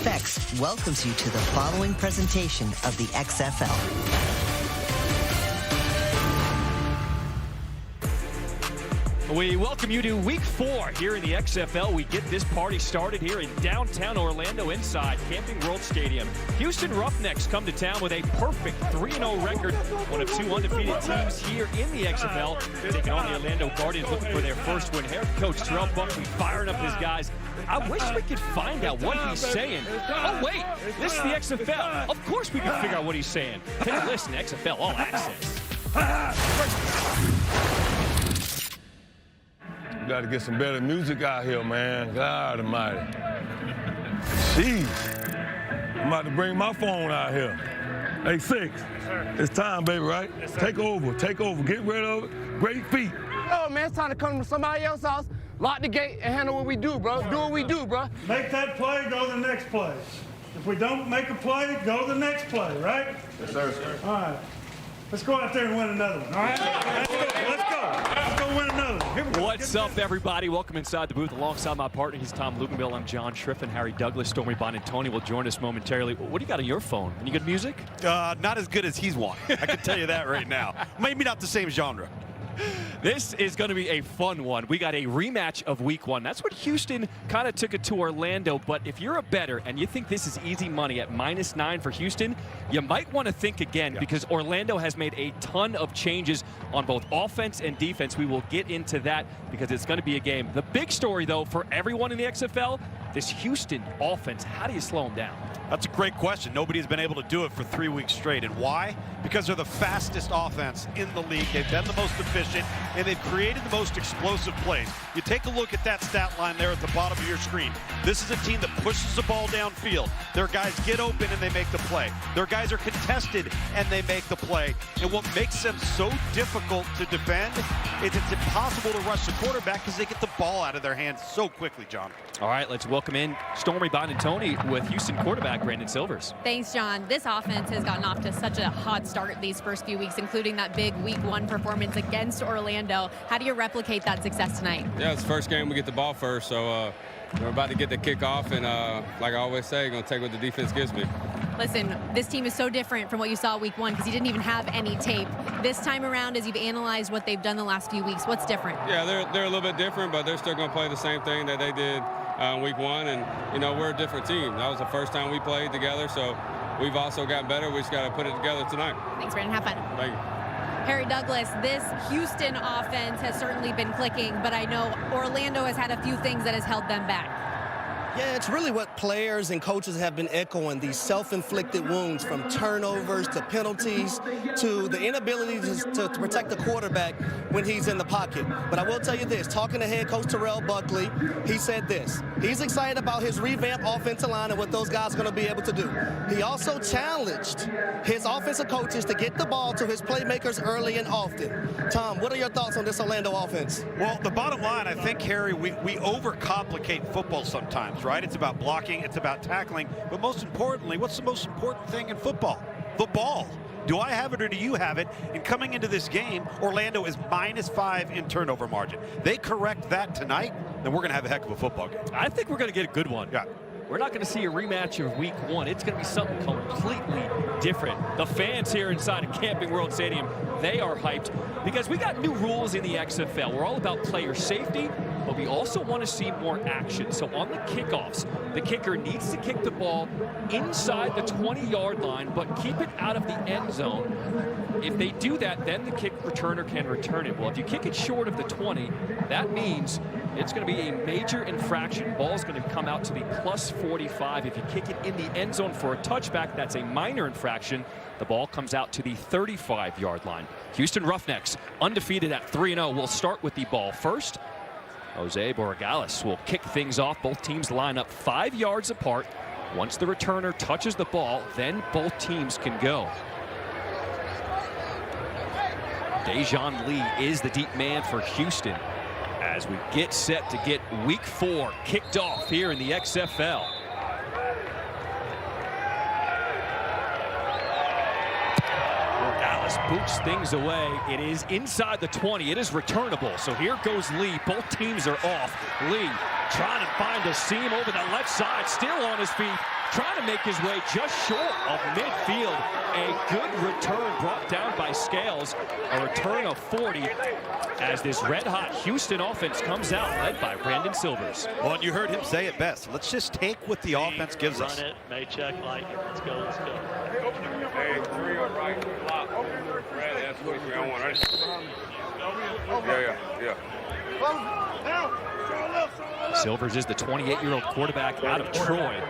FX welcomes you to the following presentation of the XFL. We welcome you to Week 4 here in the XFL. We get this party started here in downtown Orlando inside Camping World Stadium. Houston Roughnecks come to town with a perfect 3-0 record, one of two undefeated teams here in the XFL, taking on the Orlando Guardians, looking for their first win. Head coach Terrell Buckley firing up his guys. I wish we could find out what he's saying. Oh, wait, this is the XFL. Of course we can figure out what he's saying. Take a listen, XFL All Access. Got to get some better music out here, man. God almighty. Jeez. I'm about to bring my phone out here. Hey, Six. It's time, baby, right? Yes, take over. Take over. Get rid of it. Great feet. Oh, man, it's time to come to somebody else's house, lock the gate, and handle what we do, bro. Do what we do, bro. Make that play, go to the next play. If we don't make a play, go to the next play, right? Yes, sir. All right. Let's go out there and win another one, all right? Let's go. Let's go. Let's go win another one. Here we go. What's up, everybody? Welcome inside the booth alongside my partner. He's Tom Luganville. I'm John Schriffen. Harry Douglas, Stormy Bonantoni will join us momentarily. What do you got on your phone? Any good music? Not as good as he's wanting. I can tell you that right now. Maybe not the same genre. This is going to be a fun one. We got a rematch of Week 1. That's what Houston kind of took it to Orlando. But if you're a bettor and you think this is easy money at -9 for Houston, you might want to think again because Orlando has made a ton of changes on both offense and defense. We will get into that because it's going to be a game. The big story, though, for everyone in the XFL, this Houston offense, how do you slow them down? That's a great question. Nobody's been able to do it for 3 weeks straight. And why? Because they're the fastest offense in the league. They've been the most efficient, and they've created the most explosive plays. You take a look at that stat line there at the bottom of your screen. This is a team that pushes the ball downfield. Their guys get open and they make the play. Their guys are contested and they make the play. And what makes them so difficult to defend is it's impossible to rush the quarterback because they get the ball out of their hands so quickly, John. All right, let's welcome in Stormy Bonantoni with Houston quarterback Brandon Silvers. Thanks, John. This offense has gotten off to such a hot start these first few weeks, including that big Week 1 performance against Orlando. How do you replicate that success tonight? Yeah, it's the first game we get the ball first, so we're about to get the kickoff, and like I always say, going to take what the defense gives me. Listen, this team is so different from what you saw Week 1 because you didn't even have any tape. This time around, as you've analyzed what they've done the last few weeks, what's different? Yeah, they're a little bit different, but they're still going to play the same thing that they did Week 1, and, you know, we're a different team. That was the first time we played together, so we've also got better. We just got to put it together tonight. Thanks, Brandon. Have fun. Thank you. Harry Douglas, this Houston offense has certainly been clicking, but I know Orlando has had a few things that has held them back. Yeah, it's really what players and coaches have been echoing, these self-inflicted wounds from turnovers to penalties to the inability to protect the quarterback when he's in the pocket. But I will tell you this, talking to head coach Terrell Buckley, he said this. He's excited about his revamped offensive line and what those guys are going to be able to do. He also challenged his offensive coaches to get the ball to his playmakers early and often. Tom, what are your thoughts on this Orlando offense? Well, the bottom line, I think, Harry, we overcomplicate football sometimes, right? It's about blocking, it's about tackling, but most importantly, what's the most important thing in football? The ball. Do I have it or do you have it? And coming into this game, Orlando is -5 in turnover margin. They correct that tonight, then we're going to have a heck of a football game. I think we're going to get a good one. Yeah. We're not going to see a rematch of Week 1. It's going to be something completely different. The fans here inside of Camping World Stadium, they are hyped because we got new rules in the XFL. We're all about player safety, but we also want to see more action. So on the kickoffs, the kicker needs to kick the ball inside the 20-yard line, but keep it out of the end zone. If they do that, then the kick returner can return it. Well, if you kick it short of the 20, that means it's going to be a major infraction. Ball's going to come out to the +45. If you kick it in the end zone for a touchback, that's a minor infraction. The ball comes out to the 35-yard line. Houston Roughnecks, undefeated at 3-0. We'll start with the ball first. Jose Borregales will kick things off. Both teams line up 5 yards apart. Once the returner touches the ball, then both teams can go. Dejon Lee is the deep man for Houston as we get set to get Week 4 kicked off here in the XFL. Borregales boots things away. It is inside the 20. It is returnable. So here goes Lee. Both teams are off. Lee trying to find a seam over the left side, still on his feet, trying to make his way just short of midfield. A good return brought down by Scales, a return of 40 as this red-hot Houston offense comes out, led by Brandon Silvers. Well, and you heard him say it best. Let's just take what the offense gives us. Run it, may check light. Let's go, let's go. Hey, 3 up right, lock. Red, that's 3 on 1, right? Yeah. Silvers is the 28-year-old quarterback out of Troy.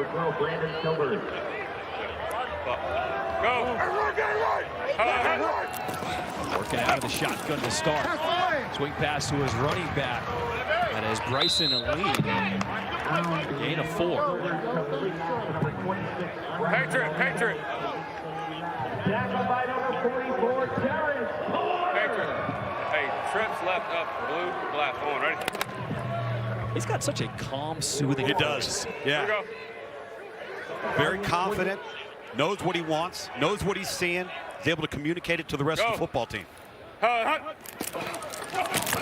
Go. Working out of the shotgun to start. Swing pass to his running back. That is Bryson Aline. Gain of 4. Patriot. Patriot. Hey, trips left up, blue, black on, ready? He's got such a calm, soothing It does. Yeah. Here we go. Very confident, knows what he wants, knows what he's seeing, is able to communicate it to the rest of the football team.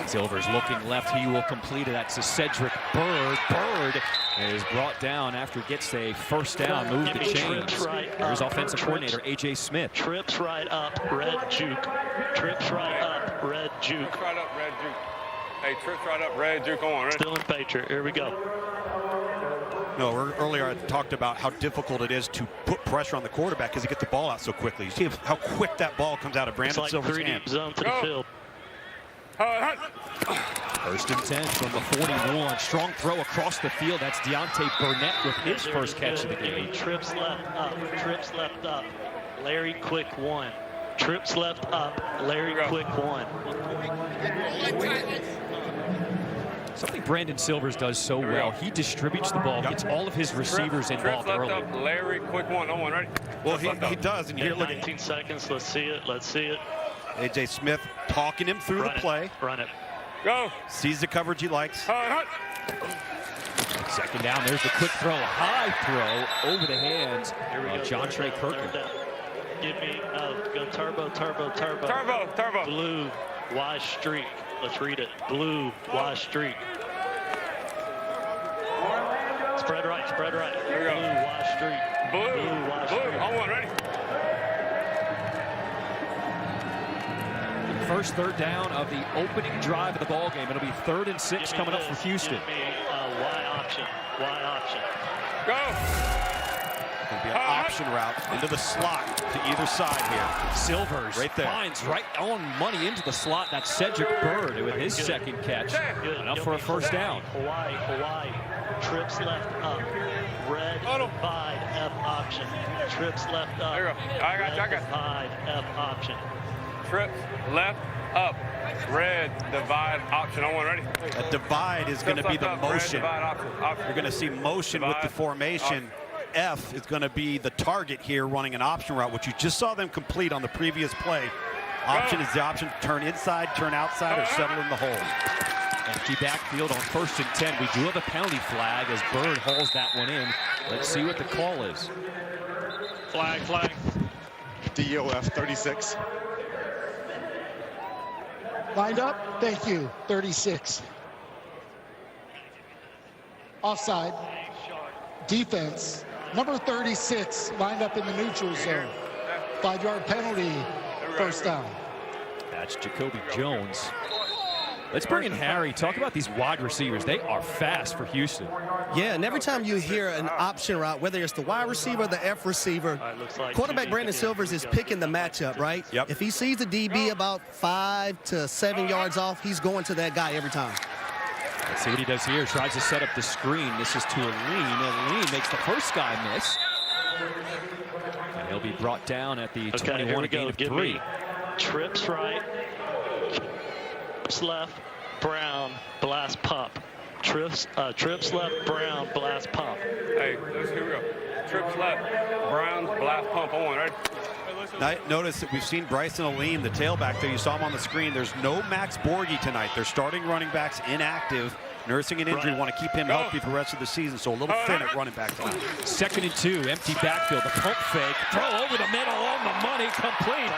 Silvers looking left. He will complete it. That's a Cedric Bird. Bird is brought down after he gets a first down. Move the chains. There's offensive coordinator A.J. Smith. Trips right up, red juke. Trips right up, red juke. Trips right up, red juke. Hey, trips right up, red juke on, ready? Still in Patriot. Here we go. No, earlier I talked about how difficult it is to put pressure on the quarterback because he gets the ball out so quickly. You see how quick that ball comes out of Brandon Silver's hand. Zone to the field. First and 10 from the 41. Strong throw across the field. That's Deontay Burnett with his first catch of the game. Trips left up. Trips left up. Larry Quick 1. Trips left up. Larry Quick 1. Something Brandon Silvers does so well. He distributes the ball, gets all of his receivers involved early. Up, Larry, quick 1 on 1, ready? Well, he does, and here, look at 19 seconds. Let's see it. Let's see it. A.J. Smith talking him through the play. Run it. Go. Sees the coverage he likes. Second down. There's the quick throw. A high throw over the hands of John Trey Kirkland. Give me go turbo. Blue Y streak. Let's read it. Blue Y streak. Spread right. Here we go. Blue Y streak. Blue Y streak. On 1, ready? First third down of the opening drive of the ball game. It'll be 3rd and 6 coming up for Houston. Give me Y option. Go. Going to be an option route into the slot to either side here. Silvers right there. finds right on money into the slot. That's Cedric Bird with his second catch. Enough for a first down. Hawaii. Trips left up. Red divide F option. Trips left up. There you go. I got you. Divide F option. Trips left up. Red divide option on 1, ready? A divide is going to be the motion. You're going to see motion with the formation. F is going to be the target here running an option route, which you just saw them complete on the previous play. Option is the option to turn inside, turn outside, or settle in the hole. Empty backfield on 1st and 10. We do have a penalty flag as Bird hauls that one in. Let's see what the call is. Flag. DOF 36. Lined up. Thank you. 36. Offside. Defense. Number 36 lined up in the neutral zone. 5-yard penalty. First down. That's Jacoby Jones. Let's bring in Harry. Talk about these wide receivers. They are fast for Houston. Yeah, and every time you hear an option route, whether it's the wide receiver or the F receiver, quarterback Brandon Silvers is picking the matchup, right? Yep. If he sees the DB about 5 to 7 yards off, he's going to that guy every time. Let's see what he does here. Tries to set up the screen. This is to Aline. Aline makes the first guy miss. And he'll be brought down at the 21, a gain of 3. Trips right. Trips left. Brown. Blast pump. Trips left. Brown. Blast pump. Hey, here we go. Trips left. Brown. Blast pump on 1, ready? Notice that we've seen Bryson Aline, the tailback there. You saw him on the screen. There's no Max Borghi tonight. They're starting running backs inactive, nursing an injury. Want to keep him healthy for the rest of the season, so a little thin at running back time. 2nd and 2, empty backfield. The pump fake. Throw over the middle on the money. Complete.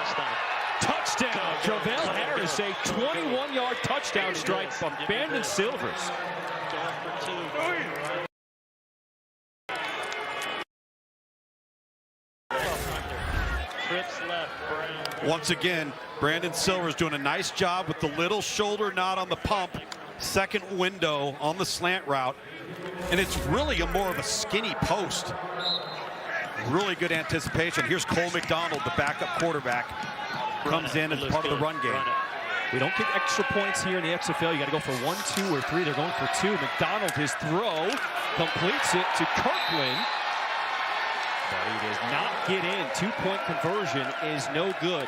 Touchdown. Travell Harris, a 21-yard touchdown strike from Brandon Silvers. Going for 2. Trips left, Brown. Once again, Brandon Silver's doing a nice job with the little shoulder nod on the pump. Second window on the slant route. And it's really more of a skinny post. Really good anticipation. Here's Cole McDonald, the backup quarterback. Comes in as part of the run game. We don't get extra points here in the XFL. You got to go for 1, 2, or 3. They're going for 2. McDonald, his throw, completes it to Kirkland. But he does not get in. 2-point conversion is no good.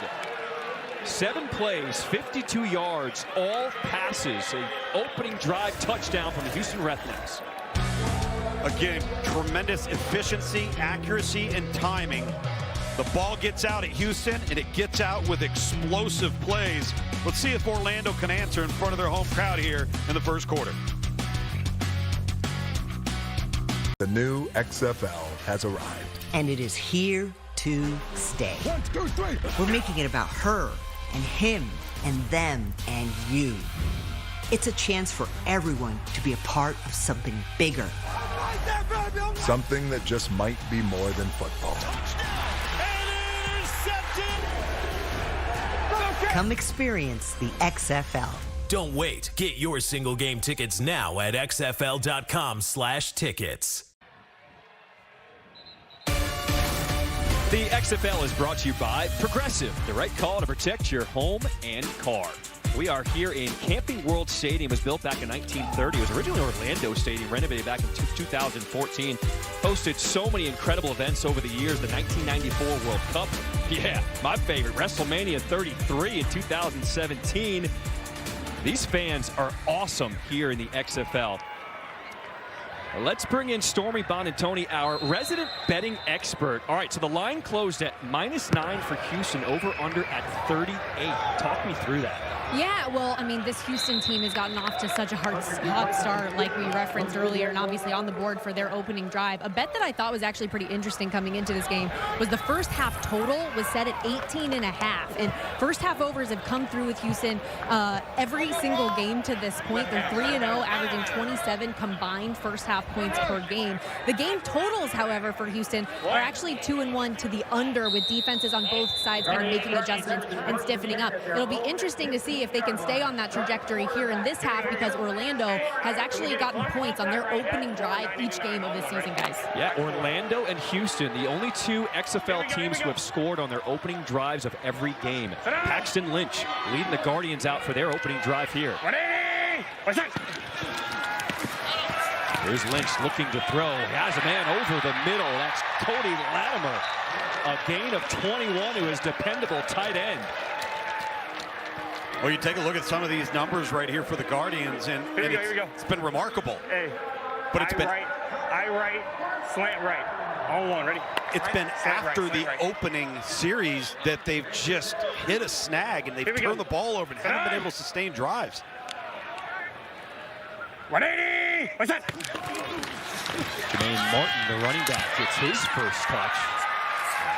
7 plays, 52 yards, all passes. An opening drive touchdown from the Houston Roughnecks. Again, tremendous efficiency, accuracy, and timing. The ball gets out at Houston, and it gets out with explosive plays. Let's see if Orlando can answer in front of their home crowd here in the first quarter. The new XFL has arrived. And it is here to stay. 1, 2, 3. We're making it about her and him and them and you. It's a chance for everyone to be a part of something bigger. Something that just might be more than football. Come experience the XFL. Don't wait. Get your single game tickets now at xfl.com/tickets. The XFL is brought to you by Progressive, the right call to protect your home and car. We are here in Camping World Stadium. It was built back in 1930. It was originally Orlando Stadium, renovated back in 2014. Hosted so many incredible events over the years. The 1994 World Cup. Yeah, my favorite. WrestleMania 33 in 2017. These fans are awesome here in the XFL. Let's bring in Stormy Bonantoni, our resident betting expert. All right, so the line closed at -9 for Houston, over under at 38. Talk me through that. Yeah, well, I mean, this Houston team has gotten off to such a hot start, like we referenced earlier, and obviously on the board for their opening drive. A bet that I thought was actually pretty interesting coming into this game was the first half total was set at 18.5, and first half overs have come through with Houston every single game to this point. They're 3-0, averaging 27 combined first half points per game. The game totals, however, for Houston are actually 2-1 to the under, with defenses on both sides kind of making adjustments and stiffening up. It'll be interesting to see if they can stay on that trajectory here in this half, because Orlando has actually gotten points on their opening drive each game of this season, guys. Yeah, Orlando and Houston, the only 2 XFL teams who have scored on their opening drives of every game. Paxton Lynch leading the Guardians out for their opening drive here. Here's Lynch looking to throw. He has a man over the middle. That's Cody Latimer. A gain of 21 to his dependable tight end. Well, you take a look at some of these numbers right here for the Guardians, and it's been remarkable. Hey, but it's been right, slant right. On one, ready? It's been after the opening series that they've just hit a snag, and they've turned the ball over and haven't been able to sustain drives. 180! What's that? Jermaine Martin, the running back, gets his first touch.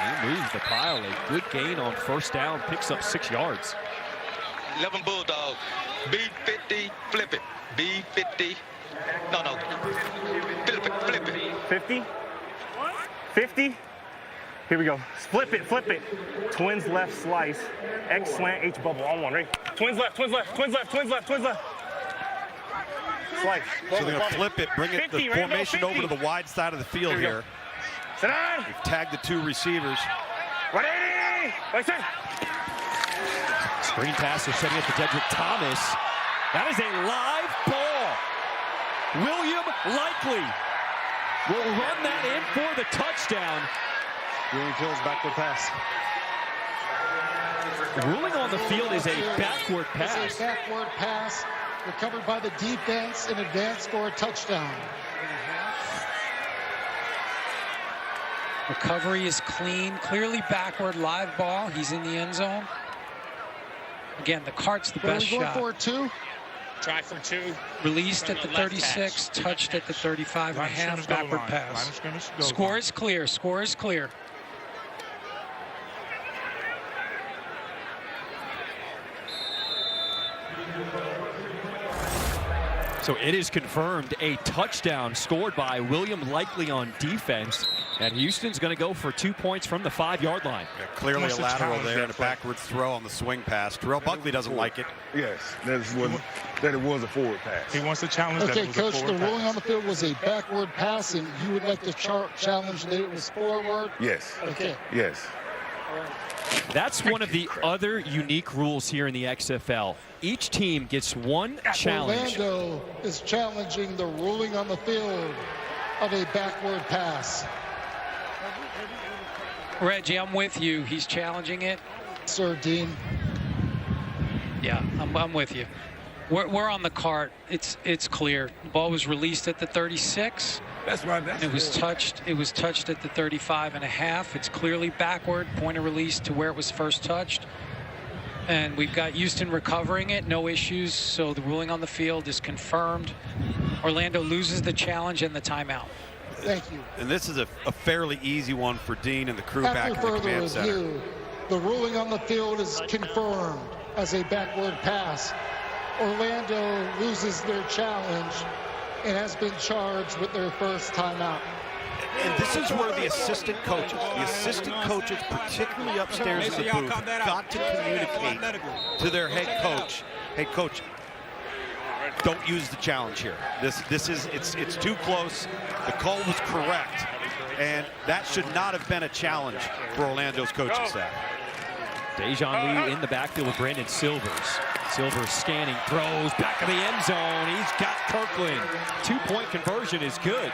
And he moves the pile. A good gain on first down, picks up 6 yards. 11 Bulldog, B50, flip it, B50, no, flip it. 50? 50? Here we go, flip it. Twins left slice, X slant, H bubble, on one, ready? Twins left. Slice. So they're gonna flip it, bring it, the formation over to the wide side of the field here. Sit down. They've tagged the 2 receivers. 180! What's that? Screen passer setting up to Dedrick Thomas. That is a live ball. William Likely will run that in for the touchdown. William Hill's backward pass. Ruling on the field is a backward pass. It's a backward pass, recovered by the defense and advanced for a touchdown. Recovery is clean, clearly backward, live ball. He's in the end zone. Again, the cart's the best shot. For 2? Try for 2. Released at the 36, touched at the 35.5, backward pass. Score is clear. So it is confirmed, a touchdown scored by William Likely on defense. And Houston's going to go for 2 points from the 5-yard line. Yeah, clearly a lateral there and a backwards throw on the swing pass. Terrell Buckley doesn't like it. Yes, that it was a forward pass. He wants to challenge okay, that. Coach, the ruling on the field was a backward pass, and you would like to challenge that it was forward? Yes. Okay. Yes. That's one of the other unique rules here in the XFL. Each team gets one challenge. Orlando is challenging the ruling on the field of a backward pass. Reggie, I'm with you. He's challenging it. Sir Dean. Yeah, I'm with you. We're on the cart. It's clear. The ball was released at the 36. That's right. It was touched. It was touched at the 35.5. It's clearly backward. Point of release to where it was first touched. And we've got Houston recovering it. No issues. So the ruling on the field is confirmed. Orlando loses the challenge and the timeout. Thank you. And this is a fairly easy one for Dean and the crew back in the command center. The ruling on the field is confirmed as a backward pass. Orlando loses their challenge and has been charged with their first timeout. And this is where the assistant coaches, particularly upstairs in the booth, got to communicate to their head coach, hey coach, don't use the challenge here. It's too close. The call was correct, and that should not have been a challenge for Orlando's coaching staff. Dejan Lee in the backfield with Brandon Silvers. Silvers scanning, throws back of the end zone. He's got Kirkland. 2-point conversion is good.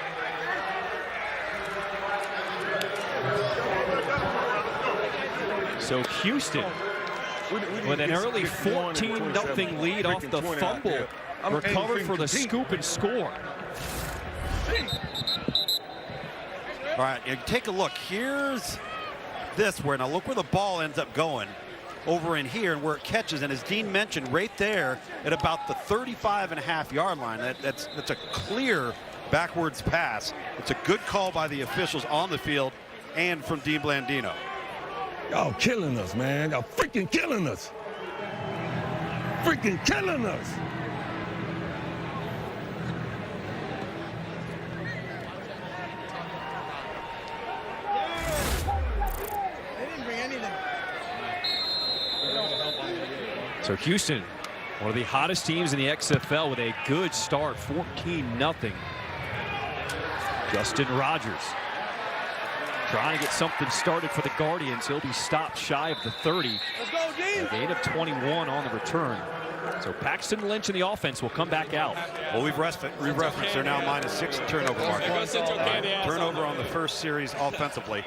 So Houston with an early 14-0 lead off the fumble. Recovered for the scoop and score. All right, and take a look. Here's this where, now look where the ball ends up going. Over in here and where it catches, and as Dean mentioned, right there at about the 35.5-yard line. That's a clear backwards pass. It's a good call by the officials on the field and from Dean Blandino. Y'all killing us, man. Y'all freaking killing us. Freaking killing us. So Houston, one of the hottest teams in the XFL with a good start, 14-0. Justin Rogers trying to get something started for the Guardians. He'll be stopped shy of the 30. Let's go, Dean. A gain of 21 on the return. So Paxton Lynch in the offense will come back out. Well, we've referenced they're now -6 turnover mark. Turnover on the first series offensively.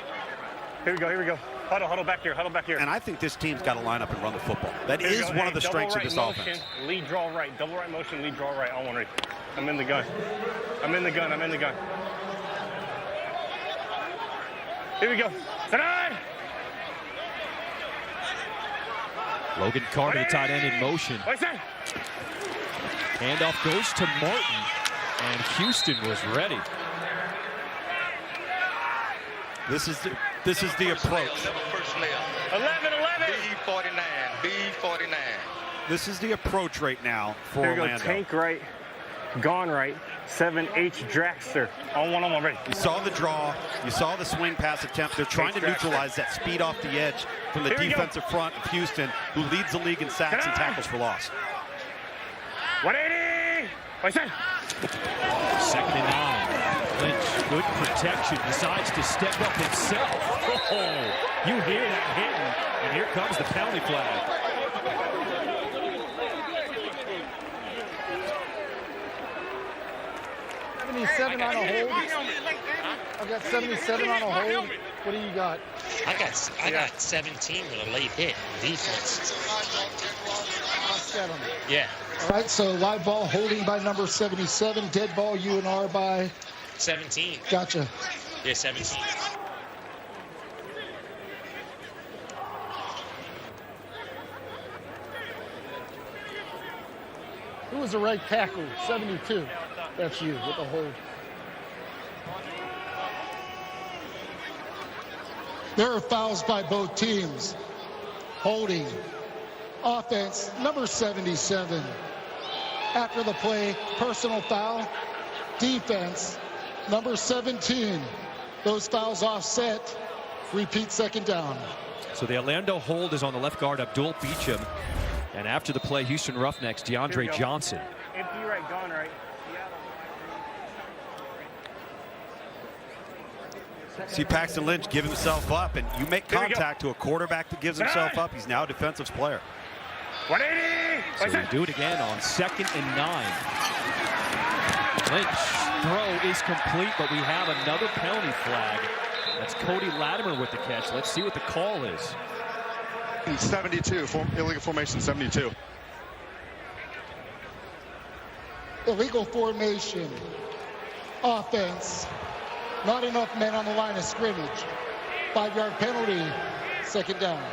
Here we go. Huddle back here. And I think this team's got to line up and run the football. That is one of the strengths of this offense. Lead draw right. Double right motion, lead draw right. On one right. I'm in the gun. Here we go. Tonight. Logan Carter, the tight end, in motion. Handoff goes to Martin, and Houston was ready. This is the approach. 11. B49. This is the approach right now for Here we Orlando. go. Tank right, gone right. 7H Draxter on one ready. You saw the draw. You saw the swing pass attempt. They're trying to neutralize that speed off the edge from the defensive front of Houston, who leads the league in sacks and tackles for loss. 180. Second and 9. Lynch, good protection, decides to step up himself. Oh, you hear that hitting, and here comes the penalty flag. On a hold. I've got 77 on a hold. What do you got? I got 17 with a late hit. Defense. Yeah. All right, so live ball holding by number 77, dead ball UNR by 17. Gotcha. Yeah, 17. Who was the right tackle? 72. That's you with the hold. There are fouls by both teams. Holding. Offense, number 77. After the play, personal foul. Defense, number 17. Those fouls offset. Repeat, second down. So the Orlando hold is on the left guard, Abdul Beecham. And after the play, Houston Roughnecks, DeAndre Johnson. Empty right, gone right. See Paxton Lynch give himself up, and you make contact to a quarterback that gives himself up. He's now a defensive player. 180. So we do it again on 2nd and 9. Lynch throw is complete, but we have another penalty flag. That's Cody Latimer with the catch. Let's see what the call is. 72, illegal formation 72. Illegal formation. Offense. Not enough men on the line of scrimmage. 5-yard penalty. Second down.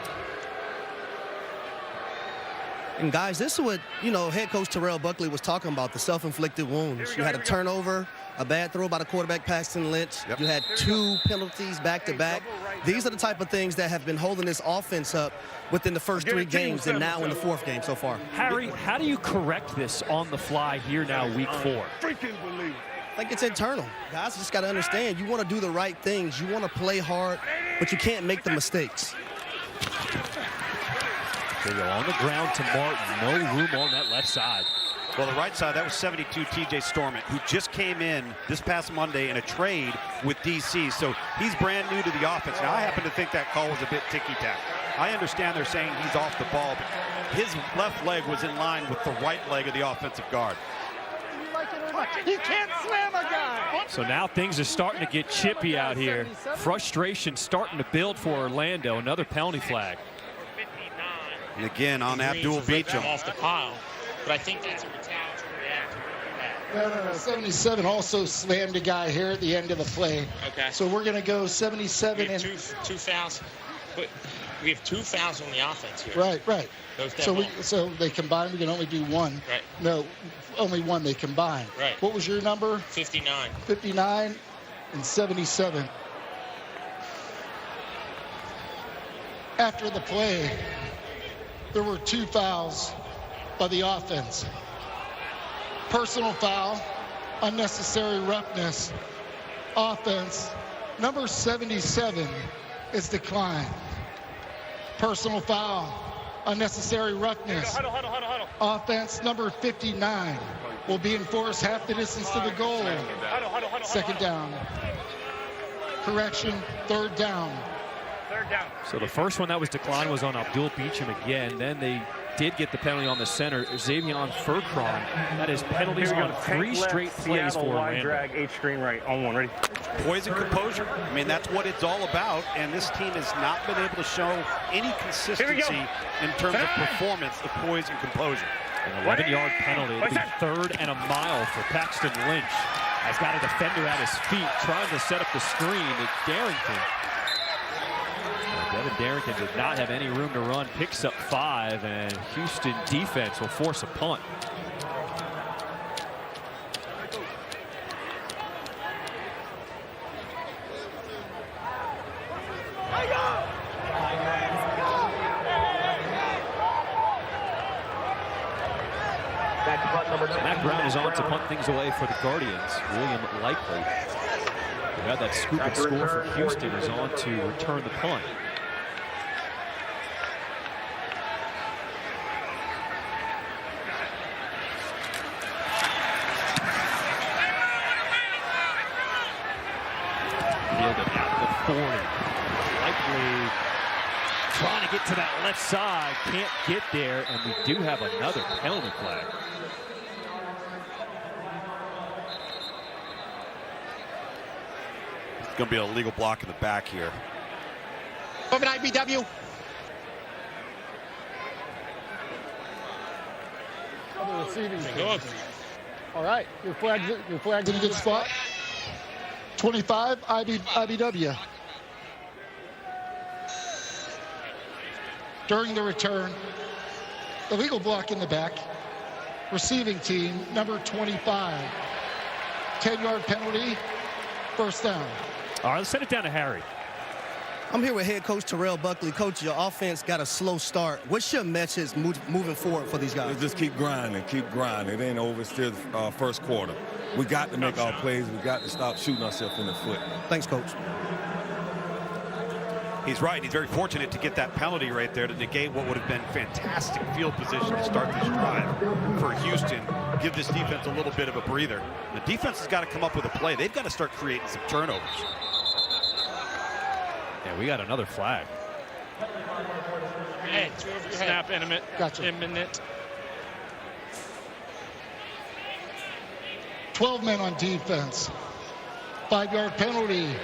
And guys, this is what, head coach Terrell Buckley was talking about, the self-inflicted wounds. You had a turnover, a bad throw by the quarterback, Paxton Lynch. Yep. You had 2 penalties back-to-back. These are the type of things that have been holding this offense up within the first 3 games and now in the 4th game so far. Harry, how do you correct this on the fly here now, week 4? Freaking believe. I think it's internal. Guys just got to understand, you want to do the right things. You want to play hard, but you can't make the mistakes. They go on the ground to Martin. No room on that left side. Well, the right side, that was 72 TJ Stormont, who just came in this past Monday in a trade with DC. So he's brand new to the offense. Now, I happen to think that call was a bit ticky-tack. I understand they're saying he's off the ball, but his left leg was in line with the right leg of the offensive guard. He can't slam a guy. So now things are starting to get chippy out here. Frustration starting to build for Orlando. Another penalty flag. And again, on Abdul Beecham. Off the pile, but I think that's a retaliatory act. No. 77 also slammed a guy here at the end of the play. Okay. So we're going to go 77 we have and two fouls. But we have 2 fouls on the offense here. Right. Those So they combine. We can only do 1. Right. No, only 1 they combine. Right. What was your number? 59. 59 and 77. After the play, there were 2 fouls by the offense. Personal foul, unnecessary roughness. Offense, number 77 is declined. Personal foul, unnecessary roughness. Huddle. Offense, number 59 will be enforced half the distance to the goal. Second down. Correction, 3rd down. So the first one that was declined was on Abdul Beecham again. Then they did get the penalty on the center, Xavier Furcron. That is penalties on 3 straight plays for Orlando. Drag, H screen right, on 1, ready? Poise and composure. I mean, that's what it's all about, and this team has not been able to show any consistency in terms of performance of poise and composure. An 11-yard penalty. It'll be 3rd and a mile for Paxton Lynch. Has got a defender at his feet trying to set up the screen. It's Darrington. Devin Darrington did not have any room to run. Picks up 5, and Houston defense will force a punt. Matt Brown is on to punt things away for the Guardians. William Likely, who had that scoop and score for Houston, is on to return the punt. Fielded out to 40. Likely trying to get to that left side, can't get there, and we do have another penalty flag. It's going to be a legal block in the back here. Of an IBW. All right, your flag's in a good spot. 25, IBW. During the return, illegal block in the back. Receiving team, number 25. 10-yard penalty, 1st down. All right, let's send it down to Harry. I'm here with head coach Terrell Buckley. Coach, your offense got a slow start. What's your message moving forward for these guys? Let's just keep grinding, keep grinding. It ain't over. It's still first quarter. We got to make our plays. We got to stop shooting ourselves in the foot. Thanks, Coach. He's right. He's very fortunate to get that penalty right there to negate what would have been fantastic field position to start this drive for Houston. Give this defense a little bit of a breather. The defense has got to come up with a play. They've got to start creating some turnovers. Yeah, we got another flag. Hey, Snap imminent. Gotcha. Imminent. 12 men on defense. 5-yard penalty.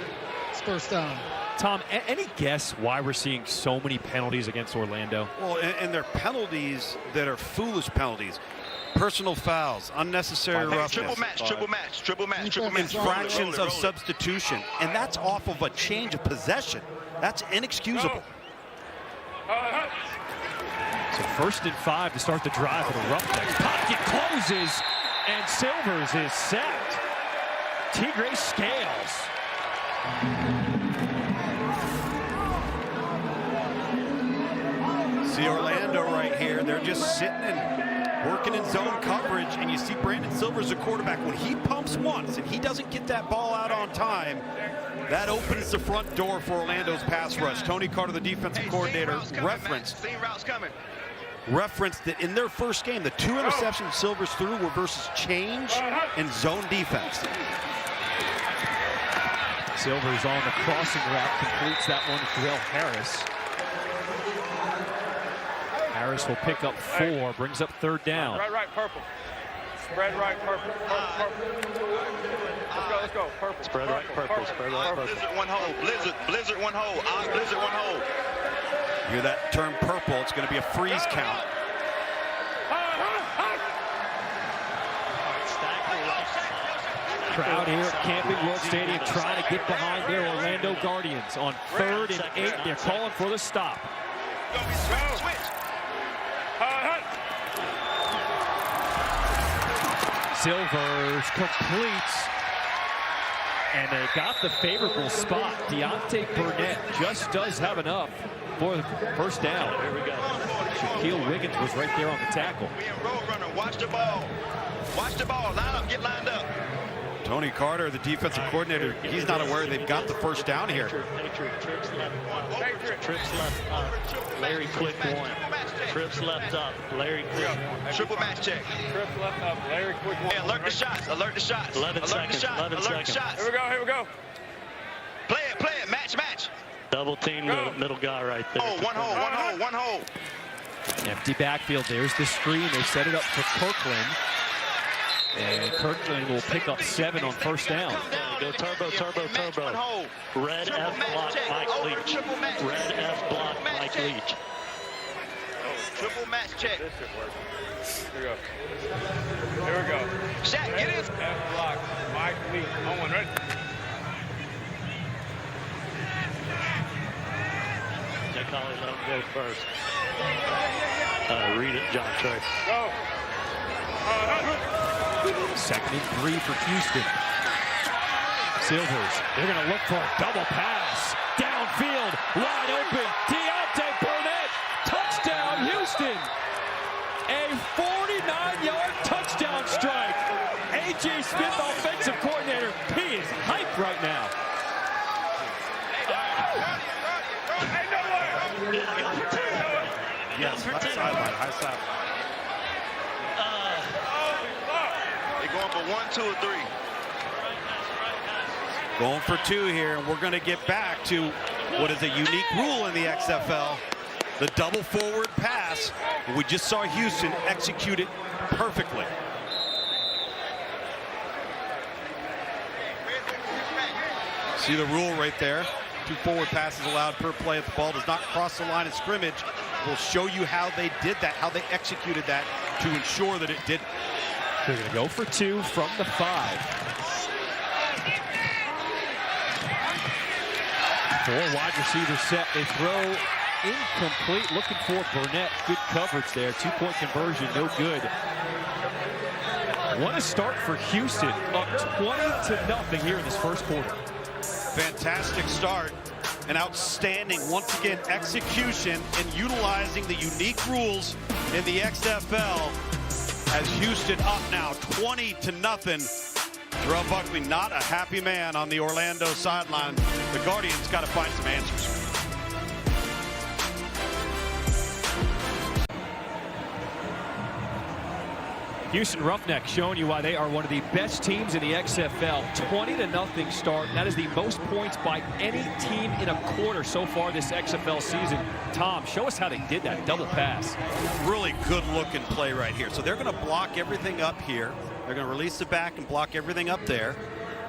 It's first down. Tom, any guess why we're seeing so many penalties against Orlando? Well, and they're penalties that are foolish penalties. Personal fouls, unnecessary roughness. Triple match. Infractions of substitution. And that's off of a change of possession. That's inexcusable. So 1st and 5 to start the drive for the Roughnecks. Pocket closes, and Silvers is sacked. Tigre Scales. See Orlando right here. They're just sitting and working in zone coverage, and you see Brandon Silvers, the quarterback. When he pumps once and he doesn't get that ball out on time, that opens the front door for Orlando's pass rush. Tony Carter, the defensive coordinator, referenced that in their first game, the 2 interceptions Silvers threw were versus change and zone defense. Silvers on the crossing route, completes that one to Will Harris. Harris will pick up 4, brings up 3rd down. Right, purple. Spread right, purple. Let's go, purple. Spread right, purple. Spread right, purple. Blizzard, one hole. Blizzard, one hole. Blizzard, one hole. You hear that term purple, it's going to be a freeze count. Crowd here at Camping World Stadium trying to get behind their Orlando Guardians. On 3rd and 8, they're calling for the stop. Switch. Silvers completes, and they got the favorable spot. Deontay Burnett just does have enough for the first down. Here we go. Shaquille Wiggins was right there on the tackle. Roadrunner, watch the ball. Watch the ball. Line up, get lined up. Tony Carter, the defensive coordinator, he's not aware they've got the first down here. Trips left up. Larry quick 1. Trips left up. Larry quick 1. Triple match check. Trips left up. Larry quick 1. Hey, alert the shots. 11 seconds. Here we go. Play it. Match. Double team middle guy right there. Oh, one hole. Empty backfield. There's the screen. They set it up for Kirkland. And Kirkland will pick up 7 on first down. Go turbo. Red F block Mike Leach. Red F block Mike Leach. Triple match check. This should work. Here we go. Shaq, get in. F block. Mike Leach. On one, ready? They call it, let him go first. Read it, John Trey. Go. 2nd and 3 for Houston. Silvers, they're going to look for a double pass. Downfield, wide open. Deontay Burnett, touchdown Houston. A 49-yard touchdown strike. A.J. Smith, offensive coordinator, he is hyped right now. Yes, left sideline, high side. They're going for 1, 2, or 3. Going for 2 here, and we're going to get back to what is a unique rule in the XFL, the double forward pass. We just saw Houston execute it perfectly. See the rule right there. 2 forward passes allowed per play if the ball does not cross the line of scrimmage. We'll show you how they did that, how they executed that to ensure that it didn't. They're going to go for 2 from the 5. 4 wide receivers set. They throw incomplete, looking for Burnett. Good coverage there. 2-point conversion, no good. What a start for Houston, up 20-0 here in this first quarter. Fantastic start. an outstanding, once again, execution and utilizing the unique rules in the XFL as Houston up now 20-0. Terrell Buckley not a happy man on the Orlando sideline. The Guardians got to find some answers. Houston Roughnecks showing you why they are one of the best teams in the XFL. 20-0 start. That is the most points by any team in a quarter so far this XFL season. Tom, show us how they did that double pass. Really good looking play right here. So they're going to block everything up here. They're going to release it back and block everything up there.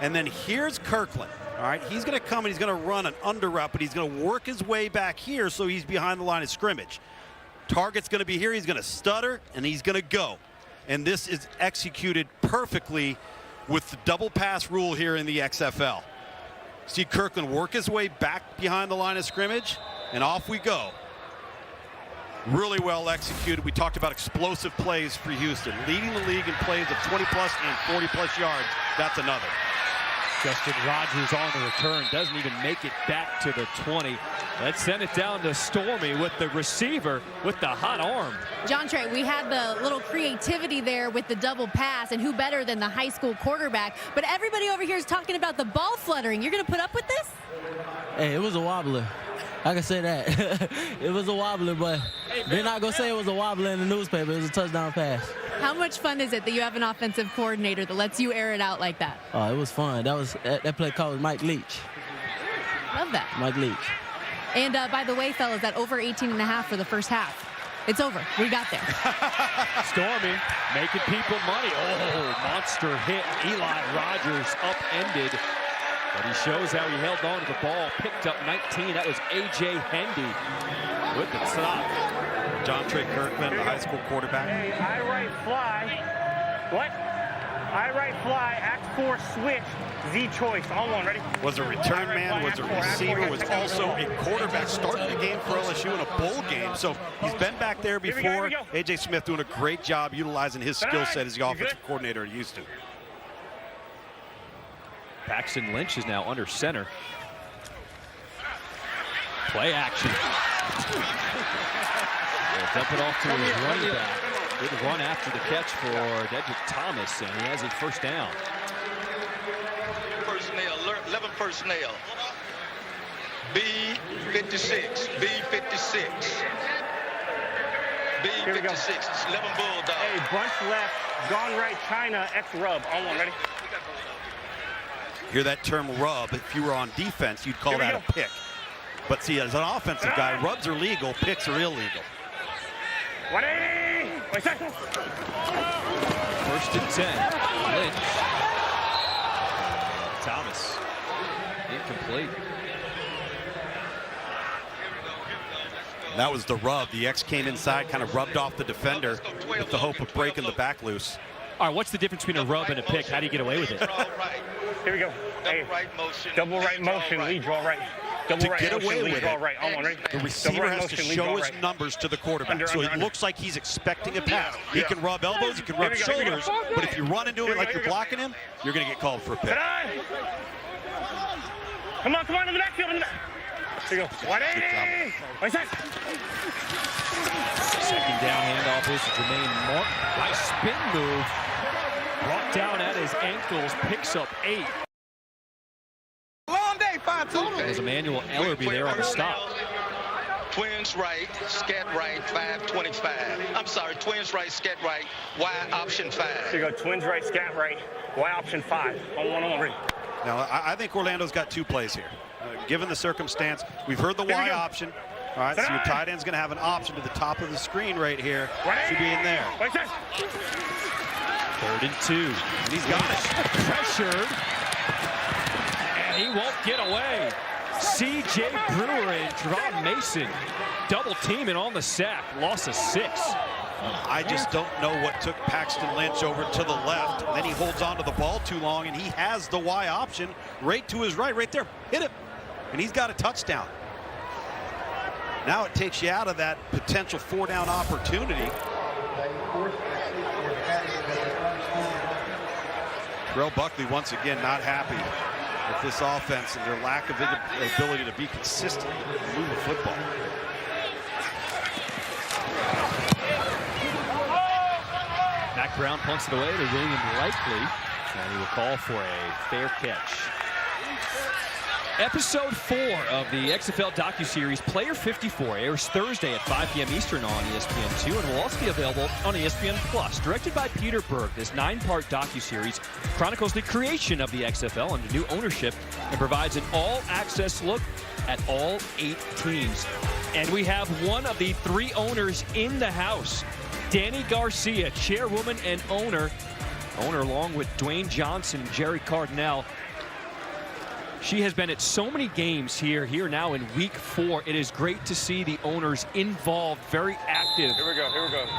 And then here's Kirkland. All right, he's going to come and he's going to run an under route, but he's going to work his way back here so he's behind the line of scrimmage. Target's going to be here. He's going to stutter and he's going to go. And this is executed perfectly with the double pass rule here in the XFL. See Kirkland work his way back behind the line of scrimmage, and off we go. Really well executed. We talked about explosive plays for Houston. Leading the league in plays of 20-plus and 40-plus yards. That's another. Justin Rogers on the return, doesn't even make it back to the 20. Let's send it down to Stormy with the receiver with the hot arm. John Trey, we had the little creativity there with the double pass, and who better than the high school quarterback? But everybody over here is talking about the ball fluttering. You're going to put up with this? Hey, it was a wobbler. I can say that. It was a wobbler, but they're not going to say it was a wobbler in the newspaper. It was a touchdown pass. How much fun is it that you have an offensive coordinator that lets you air it out like that? Oh, it was fun. That play called Mike Leach. Love that. Mike Leach. And by the way, fellas, that over 18.5 for the first half. It's over. We got there. Stormy making people money. Oh, monster hit. Eli Rogers upended. But he shows how he held on to the ball. Picked up 19. That was A.J. Hendy with the stop. John Trey Kirkman, the high school quarterback. Hey, I right fly. What? I right fly, act 4 switch, Z choice, on one, ready? Was a return man, was a receiver, was also a quarterback. Started the game for LSU in a bowl game, so he's been back there before. A.J. Smith doing a great job utilizing his skill set as the offensive coordinator at Houston. Paxton Lynch is now under center. Play action. They'll dump it off to his running back. Good run after the catch for Dedrick Thomas, and he has a first down. Personnel, 11 personnel. B56, B56. B56, it's 11 Bulldogs. Hey, bunch left, gone right, China, X rub, on one, ready? Hear that term rub. If you were on defense, you'd call that a pick. But see, as an offensive guy, rubs are legal, picks are illegal. 180! First and 10. Lynch. Thomas. Incomplete. That was the rub. The X came inside, kind of rubbed off the defender with the hope of breaking the back loose. All right, what's the difference between a rub and a pick? How do you get away with it? Here we go. Hey, double right motion, lead draw right. Double right get motion, away lead with draw it, right. On one, ready? the receiver has to show his numbers to the quarterback. So it looks like he's expecting a pass. He can rub elbows, he can rub shoulders, but if you run into it like you're blocking him, you're going to get called for a pick. Come on, in the backfield. Here we go. 180! Second down handoff is Jermaine Mark. Nice spin move. Brought down at his ankles, picks up 8. Long day, 5-2. There's Emmanuel Ellerby there on the stop. Twins right, scat right, 525. I'm sorry, twins right, scat right, Y option 5. Here you go, twins right, scat right, Y option 5. On one, ready. Now, I think Orlando's got 2 plays here. Given the circumstance, we've heard the Y option. All right, so your tight end's going to have an option to the top of the screen right here. Should be in there. 3rd and 2. And he's got it. Pressured. And he won't get away. C.J. Brewer and Drum Mason double teaming on the sack. Loss of 6. I just don't know what took Paxton Lynch over to the left. And then he holds on to the ball too long, and he has the Y option right to his right there. Hit it. And he's got a touchdown. Now it takes you out of that potential 4-down opportunity. Terrell Buckley once again not happy with this offense and their lack of ability to be consistent and move the football. Mac Brown punts it away to William Likely, and he will call for a fair catch. Episode 4 of the XFL docuseries Player 54 airs Thursday at 5 p.m. Eastern on ESPN2 and will also be available on ESPN Plus. Directed by Peter Berg, this 9-part docuseries chronicles the creation of the XFL under new ownership and provides an all-access look at all 8 teams. And we have one of the 3 owners in the house, Danny Garcia, chairwoman and owner along with Dwayne Johnson and Jerry Cardinale. She has been at so many games here now in week 4. It is great to see the owners involved, very active. Here we go.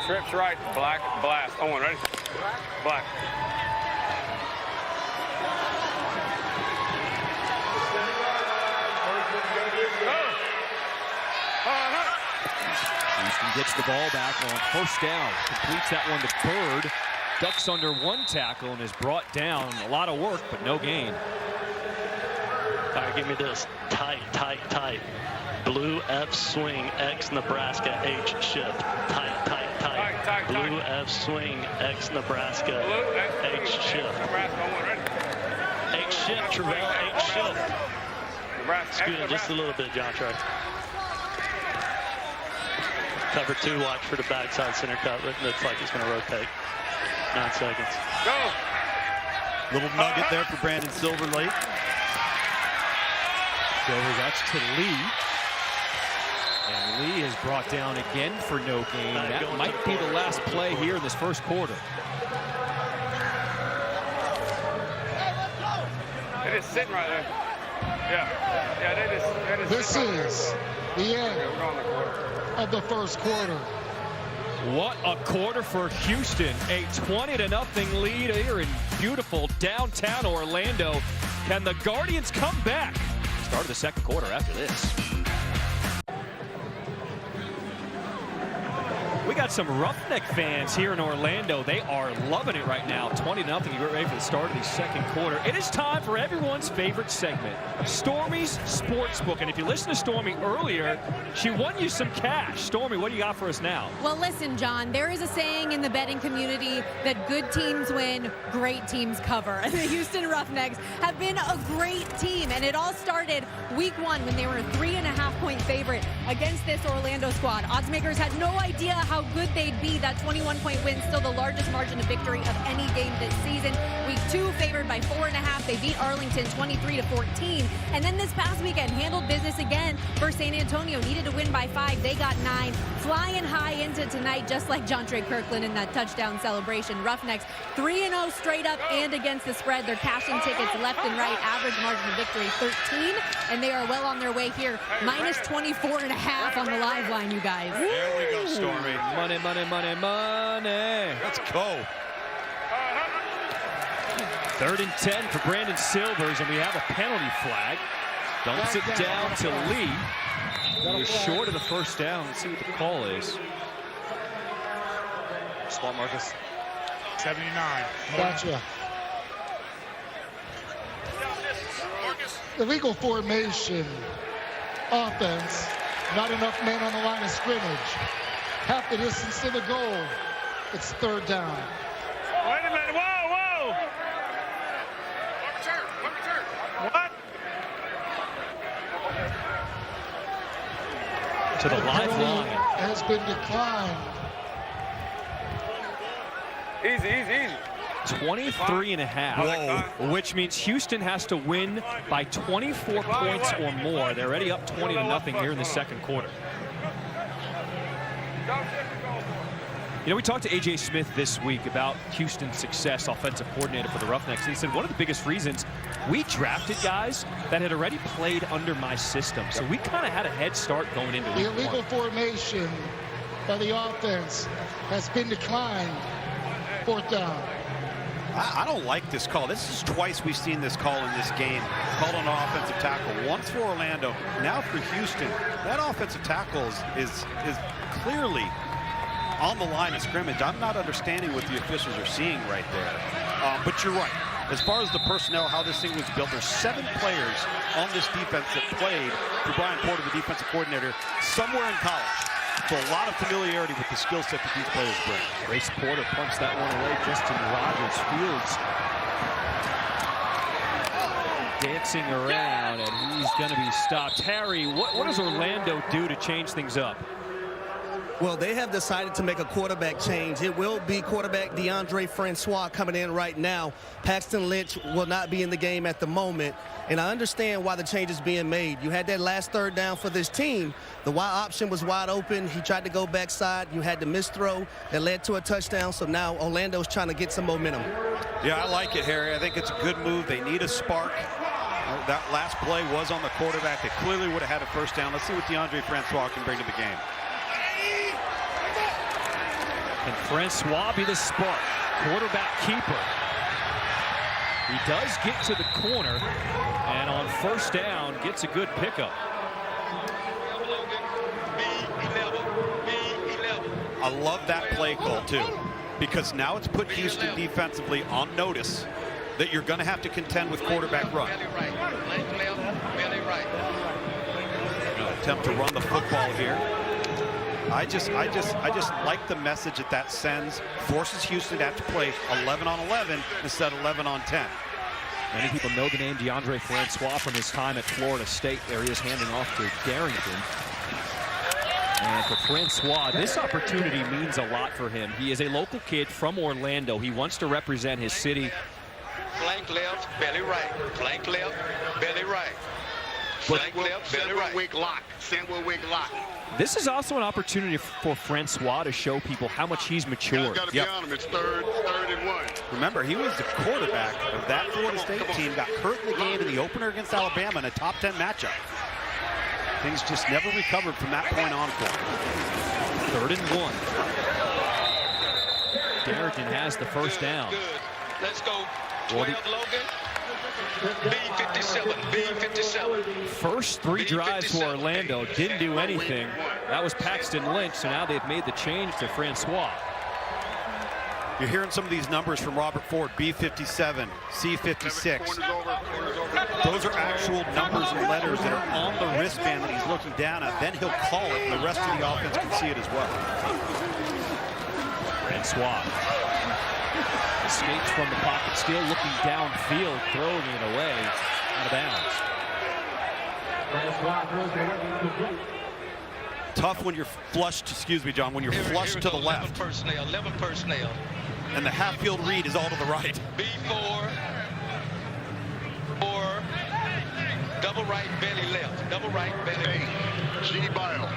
Trips right, black, blast. Owen, ready? Black. Houston gets the ball back on first down. Completes that one to Bird. Ducks under 1 tackle and is brought down. A lot of work, but no gain. All right, give me this. Tight. Blue F swing, X Nebraska, H shift. Tight. Blue F swing, X Nebraska, H shift. H shift, Travell, H shift. Scoot it just a little bit, John Trey. Cover 2, watch for the backside center cut. It looks like it's going to rotate. 9 seconds. Go! Little nugget there for Brandon Silverlake. That's to Lee. And Lee is brought down again for no gain. That might be the last play here in this first quarter. They're just sitting right there. Yeah, they just This is the end of the first quarter. What a quarter for Houston. A 20-0 lead here in beautiful downtown Orlando. Can the Guardians come back? Start of the second quarter after this. We got some Roughneck fans here in Orlando. They are loving it right now. 20-0. You get ready for the start of the second quarter. It is time for everyone's favorite segment, Stormy's Sportsbook. And if you listened to Stormy earlier, she won you some cash. Stormy, what do you got for us now? Well, listen, John, there is a saying in the betting community that good teams win, great teams cover. And the Houston Roughnecks have been a great team. And it all started week 1 when they were a 3.5-point favorite against this Orlando squad. Oddsmakers had no idea how good they'd be. That 21-point win, still the largest margin of victory of any game this season. Week 2 favored by 4.5. They beat Arlington 23-14. And then this past weekend handled business again for San Antonio. Needed to win by 5. They got 9. Flying high into tonight, just like John Trey Kirkland in that touchdown celebration. Roughnecks 3-0 straight up and against the spread. They're cashing tickets left and right. Average margin of victory 13. And they are well on their way here. Minus 24.5 on the live line, you guys. There we go, Stormy. Money. Let's go. 3rd and 10 for Brandon Silvers, and we have a penalty flag. Dumps it down to Lee. He was short of the first down. Let's see what the call is. Spot Marcus. 79. Gotcha. Illegal formation offense. Not enough men on the line of scrimmage. Half the distance to the goal. It's 3rd down. Wait a minute. Whoa. What? To the lifeline. Has been declined. Easy. 23.5, which means Houston has to win by 24 points or more. They're already up 20-0 here in the second quarter. You know, we talked to A.J. Smith this week about Houston's success, offensive coordinator for the Roughnecks. And he said one of the biggest reasons we drafted guys that had already played under my system. So we kind of had a head start going into week 1. The illegal formation by the offense has been declined. 4th down. I don't like this call. This is twice we've seen this call in this game. Called on an offensive tackle. Once for Orlando, now for Houston. That offensive tackle is clearly on the line of scrimmage. I'm not understanding what the officials are seeing right there. But you're right. As far as the personnel, how this thing was built, there's 7 players on this defense that played for Brian Porter, the defensive coordinator, somewhere in college. So a lot of familiarity with the skill set that these players bring. Grace Porter pumps that one away. Justin Rogers Fields dancing around, and he's going to be stopped. Harry, what does Orlando do to change things up? Well, they have decided to make a quarterback change. It will be quarterback DeAndre Francois coming in right now. Paxton Lynch will not be in the game at the moment. And I understand why the change is being made. You had that last third down for this team. The wide option was wide open. He tried to go backside. You had the missed throw that led to a touchdown. So now Orlando's trying to get some momentum. Yeah, I like it, Harry. I think it's a good move. They need a spark. That last play was on the quarterback. They clearly would have had a first down. Let's see what DeAndre Francois can bring to the game. Can Francois be the spark? Quarterback keeper. He does get to the corner, and on first down, gets a good pickup. I love that play call, too, because now it's put Houston defensively on notice that you're going to have to contend with quarterback run. Attempt to run the football here. I just like the message that sends. Forces Houston to have to play 11 on 11 instead of 11 on 10. Many people know the name DeAndre Francois from his time at Florida State. There he is handing off to Darrington. And for Francois, this opportunity means a lot for him. He is a local kid from Orlando. He wants to represent his city. Flank left, belly right. Flank left, belly right. Flank left, belly right. Wig lock. Sandwell wig lock. This is also an opportunity for Francois to show people how much he's matured. Got to be on him. It's third and 1. Remember, he was the quarterback of that Florida State team. Got hurt in the game in the opener against Alabama in a top 10 matchup. Things just never recovered from that point on for him. 3rd and 1. Darrington has the first down. Good. Let's go. 12 Logan. B57. B57. First 3 drives for Orlando didn't do anything. That was Paxton Lynch, so now they've made the change to Francois. You're hearing some of these numbers from Robert Ford. B57, C56. Those are actual numbers and letters that are on the wristband that he's looking down at. Then he'll call it, and the rest of the offense can see it as well. Francois escapes from the pocket, still looking downfield, throwing it away, out of bounds. Tough when you're flushed, excuse me, John, when you're flushed to the left. 11 personnel. And the half-field read is all to the right. B4, 4, double right, belly left. Double right, belly left. G Bio.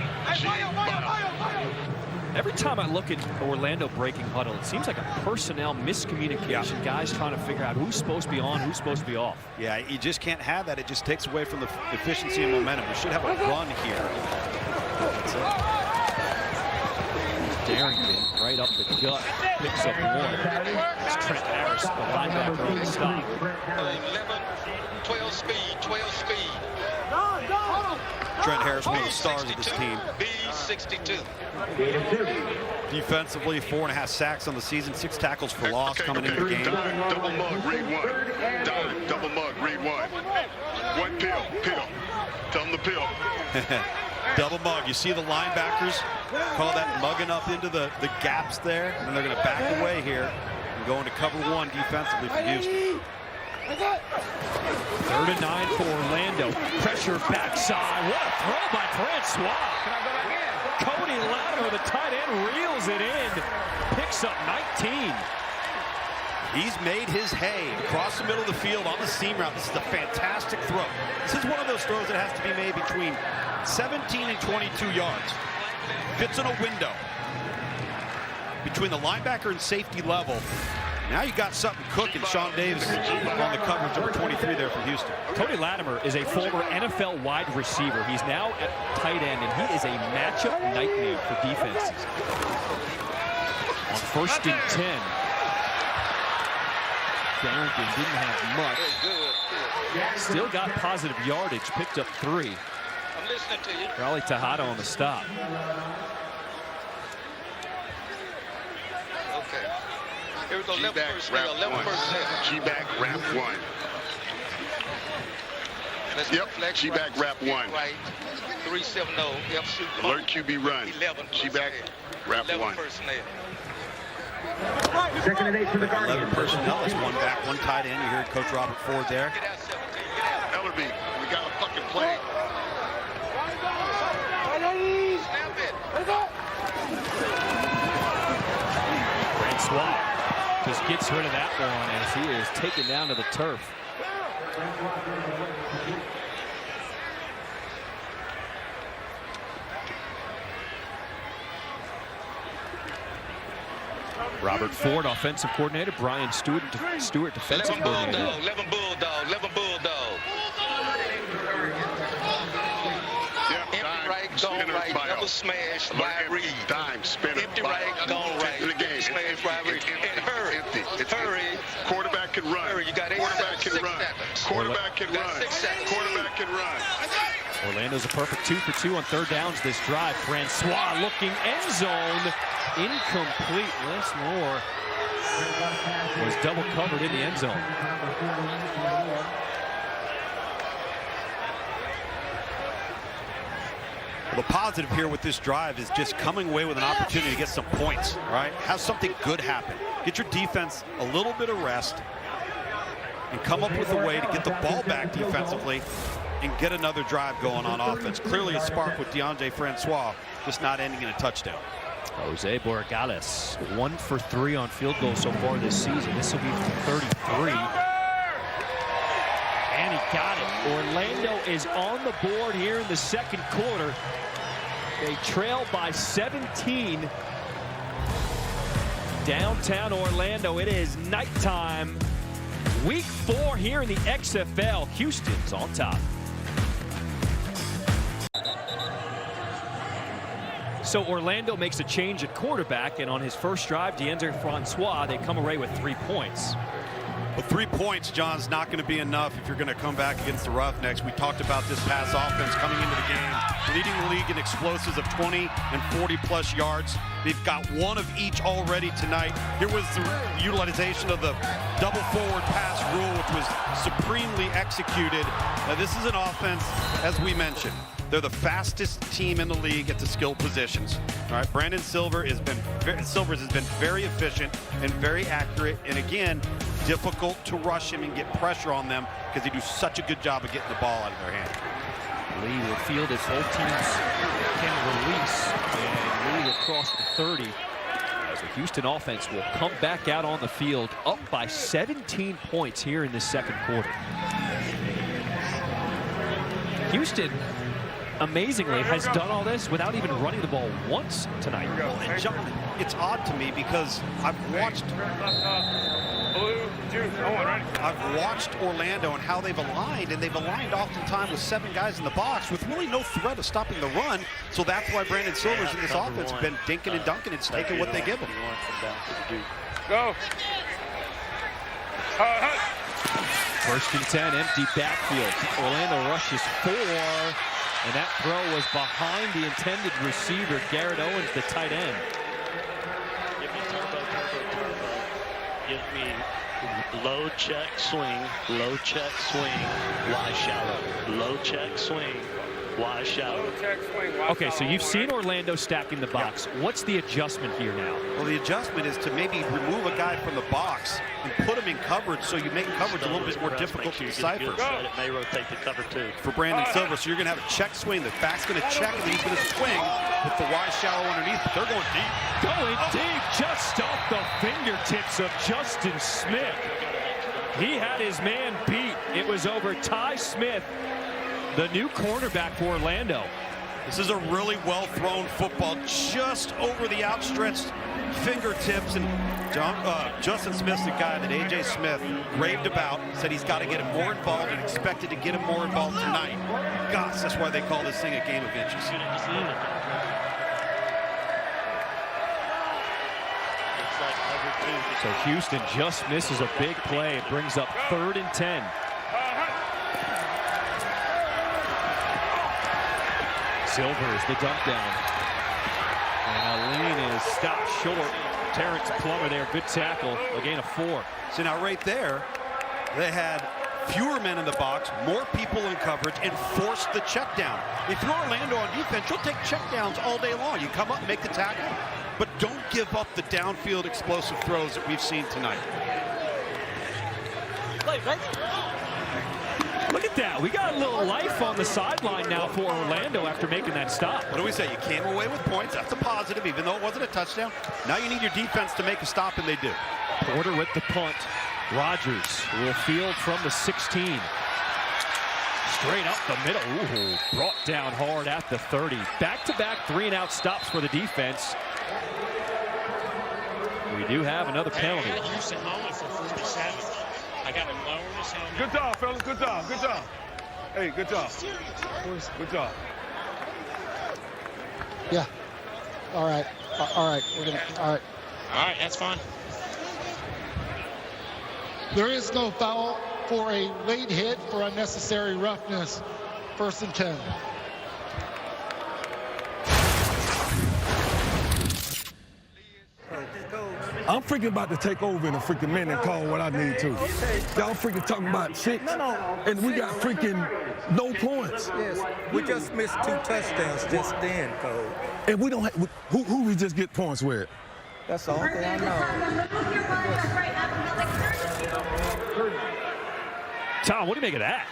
Every time I look at Orlando breaking huddle, it seems like a personnel miscommunication. Guys trying to figure out who's supposed to be on, who's supposed to be off. Yeah, you just can't have that. It just takes away from the efficiency and momentum. We should have a run here. Darrington right up the gut, picks up 1. It's Trent Harris, the linebacker, on the stop. 11, 12 speed, 12 speed. Trent Harris, one of the stars of this team. B62. Defensively, 4.5 sacks on the season, 6 tackles for loss coming into the game. Dime, double mug, read 1. Dime, double mug, read 1. 1 pill. Tell them the pill. Double mug. You see the linebackers call that mugging up into the gaps there, and then they're going to back away here and go into cover 1 defensively for Houston. 3rd and 9 for Orlando. Pressure backside. What a throw by Francois. Cody Latimer, the tight end, reels it in. Picks up 19. He's made his hay across the middle of the field on the seam route. This is a fantastic throw. This is one of those throws that has to be made between 17 and 22 yards. Fits in a window between the linebacker and safety level. Now you got something cooking. Sean Davis on the coverage, number 23 there from Houston. Cody Latimer is a former NFL wide receiver. He's now at tight end, and he is a matchup nightmare for defenses. On 1st and 10. Darrington didn't have much. Still got positive yardage, picked up 3. I'm listening to you. Raleigh Tejada on the stop. Okay. Here we go, 11 personnel, 11 personnel. G-back, wrap 1. Yep, G-back, wrap 1. Right, 370, yep, shoot. Alert QB run. 11 G-back, wrap 1. personnel. Second and 8 for the Guardians. 11 personnel. It's one back, one tight end. You hear Coach Robert Ford there. Ellerby, we got a fucking play. Francois just gets rid of that one as he is taken down to the turf. Robert Ford, offensive coordinator. Brian Stewart, defensive coordinator. 11 Bulldog, 11 Bulldog. Empty right, gone right, double smash, wide read. Dime, spinner. Empty right, gone right, in the game. smash, wide read. And hurry, hurry. Quarterback can run. Hurry, you got 8 Quarterback can run. Quarterback can run. 6 seconds. Quarterback can run. Orlando's a perfect 2 for 2 on third downs this drive. Francois looking end zone. Incomplete. Les Moore was double covered in the end zone. Well, the positive here with this drive is just coming away with an opportunity to get some points, all right? Have something good happen. Get your defense a little bit of rest and come up with a way to get the ball back defensively and get another drive going on offense. Clearly a spark with DeAndre Francois, just not ending in a touchdown. Jose Borregales, 1 for 3 on field goals so far this season. This will be 33. And he got it. Orlando is on the board here in the second quarter. They trail by 17. Downtown Orlando, it is nighttime. Week 4 here in the XFL. Houston's on top. So Orlando makes a change at quarterback, and on his first drive, DeAndre Francois, they come away with 3 points. But 3 points, John's not going to be enough if you're going to come back against the Roughnecks. We talked about this pass offense coming into the game, leading the league in explosives of 20 and 40-plus yards. They've got 1 of each already tonight. Here was the utilization of the double forward pass rule, which was supremely executed. Now, this is an offense, as we mentioned, they're the fastest team in the league at the skill positions. All right, Brandon Silvers has been very efficient and very accurate, and again, difficult to rush him and get pressure on them because they do such a good job of getting the ball out of their hand. Lee will field as both teams can release, and Lee across the 30 as the Houston offense will come back out on the field up by 17 points here in the second quarter. Houston, amazingly, has done all this without even running the ball once tonight. Well, and John, it's odd to me because I've watched Orlando and how they've aligned, and they've aligned oftentimes with 7 guys in the box with really no threat of stopping the run. So that's why Brandon Silvers in this offense have been dinking and dunking and taking what they give them. Go. First and 10, empty backfield. Orlando rushes 4. And that throw was behind the intended receiver, Garrett Owens, the tight end. Give me turbo. Give me low check swing, Y shallow. Low check swing, Y shallow. Okay, so you've seen Orlando stacking the box. What's the adjustment here now? Well, the adjustment is to maybe remove a guy from the box and put him in coverage so you make coverage a little bit more difficult to decipher. It may rotate the cover too. For Brandon Silvers, so you're going to have a check swing. The back's going to check, and he's going to swing with the Y shallow underneath, but they're going deep. Going deep, just off the fingertips of Justin Smith. He had his man beat. It was over Ty Smith, the new cornerback for Orlando. This is a really well-thrown football, just over the outstretched fingertips. And Justin Smith's the guy that A.J. Smith raved about, said he's got to get him more involved and expected to get him more involved tonight. Gosh, that's why they call this thing a game of inches. So Houston just misses a big play. It brings up 3rd and 10. Silvers, the dump down. And Aline is stopped short. Terrence Plummer there, good tackle, a gain of 4. So now right there, they had fewer men in the box, more people in coverage, and forced the check down. If you're Orlando on defense, you'll take check downs all day long. You come up and make the tackle, but don't give up the downfield explosive throws that we've seen tonight. Look at that. We got a little life on the sideline now for Orlando after making that stop. What do we say? You came away with points. That's a positive, even though it wasn't a touchdown. Now you need your defense to make a stop, and they do. Porter with the punt. Rodgers will field from the 16. Straight up the middle. Ooh, brought down hard at the 30. Back-to-back 3-and-out stops for the defense. We do have another penalty. I used to home for 47. I got him lower this helmet. Good job, fellas. Good job. Good job. Hey, good job. Good job. Yeah. All right. All right. We're gonna. All right. All right, that's fine. There is no foul for a late hit for unnecessary roughness. 1st and 10. I'm freaking about to take over in a freaking minute and call what I need to. Y'all freaking talking about 6, and we got freaking no points. Yes, we just missed 2 touchdowns just then, Cole. And we don't have, who we just get points with? That's the only thing I know. Tom, what do you make of that?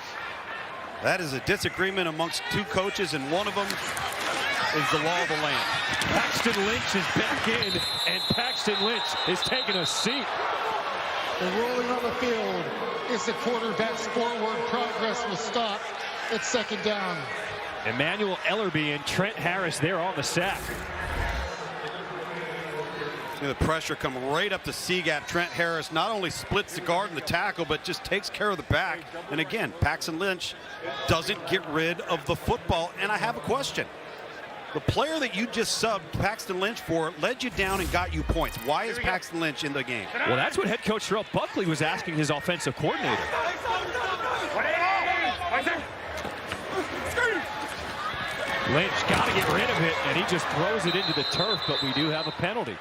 That is a disagreement amongst 2 coaches, and one of them is the law of the land. Paxton Lynch is back in, and Paxton Lynch is taking a seat. The rolling on the field is the quarterback's forward progress will stop at 2nd down. Emmanuel Ellerby and Trent Harris there on the sack. The pressure coming right up to C-gap. Trent Harris not only splits the guard and the tackle, but just takes care of the back. And again, Paxton Lynch doesn't get rid of the football. And I have a question. The player that you just subbed Paxton Lynch for led you down and got you points. Why is Paxton Lynch in the game? Well, that's what head coach Terrell Buckley was asking his offensive coordinator. Lynch got to get rid of it, and he just throws it into the turf, but we do have a penalty.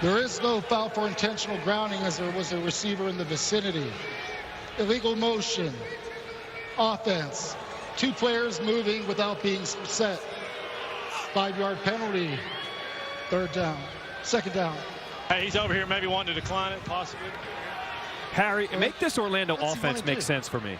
There is no foul for intentional grounding as there was a receiver in the vicinity. Illegal motion. Offense. 2 players moving without being set. 5-yard penalty. 3rd down. 2nd down. Hey, he's over here maybe wanting to decline it, possibly. Harry, make this Orlando offense make sense for me.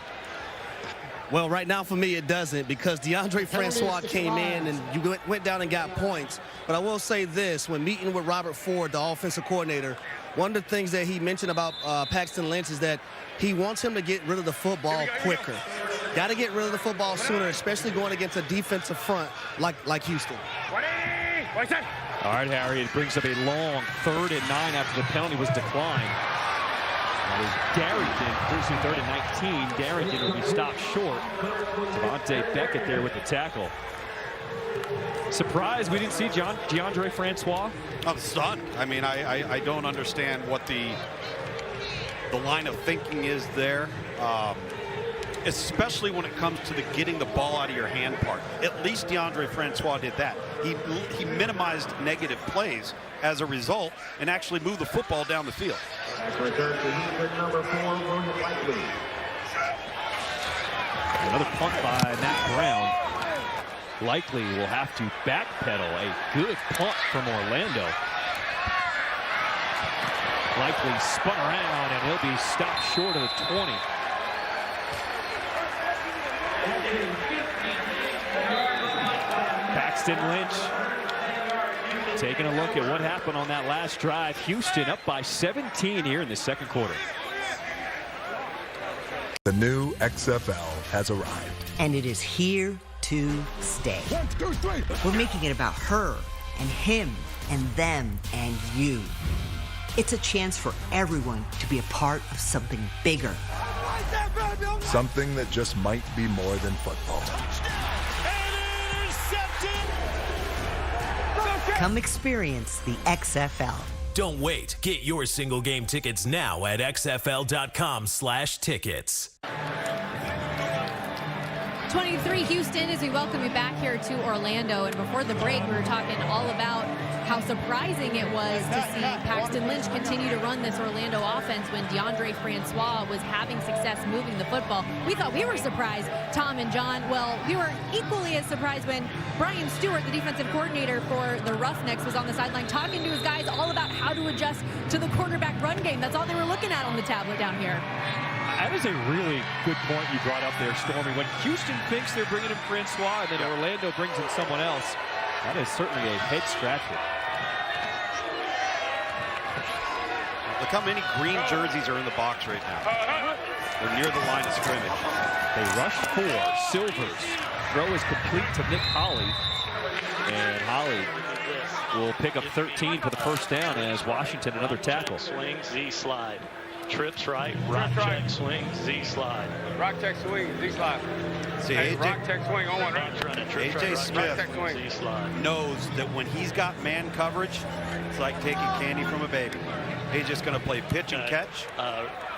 Well, right now for me it doesn't, because DeAndre Francois came in and you went down and got points. But I will say this, when meeting with Robert Ford, the offensive coordinator, one of the things that he mentioned about Paxton Lynch is that he wants him to get rid of the football quicker. Got to get rid of the football sooner, especially going against a defensive front like Houston. All right, Harry, it brings up a long 3rd and 9 after the penalty was declined. That is Darrington, producing 3rd and 19. Darrington will be stopped short. Devontae Beckett there with the tackle. Surprised we didn't see DeAndre Francois? I'm stunned. I mean, I don't understand what the line of thinking is there, especially when it comes to the getting the ball out of your hand part. At least DeAndre Francois did that. He minimized negative plays as a result and actually moved the football down the field. Another punt by Matt Brown. Likely will have to backpedal. A good punt from Orlando. Likely spun around, and he'll be stopped short of the 20. Paxton Lynch taking a look at what happened on that last drive. Houston up by 17 here in the 2nd quarter. The new XFL has arrived. And it is here to stay. 1, 2, 3. We're making it about her and him and them and you. It's a chance for everyone to be a part of something bigger. Something that just might be more than football. Come experience the XFL. Don't wait. Get your single game tickets now at xfl.com/tickets. 23 Houston, as we welcome you back here to Orlando. And before the break, we were talking all about how surprising it was to see Paxton Lynch continue to run this Orlando offense when DeAndre Francois was having success moving the football. We thought we were surprised, Tom and John. Well, we were equally as surprised when Brian Stewart, the defensive coordinator for the Roughnecks, was on the sideline talking to his guys all about how to adjust to the quarterback run game. That's all they were looking at on the tablet down here. That is a really good point you brought up there, Stormy. When Houston thinks they're bringing in Francois and then Orlando brings in someone else, that is certainly a head-scratcher. Look how many green jerseys are in the box right now. They're near the line of scrimmage. They rush 4. Silvers. Throw is complete to Nick Holley. And Holley will pick up 13 for the first down as Washington another tackle. Swing, Z slide. Trips right, rock check, swing, Z slide. Rock check, swing, Z slide. See, hey, rock check, swing, on one right. AJ Smith knows that when he's got man coverage, it's like taking candy from a baby. He's just going to play pitch and catch,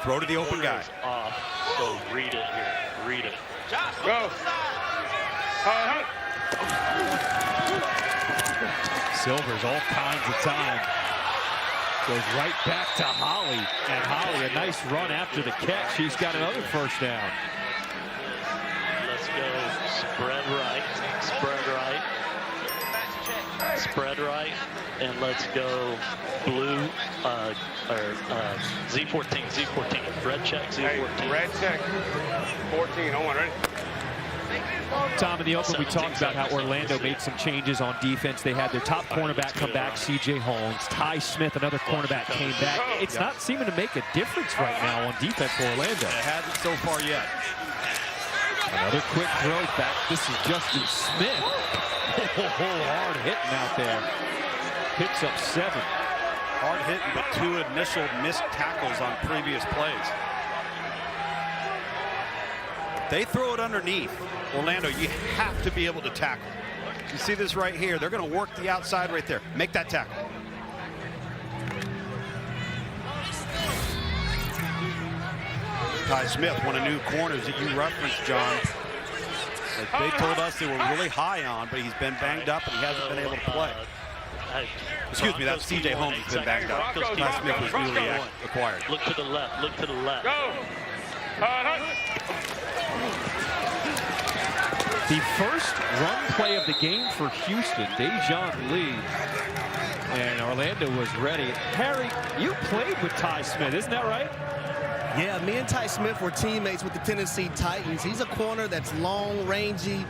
throw to the open guy. Off. So read it here. Read it. Go. Silvers all kinds of time. Goes right back to Holley. And Holley, a nice run after the catch. He's got another first down. Let's go. Spread right. Spread right. Spread right. And let's go blue, Z14, Z14. Red check, Z14. Hey, red check. 14, on one, ready? Tom, in the open, we talked about how Orlando made some changes on defense. They had their top cornerback come back, C.J. Holmes. Ty Smith, another cornerback, came back. It's not seeming to make a difference right now on defense for Orlando. It hasn't so far yet. Another quick throw back. This is Justin Smith. Hard hitting out there. Picks up 7. Hard hitting, but 2 initial missed tackles on previous plays. They throw it underneath. Orlando, you have to be able to tackle. You see this right here. They're going to work the outside right there. Make that tackle. Ty Smith, one of the new corners that you referenced, John. They told us they were really high on, but he's been banged up and he hasn't been able to play. Excuse me, that's C.J. Holmes has been banged up. Ty Smith was newly acquired. Look to the left. Look to the left. Go. The first run play of the game for Houston, Dejon Lee. And Orlando was ready. Harry, you played with Ty Smith, isn't that right? Yeah, me and Ty Smith were teammates with the Tennessee Titans. He's a corner that's long, rangy,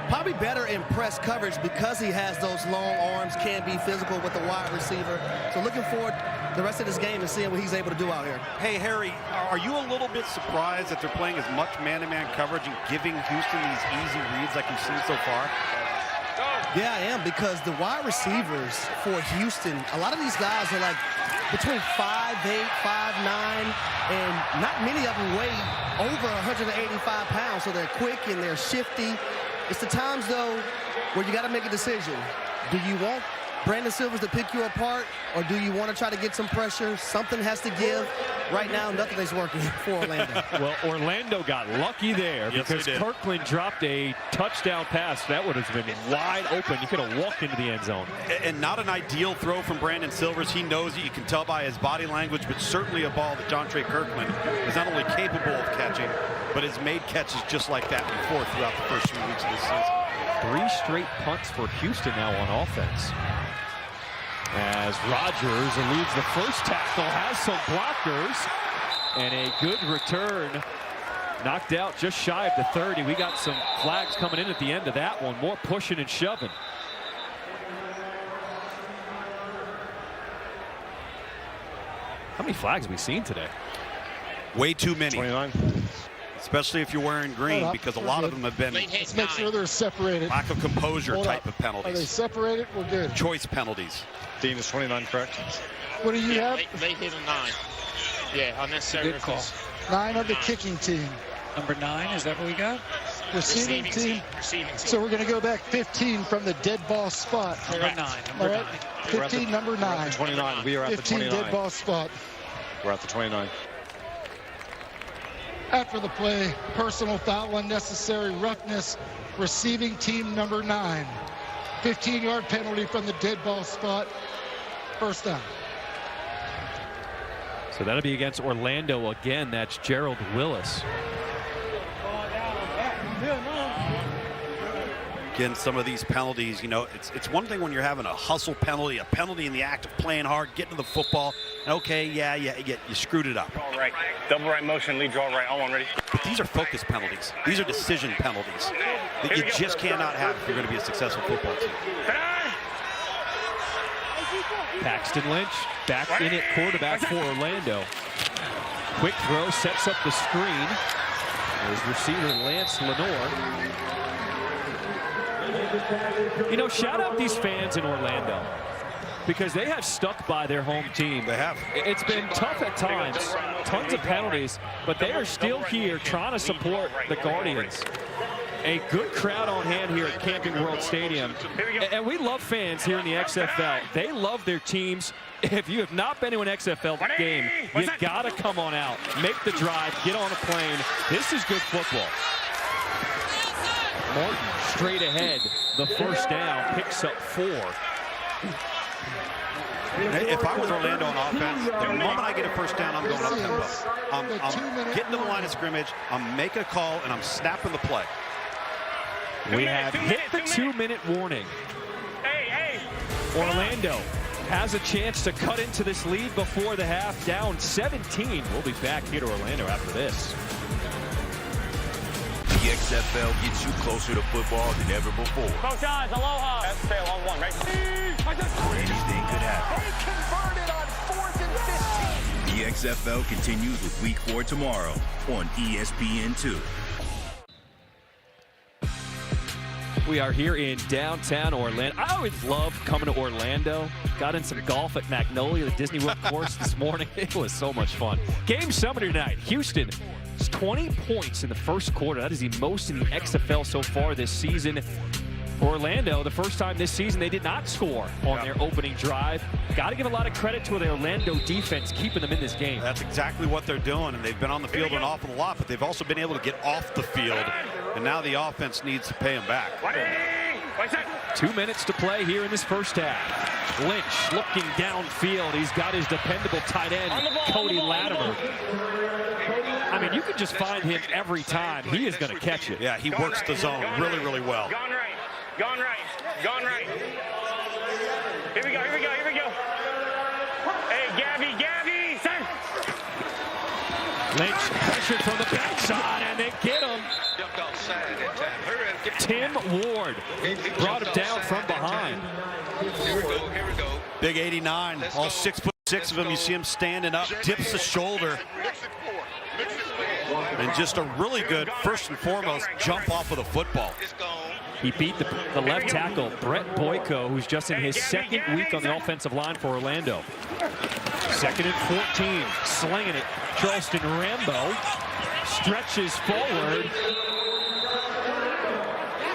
probably better in press coverage because he has those long arms, can be physical with the wide receiver. So looking forward the rest of this game and seeing what he's able to do out here. Hey, Harry, are you a little bit surprised that they're playing as much man-to-man coverage and giving Houston these easy reads like you've seen so far? Yeah, I am, because the wide receivers for Houston, a lot of these guys are like between 5'8", 5'9", and not many of them weigh over 185 pounds, so they're quick and they're shifty. It's the times, though, where you got to make a decision. Do you want Brandon Silvers to pick you apart, or do you want to try to get some pressure? Something has to give. Right now, nothing is working for Orlando. Well, Orlando got lucky there because Kirkland dropped a touchdown pass. That would have been wide open. You could have walked into the end zone. And not an ideal throw from Brandon Silvers. He knows it. You can tell by his body language, but certainly a ball that Jontre Kirkland is not only capable of catching, but has made catches just like that before throughout the first 3 weeks of this season. 3 straight punts for Houston now on offense. As Rodgers eludes the first tackle, has some blockers, and a good return. Knocked out just shy of the 30. We got some flags coming in at the end of that one. More pushing and shoving. How many flags have we seen today? Way too many. 29. Especially if you're wearing green, because a lot of them have been Let's make sure they're separated. lack of composure type of penalties. Are they separated? We're good. Choice penalties. Dean is 29, correct? What do you have? They hit a 9. Yeah, unnecessary. Good call. 9 of the kicking team. Number 9, is that what we got? Receiving team. So we're going to go back 15 from the dead ball spot. Number 9. All right. 15, number 9. 29. We are at the 15 29. dead ball spot. We're at the 29. After the play, personal foul, unnecessary roughness, receiving team number 9. 15-yard penalty from the dead ball spot. First down. So that'll be against Orlando again. That's Gerald Willis. Again, some of these penalties, you know, it's one thing when you're having a hustle penalty, a penalty in the act of playing hard, getting to the football. And okay, yeah, you screwed it up. Draw right. Double right motion, lead draw right. On, ready. But these are focus penalties. These are decision penalties that you just cannot have if you're going to be a successful football team. Paxton Lynch back in at quarterback for Orlando. Quick throw sets up the screen. There's receiver Lance Lenore. You know, shout out these fans in Orlando because they have stuck by their home team. They have. It's been tough at times, tons of penalties, but they are still here trying to support the Guardians. A good crowd on hand here at Camping World Stadium. And we love fans here in the XFL. They love their teams. If you have not been to an XFL game, you got to come on out. Make the drive. Get on a plane. This is good football. Martin straight ahead. The first down picks up 4. If I was Orlando on offense, the moment I get a first down, I'm going up tempo. I'm getting to the line of scrimmage, I'm making a call, and I'm snapping the play. We have hit the 2-minute warning. Orlando has a chance to cut into this lead before the half, down 17. We'll be back here to Orlando after this. The XFL gets you closer to football than ever before. Both guys, aloha. XFL on 1, right? Anything could happen. They converted on 4th and 15. The XFL continues with Week 4 tomorrow on ESPN2. We are here in downtown Orlando. I always love coming to Orlando. Got in some golf at Magnolia, the Disney World course this morning. It was so much fun. Game Summer tonight. Houston, 20 points in the first quarter. That is the most in the XFL so far this season. Orlando, the first time this season they did not score on their opening drive. Got to give a lot of credit to the Orlando defense keeping them in this game. That's exactly what they're doing, and they've been on the field an awful lot, but they've also been able to get off the field, and now the offense needs to pay them back. 2 minutes to play here in this first half. Lynch looking downfield. He's got his dependable tight end, Cody Latimer. I mean, you can just find him every time. He is going to catch it. Yeah, he works the zone really, really well. Gone right. Gone right. Gone right. Here we go. Here we go. Here we go. Hey, Gabby, son. Lynch pressured from the backside, and they get him. Tim Ward brought him down from behind. Here we go. Big 89, all 6'6" of him. You see him standing up, dips the shoulder. And just a really good, first and foremost, jump off of the football. He beat the left tackle, Brett Boyko, who's just in his second week on the offensive line for Orlando. 2nd and 14, slinging it. Charleston Rambo stretches forward.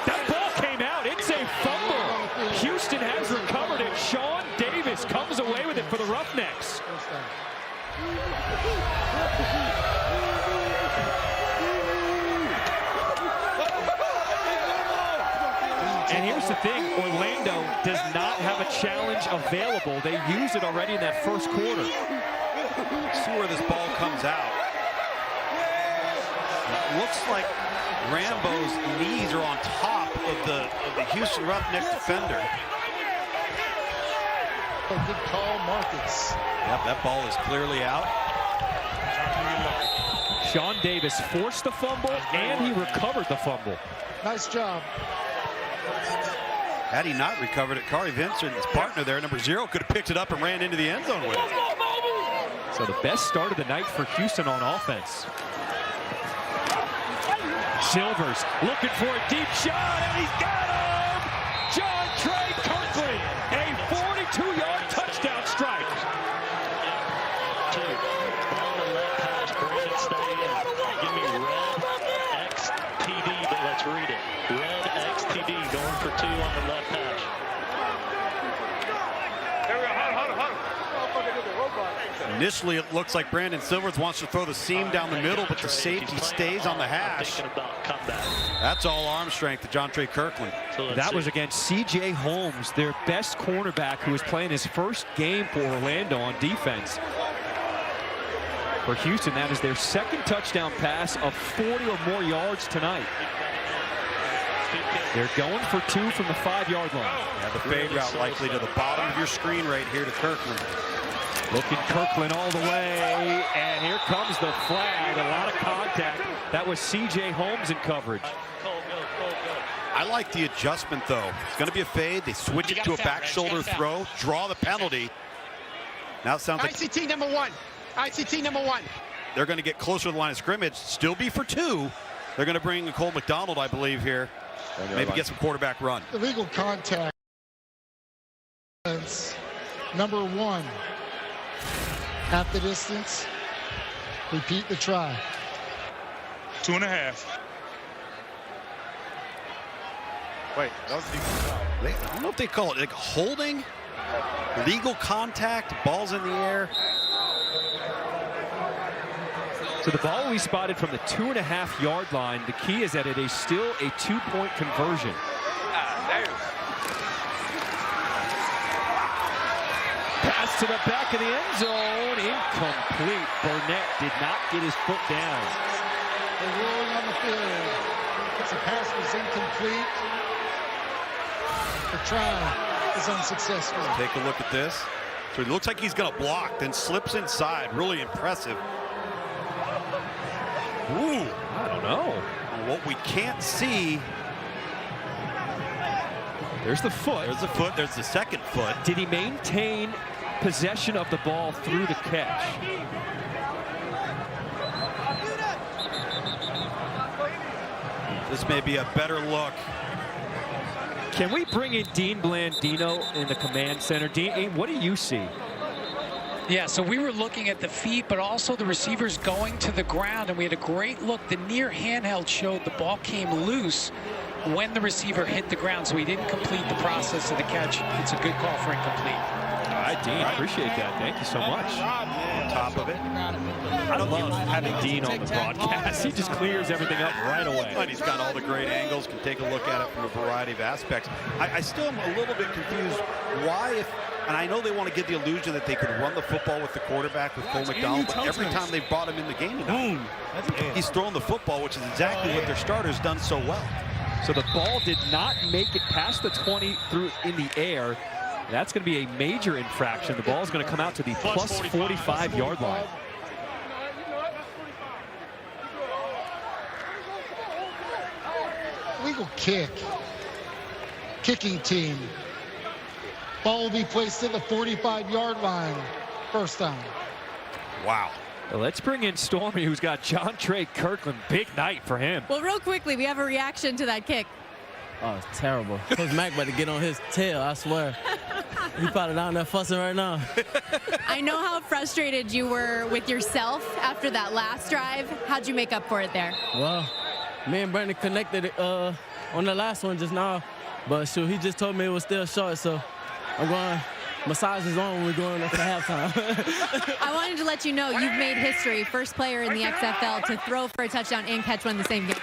That ball came out. It's a fumble. Houston has recovered it. Sean Davis comes away with it for the Roughnecks. And here's the thing, Orlando does not have a challenge available. They used it already in that first quarter. See where this ball comes out. It looks like Rambo's knees are on top of the Houston Roughnecks defender. A good call, Marcus. Yep, that ball is clearly out. Sean Davis forced the fumble, and he recovered the fumble. Nice job. Had he not recovered it, Corey Vincent, his partner there, number 0, could have picked it up and ran into the end zone with it. So the best start of the night for Houston on offense. Silvers looking for a deep shot, and he's got him! John Trey Kirkland, a 42-yard touchdown strike. Give me red XTD, but let's Initially, it looks like Brandon Silvers wants to throw the seam down the middle, but the safety stays on the hash. That's all arm strength to John Trey Kirkland. That was against C.J. Holmes, their best cornerback, who was playing his first game for Orlando on defense. For Houston, that is their second touchdown pass of 40 or more yards tonight. They're going for 2 from the 5-yard line. Yeah, the fade route likely to the bottom of your screen right here to Kirkland. Looking Kirkland all the way, and here comes the flag. A lot of contact. That was C.J. Holmes in coverage. I like the adjustment, though. It's going to be a fade. They switch it to a back shoulder throw, draw the penalty. Now it sounds like ICT number 1. ICT number 1. They're going to get closer to the line of scrimmage, still be for 2. They're going to bring Nicole McDonald, I believe, here. Maybe get some quarterback run. Illegal contact. Number 1. Half the distance. Repeat the try. 2.5. Wait, that was I don't know if they call it like holding, legal contact, balls in the air. So the ball we spotted from the 2.5-yard line. The key is that it is still a 2-point conversion. Pass to the back of the end zone. Incomplete. Burnett did not get his foot down. They're rolling on the field. The pass was incomplete. The try is unsuccessful. Take a look at this. So it looks like he's going to block, then slips inside. Really impressive. Ooh, I don't know. What we can't see. There's the foot. There's the foot. There's the second foot. Did he maintain possession of the ball through the catch? This may be a better look. Can we bring in Dean Blandino in the command center? Dean, what do you see? Yeah, so we were looking at the feet, but also the receivers going to the ground, and we had a great look. The near handheld showed the ball came loose when the receiver hit the ground, so he didn't complete the process of the catch. It's a good call for incomplete. All right, Dean, appreciate that. Thank you so much. On top of it. I love having Dean on the broadcast. He just clears everything up right away. And he's got all the great angles, can take a look at it from a variety of aspects. I still am a little bit confused why, and I know they want to give the illusion that they could run the football with the quarterback, with Cole McDonald, but every time they've brought him in the game tonight, he's thrown the football, which is exactly what their starter's done so well. So the ball did not make it past the 20 through in the air. That's going to be a major infraction. The ball is going to come out to the plus 45-yard line. Legal kick. Kicking team. Ball will be placed at the 45-yard line. First down. Wow. Well, let's bring in Stormy, who's got John Trey Kirkland. Big night for him. Well, real quickly, we have a reaction to that kick. Oh, it's terrible. Coach Mack about to get on his tail, I swear. He probably down there fussing right now. I know how frustrated you were with yourself after that last drive. How'd you make up for it there? Well, me and Brandon connected on the last one just now. But shoot, he just told me it was still short, so I'm going massage is on when we're going up to halftime. I wanted to let you know you've made history. First player in the XFL to throw for a touchdown and catch one in the same game.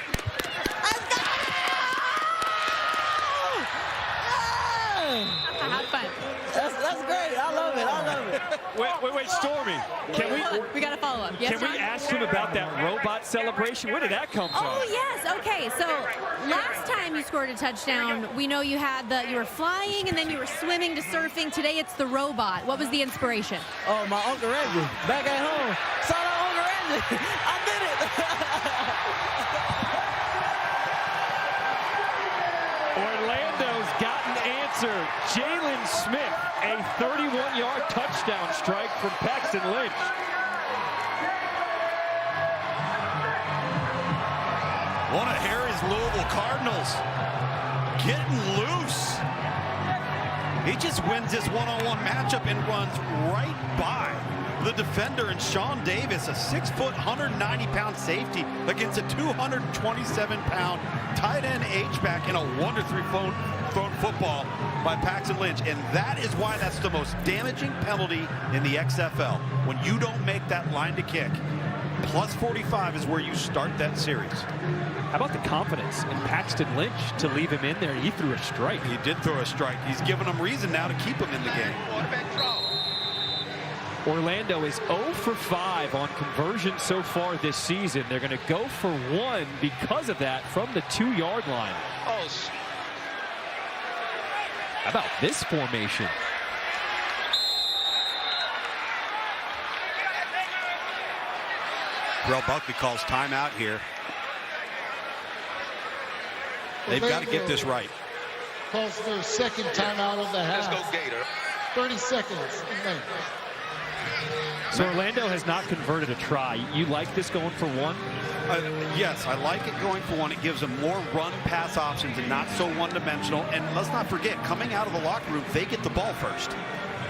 Have fun. That's great. I love it. I love it. Wait, Stormy. We got to follow up. Yes, can we ask him about that robot celebration? Where did that come from? Oh, yes. Okay. So last time you scored a touchdown, we know you had you were flying and then you were swimming to surfing. Today it's the robot. What was the inspiration? Oh, my Uncle Reggie. Back at home. Shout out Uncle Reggie. I did it. Orlando's got an answer. Jalen Smith, a 31-yard touchdown strike from Paxton Lynch. One of Harry's Louisville Cardinals getting loose. He just wins this one-on-one matchup and runs right by the defender, and Sean Davis, a 6 foot, 190-pound safety against a 227-pound tight end H-back in a 1-3 thrown football by Paxton Lynch. And that is why that's the most damaging penalty in the XFL. When you don't make that line to kick, plus 45 is where you start that series. How about the confidence in Paxton Lynch to leave him in there? He threw a strike. He did throw a strike. He's given them reason now to keep him in the game. Orlando is 0 for 5 on conversion so far this season. They're going to go for 1 because of that from the 2-yard line. How about this formation? Terrell Buckley calls timeout here. They've got to get this right. Calls their second timeout of the half. Let's go Gator. 30 seconds. So Orlando has not converted a try. You like this going for 1? Yes, I like it going for 1. It gives them more run-pass options and not so one-dimensional. And let's not forget, coming out of the locker room, they get the ball first.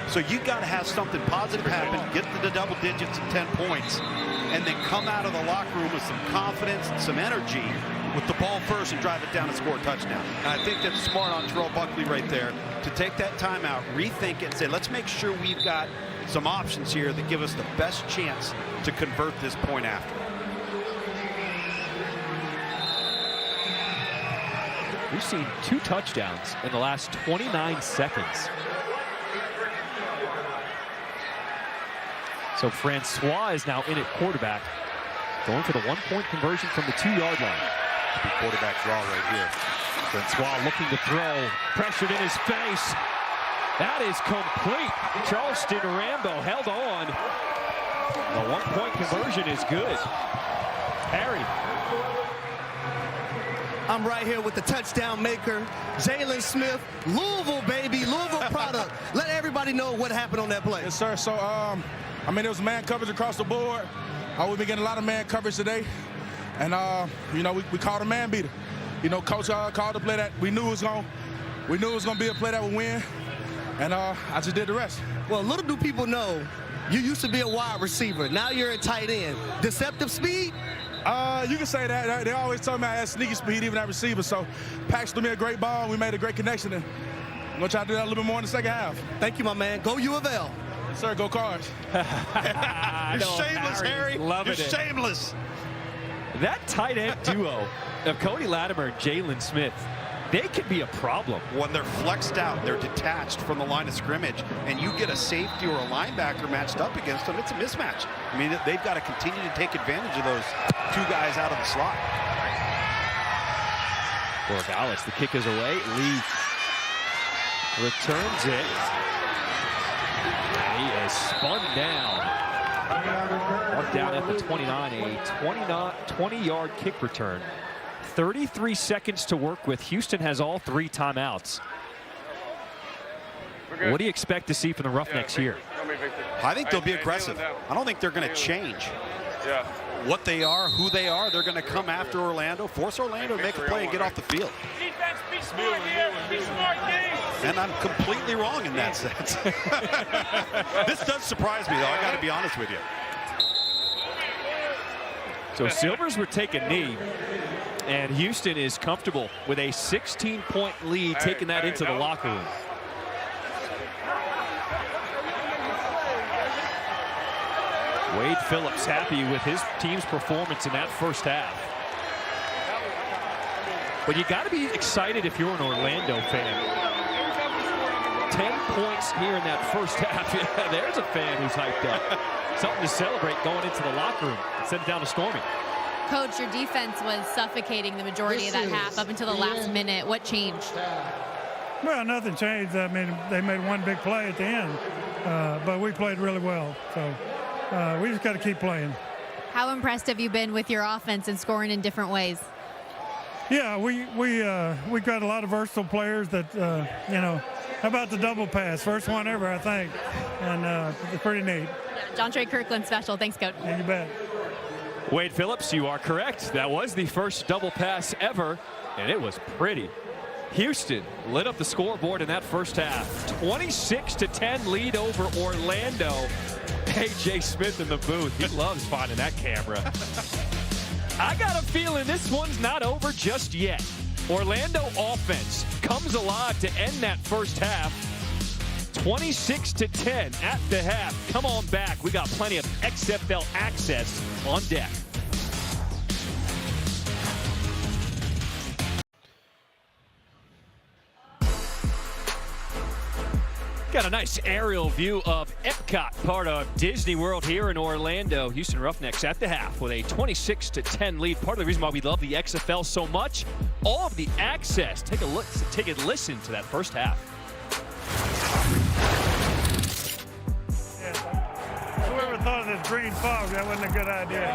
So you've got to have something positive happen, get to the double digits and 10 points, and then come out of the locker room with some confidence and some energy with the ball first and drive it down and score a touchdown. And I think that's smart on Terrell Buckley right there to take that timeout, rethink it, and say, let's make sure we've got some options here that give us the best chance to convert this point after. We've seen 2 touchdowns in the last 29 seconds. So Francois is now in at quarterback, going for the 1-point conversion from the 2-yard line. Big quarterback draw right here. Francois looking to throw, pressured in his face. That is complete. Charleston Rambo held on. The 1-point conversion is good. Harry. I'm right here with the touchdown maker, Jalen Smith. Louisville, baby, Louisville product. Let everybody know what happened on that play. Yes, sir. So, I mean, there was man coverage across the board. We've been getting a lot of man coverage today. And, you know, we called a man beater. You know, Coach called a play that we knew it was going to be a play that would win. And I just did the rest. Well, little do people know, you used to be a wide receiver. Now you're a tight end. Deceptive speed? You can say that. They always told me I had sneaky speed, even at receiver. So, Pax threw me a great ball. We made a great connection. And I'm going to try to do that a little bit more in the second half. Thank you, my man. Go U of L. Yes, sir. Go Cards. You're shameless, Harry. You're shameless. That tight end duo of Cody Latimer and Jalen Smith, they could be a problem. When they're flexed out, they're detached from the line of scrimmage, and you get a safety or a linebacker matched up against them, it's a mismatch. I mean, they've got to continue to take advantage of those 2 guys out of the slot. Borgalis, the kick is away. Lee returns it. He is spun down. One down at the 29, a 20-yard kick return. 33 seconds to work with. Houston has all 3 timeouts. What do you expect to see from the Roughnecks here? I think they'll be aggressive. I don't think they're going to change what they are, who they are. They're going to come after Orlando, force Orlando to make a play and get off the field. Defense, be smart here. Be smart, D. And I'm completely wrong in that sense. This does surprise me, though. I got to be honest with you. So Silvers would take a knee, and Houston is comfortable with a 16-point lead, taking that into the locker room. Wade Phillips happy with his team's performance in that first half. But you got to be excited if you're an Orlando fan. 10 points here in that first half. Yeah, there's a fan who's hyped up. Something to celebrate going into the locker room. Send it down to Stormy. Coach, your defense was suffocating the majority of that half up until the last minute. What changed? Well, nothing changed. I mean, they made one big play at the end, but we played really well. So we just got to keep playing. How impressed have you been with your offense and scoring in different ways? Yeah, we got a lot of versatile players that, you know, how about the double pass? First one ever, I think, and it's pretty neat. Yeah, John Trey Kirkland special. Thanks, Coach. Yeah, you bet. Wade Phillips, you are correct. That was the first double pass ever, and it was pretty. Houston lit up the scoreboard in that first half. 26-10 lead over Orlando. KJ Smith in the booth. He loves finding that camera. I got a feeling this one's not over just yet. Orlando offense comes alive to end that first half. 26-10 at the half. Come on back. We got plenty of XFL access on deck. Got a nice aerial view of Epcot, part of Disney World here in Orlando. Houston Roughnecks at the half with a 26-10 lead. Part of the reason why we love the XFL so much, all of the access. Take a look, take a listen to that first half. Whoever thought of this green fog, that wasn't a good idea.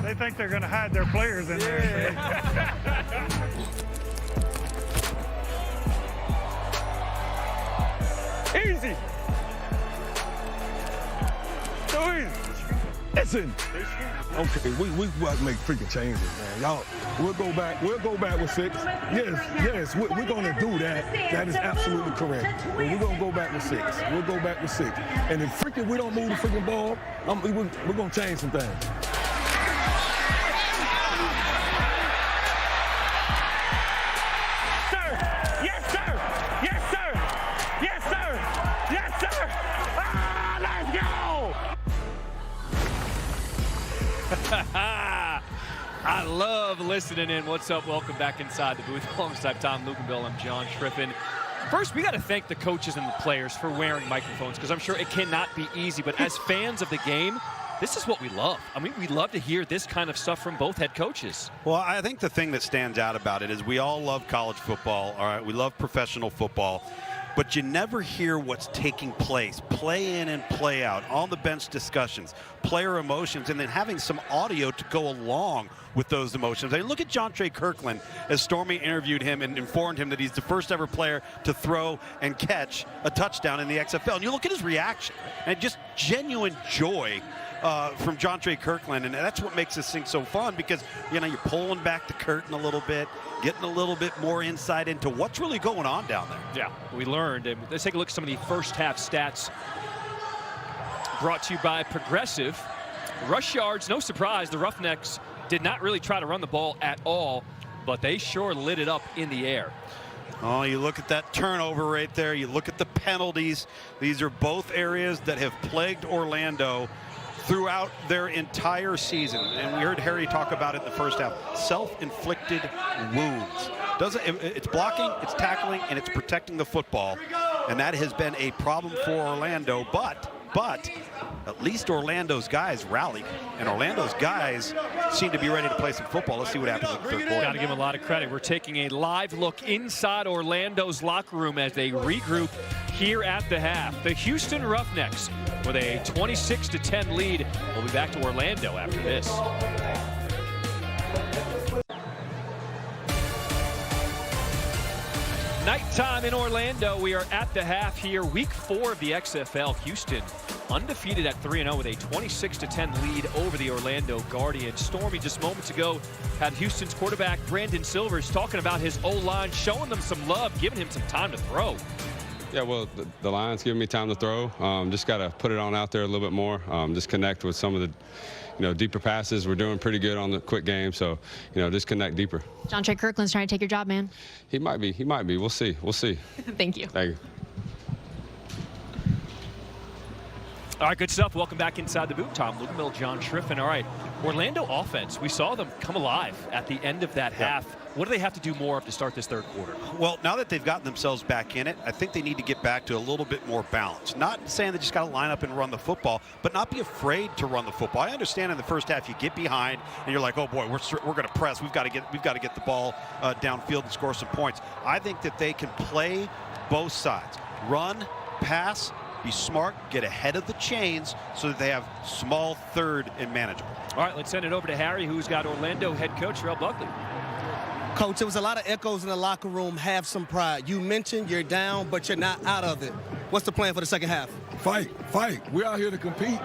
They think they're going to hide their players in there. Easy. So easy. Listen. Okay, we got to make freaking changes, man. Y'all, we'll go back with 6. Yes, we're going to do that. That is absolutely correct. But we're going to go back with 6. We'll go back with 6. And if freaking we don't move the freaking ball, we're going to change some things. I love listening in. What's up? Welcome back inside the booth. Alongside Tom Luganville, I'm John Schriffen. First, we got to thank the coaches and the players for wearing microphones, because I'm sure it cannot be easy. But as fans of the game, this is what we love. I mean, we love to hear this kind of stuff from both head coaches. Well, I think the thing that stands out about it is we all love college football. All right, we love professional football. But you never hear what's taking place, play in and play out, on the bench discussions, player emotions, and then having some audio to go along with those emotions. I mean, look at Jontre Kirkland as Stormy interviewed him and informed him that he's the first ever player to throw and catch a touchdown in the XFL. And you look at his reaction, and just genuine joy from Jontre Kirkland, and that's what makes this thing so fun, because you're pulling back the curtain a little bit, getting a little bit more insight into what's really going on down there. Yeah, we learned. And let's take a look at some of the first half stats brought to you by Progressive. Rush yards, no surprise, the Roughnecks did not really try to run the ball at all, but they sure lit it up in the air. Oh, you look at that turnover right there. You look at the penalties. These are both areas that have plagued Orlando throughout their entire season, and we heard Harry talk about it in the first half. Self-inflicted wounds. It's blocking, it's tackling, and it's protecting the football, and that has been a problem for Orlando. But at least Orlando's guys rallied, and Orlando's guys seem to be ready to play some football. Let's see what happens in the third quarter. Got to give them a lot of credit. We're taking a live look inside Orlando's locker room as they regroup here at the half. The Houston Roughnecks with a 26-10 lead. We'll be back to Orlando after this. Nighttime in Orlando. We are at the half here. Week 4 of the XFL. Houston undefeated at 3-0 with a 26-10 lead over the Orlando Guardians. Stormy just moments ago had Houston's quarterback Brandon Silvers talking about his O-line, showing them some love, giving him some time to throw. Yeah, well, the line's giving me time to throw. Just got to put it on out there a little bit more. Just connect with some of the, deeper passes. We're doing pretty good on the quick game, so, just connect deeper. Jontre Kirkland's trying to take your job, man. He might be. We'll see. Thank you. Thank you. All right, good stuff. Welcome back inside the booth. Tom Luganville, John Schriffen. All right, Orlando offense. We saw them come alive at the end of that half. What do they have to do more of to start this third quarter? Well, now that they've gotten themselves back in it, I think they need to get back to a little bit more balance. Not saying they just got to line up and run the football, but not be afraid to run the football. I understand in the first half you get behind and you're like, oh boy, we're going to press. We've got to get the ball downfield and score some points. I think that they can play both sides. Run, pass, be smart, get ahead of the chains so that they have small third and manageable. All right, let's send it over to Harry, who's got Orlando head coach Terrell Buckley. Coach, there was a lot of echoes in the locker room. Have some pride. You mentioned you're down, but you're not out of it. What's the plan for the second half? Fight. We're out here to compete,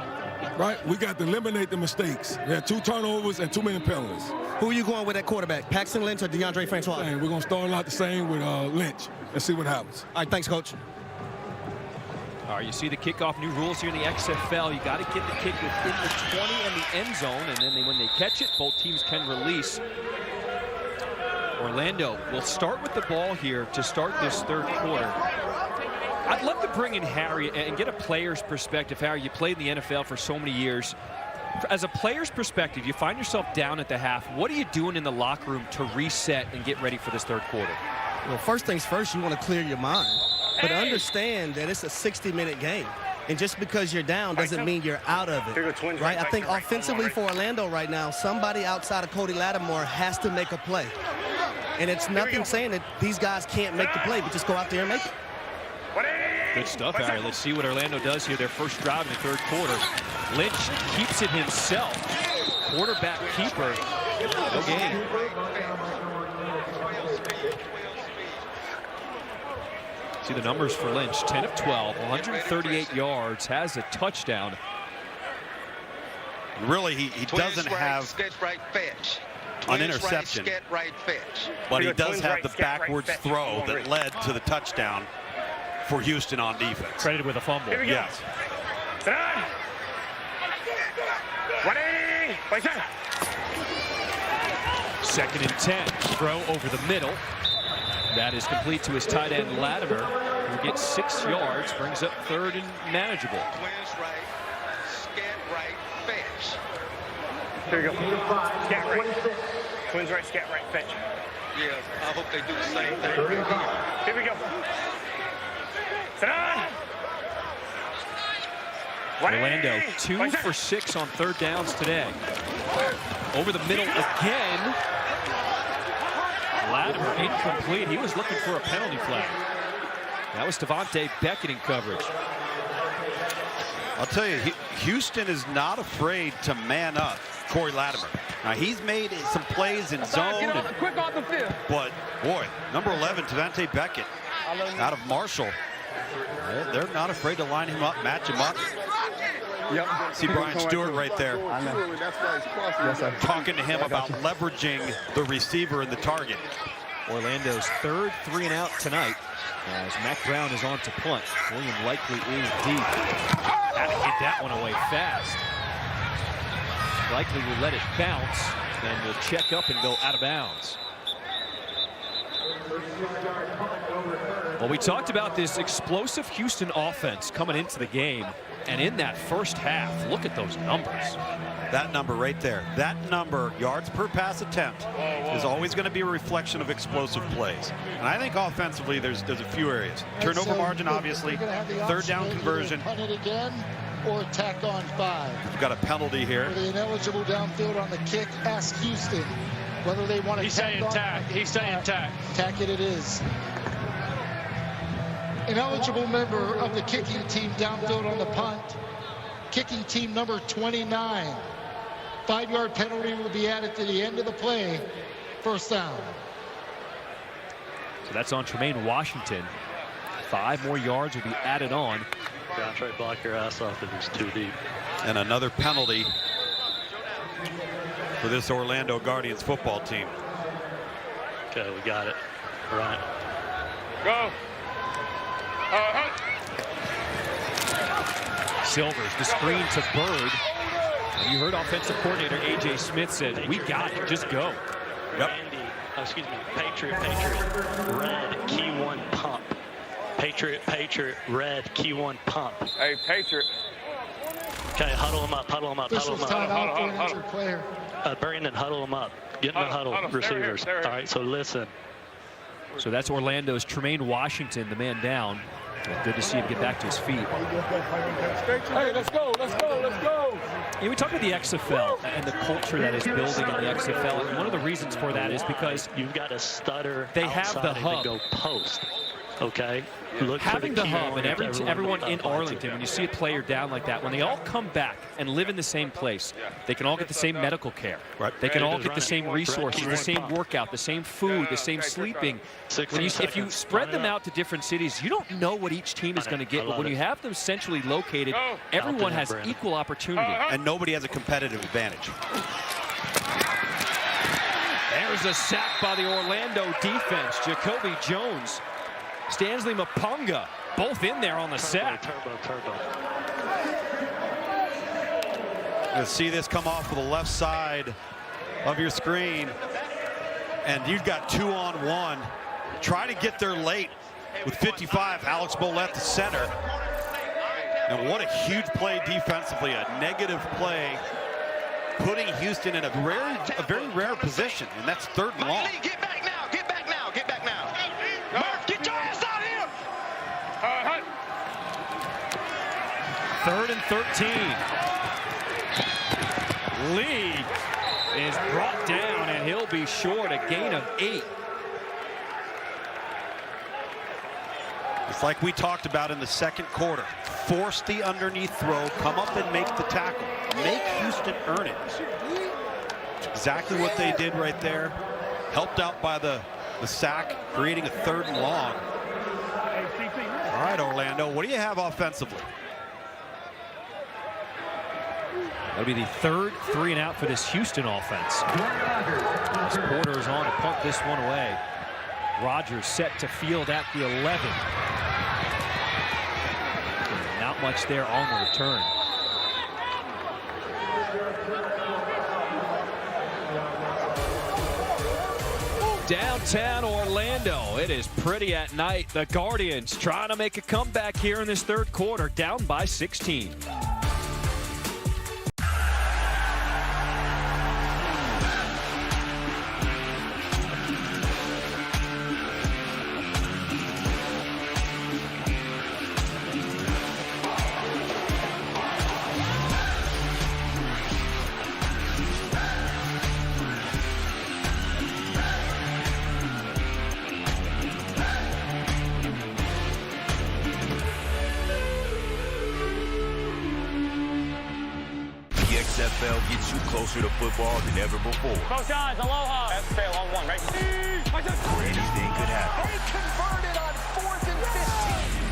right? We got to eliminate the mistakes. We had 2 turnovers and too many penalties. Who are you going with at quarterback, Paxton Lynch or DeAndre Francois? We're going to start out the same with Lynch and see what happens. All right, thanks, Coach. All All right, you see the kickoff, new rules here in the XFL. You got to get the kick within the 20 and the end zone, and then when they catch it, both teams can release. Orlando will start with the ball here to start this third quarter. I'd love to bring in Harry and get a player's perspective. Harry, you played in the NFL for so many years. As a player's perspective, you find yourself down at the half. What are you doing in the locker room to reset and get ready for this third quarter? Well, first things first, you want to clear your mind. But understand that it's a 60-minute game. And just because you're down doesn't mean you're out of it, right? I think offensively for Orlando right now, somebody outside of Cody Lattimore has to make a play. And it's nothing saying that these guys can't make the play, but just go out there and make it. Good stuff, Harry. Let's see what Orlando does here. Their first drive in the third quarter. Lynch keeps it himself. Quarterback keeper. No gain. See the numbers for Lynch. 10 of 12, 138 yards, has a touchdown. Really, he doesn't have an interception, but he does have the backwards throw that led to the touchdown for Houston on defense. Credited with a fumble. Yes. Second and 10. Throw over the middle. That is complete to his tight end, Latimer, who gets 6 yards, brings up third and manageable. Here we go. Scat right. Twins right, scat right, fetch. Yeah, I hope they do the same thing. Here we go. Sit down. Orlando 2 for 6 on third downs today. Over the middle again. Latimer incomplete. He was looking for a penalty flag. That was Devontae Beckett in coverage. I'll tell you, Houston is not afraid to man up Corey Latimer. Now, he's made some plays in zone. Quick off the field. But, boy, number 11, Devontae Beckett, out of Marshall. They're not afraid to line him up, match him up. Yep. See Brian Stewart right there. Talking to him about leveraging the receiver and the target. Orlando's third 3 and out tonight as Mac Brown is on to punt. William Likely is deep. Had to get that one away fast. Likely will let it bounce and will check up and go out of bounds. Well, we talked about this explosive Houston offense coming into the game. And in that first half, look at those numbers. That number right there, that number, yards per pass attempt, is always going to be a reflection of explosive plays. And I think offensively, there's a few areas. Turnover margin, obviously. Third down conversion. Punt it again or tack on 5. We've got a penalty here. For the ineligible downfield on the kick, ask Houston whether they want to He's saying tack. He's saying tack. Tack it is. Ineligible member of the kicking team downfield on the punt. Kicking team number 29. 5-yard penalty will be added to the end of the play. First down. So that's on Tremaine Washington. 5 more yards will be added on. Try to block your ass off if it's too deep. And another penalty for this Orlando Guardians football team. Okay, we got it. All right. Go. Silvers, the screen to Bird. And you heard offensive coordinator A.J. Smith said, we got it, just go. Yep. Excuse me, Patriot, red, key 1 pump. Patriot, red, key 1 pump. Hey, Patriot. Okay, huddle them up. Officials timeout for an injured player. Brandon, huddle them up. Get in the huddle, receivers. Stay right here. All right, so listen. So that's Orlando's Tremaine Washington, the man down. Good to see him get back to his feet. Hey, let's go. Yeah, we talk about the XFL and the culture that is building in the XFL, and one of the reasons for that is because you've got to stutter. They have the hub. Go post. Okay. Look having for the hub and everyone in Arlington, when you see a player down like that, when they all come back and live in the same place, they can all get the same medical care. Right. They can all get the same resources, the same workout, the same food, the same sleeping. If you spread them out to different cities, you don't know what each team is going to get. But when you have them centrally located, everyone has equal opportunity. And nobody has a competitive advantage. There's a sack by the Orlando defense. Jacoby Jones. Stanley Mapunga both in there on the sack. Turbo. You'll see this come off of the left side of your screen, and you've got 2-on-1. Try to get there late with 55. Alex Bolette, the center. And what a huge play defensively, a negative play, putting Houston in a very rare position, and that's 3rd and long. Get back now, get back now, get back now. Murph, get your ass out here. 3rd and 13. Lee is brought down, and he'll be short, a gain of 8. It's like we talked about in the second quarter. Force the underneath throw, come up and make the tackle. Make Houston earn it. It's exactly what they did right there. Helped out by the sack, creating a 3rd and long. All right, Orlando, what do you have offensively? That'll be the 3rd 3 and out for this Houston offense. As Porter is on to punt this one away. Rodgers set to field at the 11. Not much there on the return. Downtown Orlando, it is pretty at night. The Guardians trying to make a comeback here in this 3rd quarter, down by 16. XFL gets you closer to football than ever before. Both sides, aloha. XFL on 1, right? Anything could happen. They converted on 4th and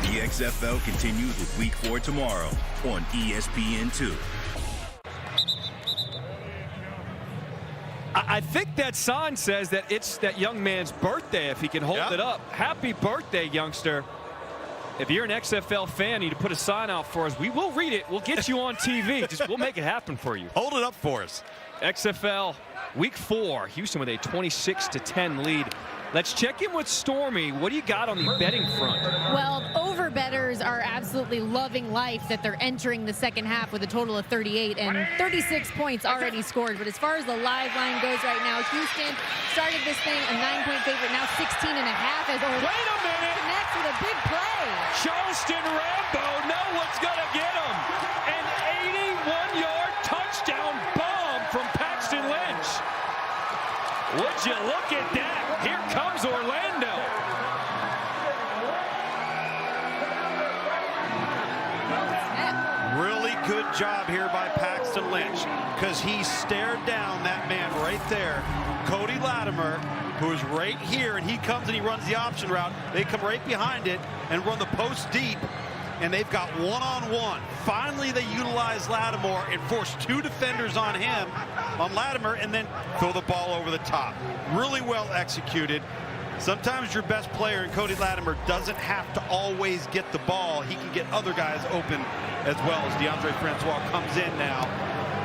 15. The XFL continues with Week 4 tomorrow on ESPN2. I think that sign says that it's that young man's birthday if he can hold it up. Happy birthday, youngster. If you're an XFL fan, you need to put a sign out for us. We will read it. We'll get you on TV. We'll make it happen for you. Hold it up for us. XFL Week 4. Houston with a 26-10 lead. Let's check in with Stormy. What do you got on the betting front? Well, over-bettors are absolutely loving life that they're entering the second half with a total of 38 and 36 points already scored. But as far as the live line goes right now, Houston started this thing a 9-point favorite, now 16.5 as Orlando connects with a big play. Charleston Rambo know what's going to get him. An 81-yard touchdown bomb from Paxton Lynch. Would you look at that? Here comes Orlando. Really good job here by Paxton Lynch, because he stared down that man right there, Cody Latimer, who is right here, and he comes and he runs the option route. They come right behind it and run the post deep, and they've got one-on-one. Finally, they utilize Lattimore and force 2 defenders on him, on Latimer, and then throw the ball over the top. Really well executed. Sometimes your best player, and Cody Latimer, doesn't have to always get the ball. He can get other guys open as well, as DeAndre Francois comes in now.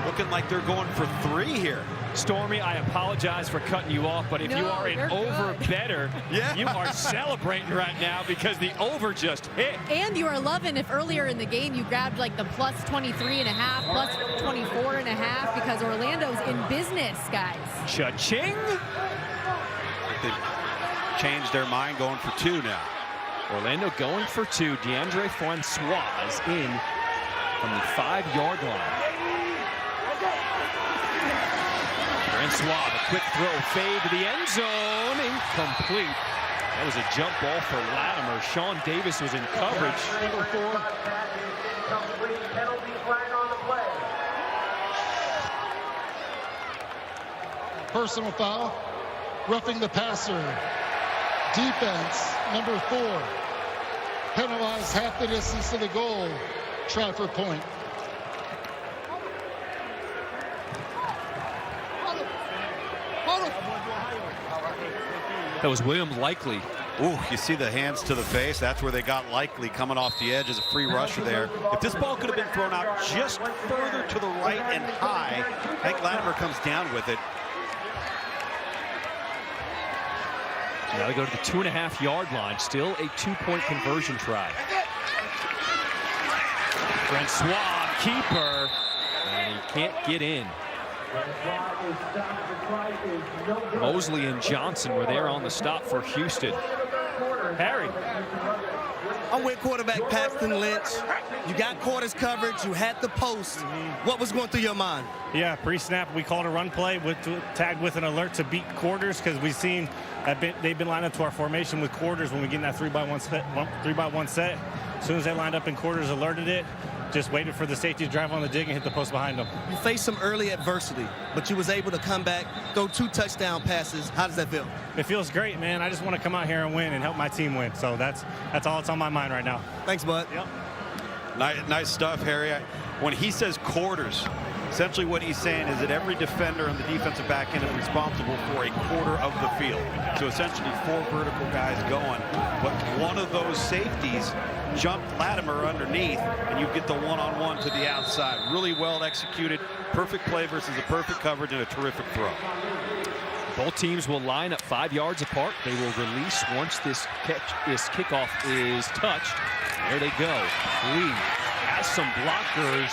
Looking like they're going for 3 here. Stormy, I apologize for cutting you off, but if you are an over-better, you are celebrating right now because the over just hit. And you are loving if earlier in the game you grabbed like the plus 23.5, plus 24.5 because Orlando's in business, guys. Cha-ching! They've changed their mind, going for 2 now. Orlando going for 2. DeAndre Francois is in from the 5-yard line. Francois, the quick throw, fade to the end zone, incomplete. That was a jump ball for Latimer. Sean Davis was in coverage. Personal foul, roughing the passer. Defense, number 4. Penalized half the distance to the goal. Try for point. That was William Likely Ooh, you see the hands to the face. That's where they got Likely coming off the edge as a free rusher there. If this ball could have been thrown out just further to the right and high, I think Latimer comes down with it. Now they go to the 2.5-yard line. Still a 2-point conversion try. Francois, keeper, and he can't get in. Mosley and Johnson were there on the stop for Houston. Harry. I'm with quarterback Paxton Lynch. You got quarters coverage. You had the post. What was going through your mind? Yeah, pre-snap, we called a run play tagged with an alert to beat quarters because we've seen they've been lined up to our formation with quarters when we get in that 3-by-1 set. As soon as they lined up in quarters, alerted it. Just waited for the safety to drive on the dig and hit the post behind them. You faced some early adversity, but you was able to come back, throw 2 touchdown passes. How does that feel? It feels great, man. I just want to come out here and win and help my team win. So that's all that's on my mind right now. Thanks, bud. Yep. Nice stuff, Harry. When he says quarters, essentially what he's saying is that every defender on the defensive back end is responsible for a quarter of the field. So essentially 4 vertical guys going. But one of those safeties jumped Latimer underneath, and you get the one-on-one to the outside. Really well executed. Perfect play versus a perfect coverage and a terrific throw. Both teams will line up 5 yards apart. They will release once this kickoff is touched. There they go. Lee has some blockers.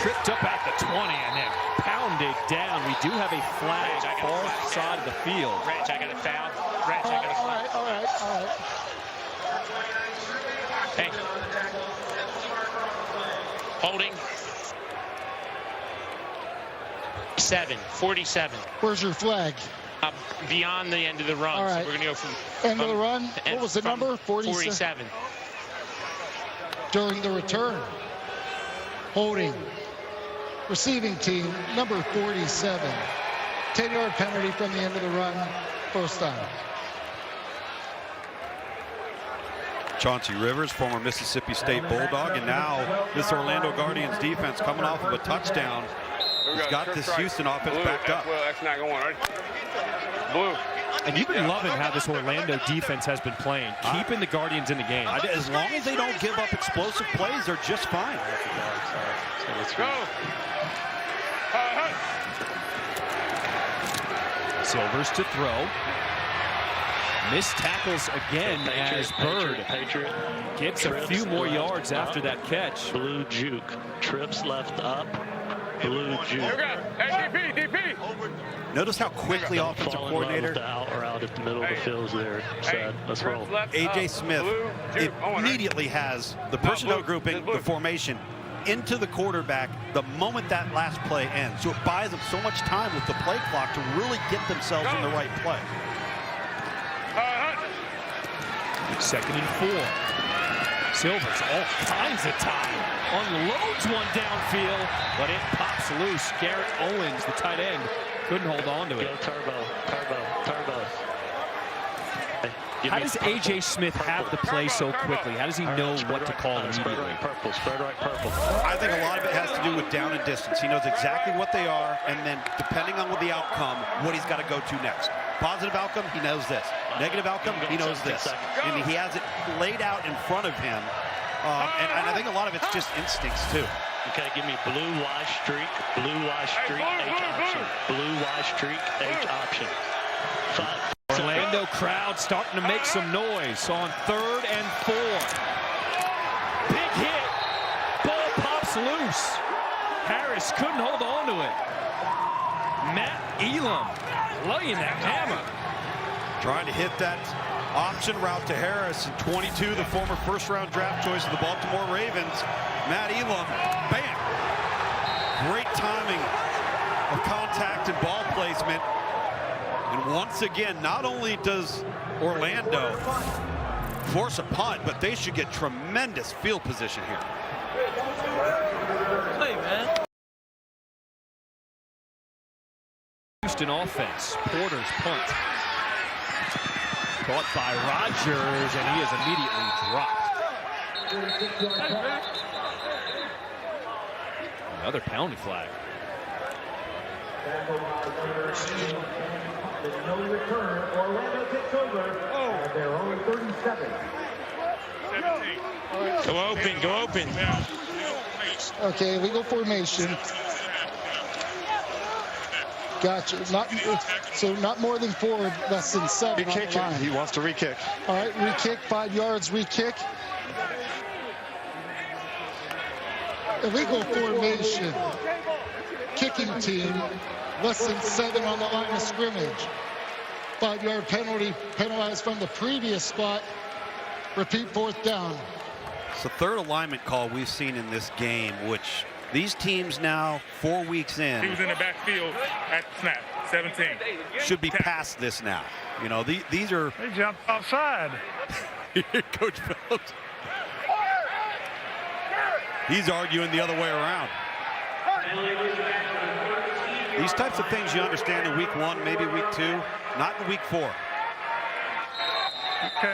Tripped up at the 20 and then pounded down. We do have a flag far side of the field. Reg, I got a foul. Reg, I got a foul. All right. Hey. Holding. 47. Where's your flag? Beyond the end of the run. All right. So we're going to go from end of the run. What was the number? 47. During the return. Holding. Receiving team, number 47. 10-yard penalty from the end of the run. First down. Chauncey Rivers, former Mississippi State Bulldog, and now this Orlando Guardians defense coming off of a touchdown. He's got this Houston offense backed up. Well, that's not going right. Blue. And you've been loving how this Orlando defense has been playing, keeping the Guardians in the game. As long as they don't give up explosive plays, they're just fine. Let's go. Silvers to throw. Missed tackles again as Bird gets a few more yards after that catch. Blue juke. Trips left up. Blue juke. Hey, DP. Notice how quickly offensive coordinator out at the middle of the field there. Said, let's roll. A.J. Smith immediately has the personnel grouping, the formation, into the quarterback the moment that last play ends. So it buys them so much time with the play clock to really get themselves in the right play. 2nd and 4. Silvers all kinds of time. Unloads one downfield, but it pops loose. Garrett Owens, the tight end, couldn't hold on to it. Go turbo. How does A.J. Smith have the play so quickly? How does he know what to call immediately? Spread right purple. I think a lot of it has to do with down and distance. He knows exactly what they are, and then depending on what the outcome, what he's got to go to next. Positive outcome, he knows this. Negative outcome, he knows this. And he has it laid out in front of him. And I think a lot of it's just instincts, too. Okay, give me blue Y streak, H option. Blue Y streak, H option. Orlando crowd starting to make some noise on 3rd and 4. Big hit. Ball pops loose. Harris couldn't hold on to it. Matt Elam laying that hammer. Trying to hit that option route to Harris. And 22, the former first-round draft choice of the Baltimore Ravens. Matt Elam, bam. Great timing of contact and ball placement. And once again, not only does Orlando force a punt, but they should get tremendous field position here. Hey, man. Houston offense. Porter's punt. Caught by Rodgers, and he is immediately dropped. Another penalty flag. No return. Orlando takes over at their own 37. Go open, go open. Okay, legal formation. Gotcha. Not more than 4, less than 7 on the line. He wants to re-kick. All right, re-kick, 5 yards, re-kick. Illegal formation. Kicking team, less than 7 on the line of scrimmage. 5-yard penalty, penalized from the previous spot. Repeat, 4th down. It's the 3rd alignment call we've seen in this game, which these teams now, 4 weeks in, He was in the backfield at snap, 17. should be past this now. You know, these are... They jumped outside. Coach Phillips. He's arguing the other way around. These types of things you understand in week 1, maybe week 2, not in week 4. Okay.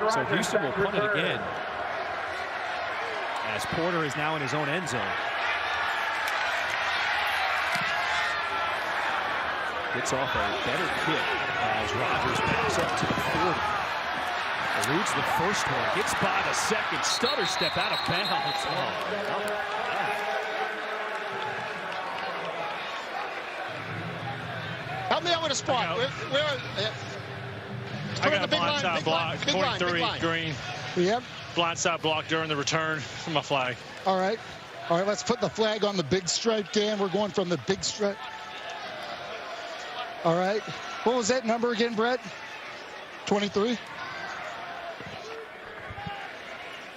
So Houston will punt it again, as Porter is now in his own end zone. Gets off a better kick as Rodgers backs up to the 40. Eludes the first one, gets by the second, stutter step out of bounds. Help me out with a spot. I got a blindside block, 23, green. Yep. Blindside block during the return from my flag. All right. All right, let's put the flag on the big stripe, Dan. We're going from the big stripe. All right. What was that number again, Brett? 23?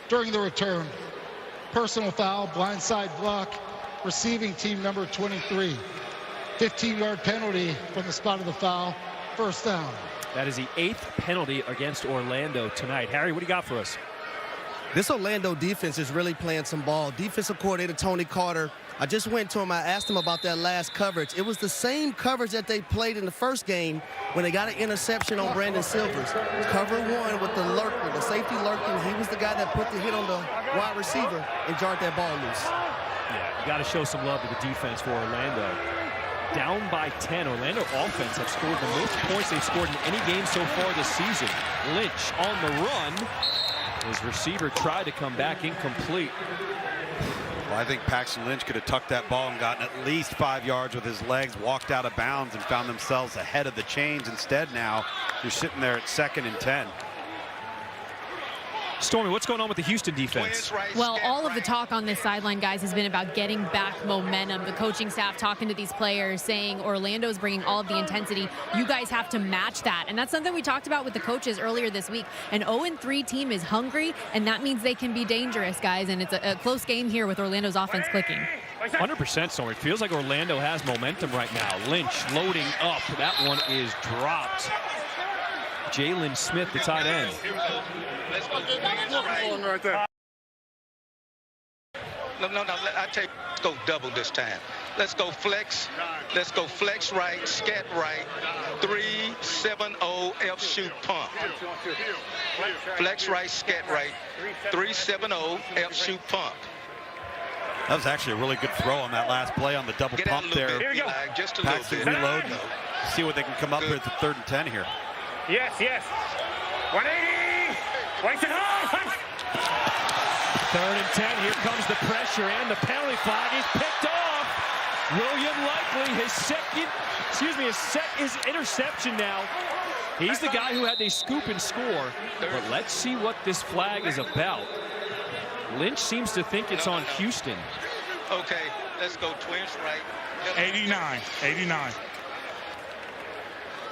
During the return, personal foul, blindside block, receiving team number 23. 15-yard penalty from the spot of the foul, 1st down. That is the 8th penalty against Orlando tonight. Harry, what do you got for us? This Orlando defense is really playing some ball. Defensive coordinator Tony Carter, I just went to him. I asked him about that last coverage. It was the same coverage that they played in the first game when they got an interception on Brandon Silvers. Cover 1 with the lurker, the safety lurking. He was the guy that put the hit on the wide receiver and jarred that ball loose. Yeah, you got to show some love to the defense for Orlando. Down by 10. Orlando offense have scored the most points they've scored in any game so far this season. Lynch on the run. His receiver tried to come back, incomplete. Well, I think Paxton Lynch could have tucked that ball and gotten at least 5 yards with his legs, walked out of bounds, and found themselves ahead of the chains. Instead, now you're sitting there at 2nd and 10. Stormy, what's going on with the Houston defense? Well, all of the talk on this sideline, guys, has been about getting back momentum. The coaching staff talking to these players, saying Orlando's bringing all of the intensity. You guys have to match that. And that's something we talked about with the coaches earlier this week. An 0-3 team is hungry, and that means they can be dangerous, guys. And it's a close game here with Orlando's offense clicking. 100%, Stormy. It feels like Orlando has momentum right now. Lynch loading up. That one is dropped. Jalen Smith, the tight end. No. I take. Let's go double this time. Let's go flex. Let's go flex right, scat right. 3-7-0 F shoot pump. Flex right, scat right. 3-7-0 F shoot pump. That was actually a really good throw on that last play on the double pump there. Here we go. Just a Paxton little bit. reload. See what they can come up with at 3rd and 10 here. Yes. 180. Waits it hard. 3rd and 10. Here comes the pressure and the penalty flag is picked off. William Likely, his interception now. He's the guy who had a scoop and score. But let's see what this flag is about. Lynch seems to think it's on Houston. Okay, let's go twins right. 89.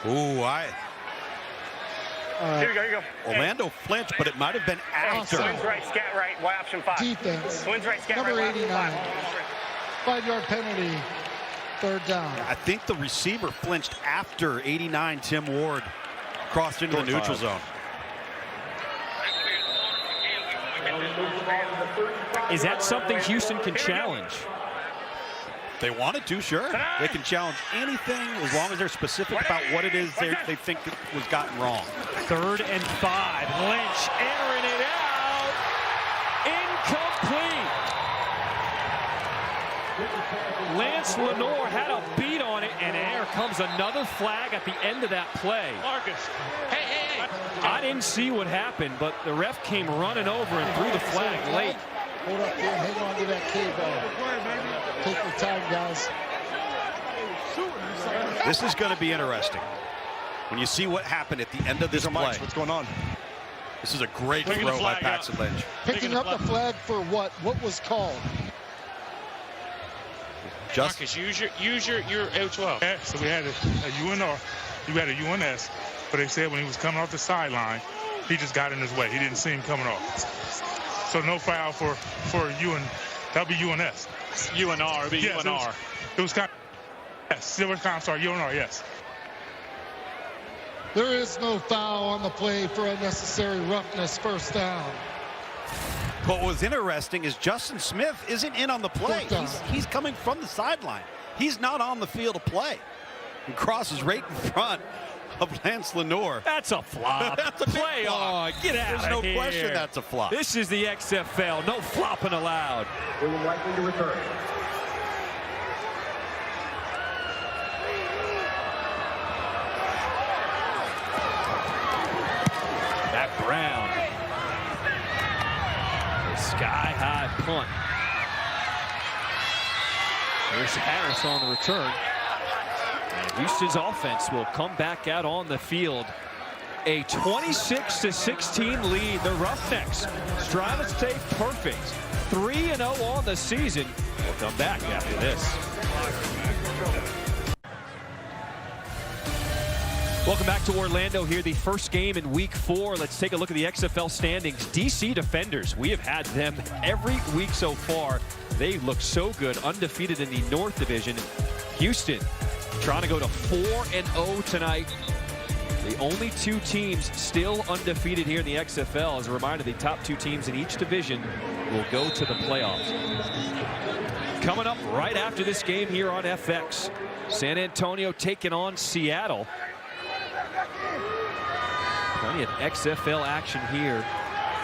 Ooh, Here you go. Orlando flinched, but it might have been after. Twins right, scat right, Y option 5. Defense. Twins right, scat Number right, 89. 5-yard penalty, 3rd down. I think the receiver flinched after 89 Tim Ward crossed into the neutral zone. Is that something Houston can challenge? They wanted to, sure. They can challenge anything as long as they're specific about what it is they think was gotten wrong. 3rd and 5. Lynch airing it out. Incomplete. Lance Lenore had a beat on it, and there comes another flag at the end of that play. Marcus. Hey. I didn't see what happened, but the ref came running over and threw the flag late. Hold up there, hang on to that K-ball. Take your time, guys. This is going to be interesting when you see what happened at the end of this play. What's going on? This is a great throw by Paxton Lynch. Picking up the flag for what? What was called? Marcus, use your L12. So we had a UNR, you had a UNS, but they said when he was coming off the sideline, he just got in his way. He didn't see him coming off. So no foul for UN. That'll be UNS. UNR, it'll be yes, UNR. It was kind of, yes, it was kind of, sorry, UNR, yes. There is no foul on the play for unnecessary roughness, first down. What was interesting is Justin Smith isn't in on the play. He's coming from the sideline. He's not on the field to play. He crosses right in front of Lance Lenore. That's a flop. That's a play on. Get out There's of here. no question that's a flop. This is the XFL. No flopping allowed. It will likely to return. Matt Brown. A sky-high punt. There's Harris on the return. And Houston's offense will come back out on the field. A 26-16 lead. The Roughnecks strive to stay perfect. 3-0 on the season. We'll come back after this. Welcome back to Orlando here, the first game in week 4. Let's take a look at the XFL standings. DC Defenders, we have had them every week so far. They look so good, undefeated in the North Division. Houston trying to go to 4-0 tonight. The only 2 teams still undefeated here in the XFL. As a reminder, the top 2 teams in each division will go to the playoffs. Coming up right after this game here on FX, San Antonio taking on Seattle. Plenty of XFL action here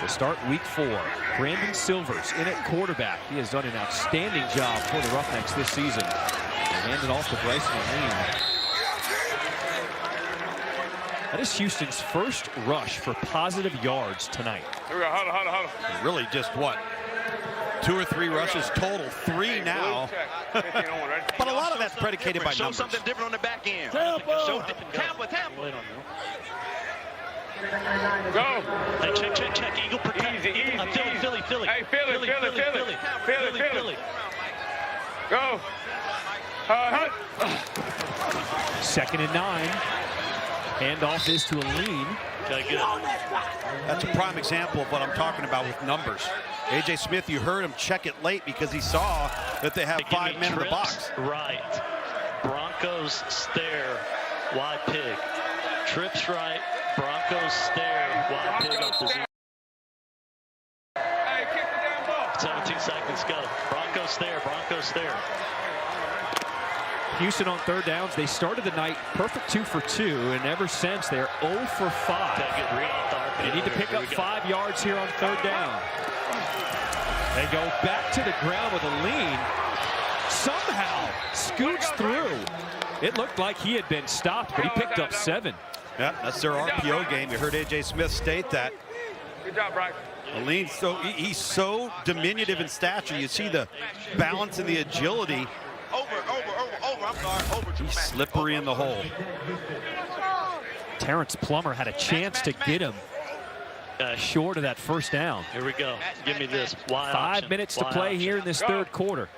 to start week 4. Brandon Silvers in at quarterback. He has done an outstanding job for the Roughnecks this season. They hand it off to Bryson Lane. That is Houston's first rush for positive yards tonight. Here we go. Hold on. Really just what? 2 or 3 rushes total. 3 now. But a lot of that's predicated by numbers. Show something different on the back end. Tampa. Go. Hey, check. Eagle protect. Easy. Philly. Hey, Philly. Go. Second and 9. Handoff is to Aline. Okay, good. That's a prime example of what I'm talking about with numbers. A.J. Smith, you heard him check it late because he saw that they have 5 men in the box. Right. Broncos stare. Wide pig. Trips right. Broncos stare. Wide pig up the zone. Hey, kick the damn ball. 17 seconds go. Broncos stare. Houston on third downs. They started the night perfect 2 for 2, and ever since they're 0 for 5. They need to pick up 5 yards here on third down. They go back to the ground with a lean. Somehow scoots through. It looked like he had been stopped, but he picked up 7. Yeah, that's their RPO game. You heard A.J. Smith state that. Good job, Bryce. Aline, he's so diminutive in stature. You see the balance and the agility. Over. I'm sorry. He's slippery in the hole. Terrence Plummer had a chance to get him short of that first down. Here we go. Give me this. 5 minutes to play here in this third quarter.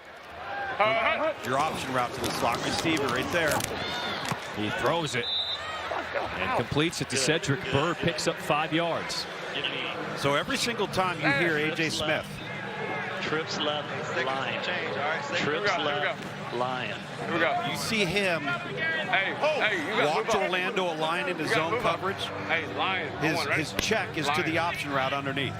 Your option route to the slot receiver right there. He throws it and completes it to Cedric Bird. Picks up 5 yards. So every single time you hear A.J. Smith. Trips left, Lion. Trips left, Lion. Here we go. You see him watch Orlando align into zone coverage. Hey, Lion. His check is to the option route underneath.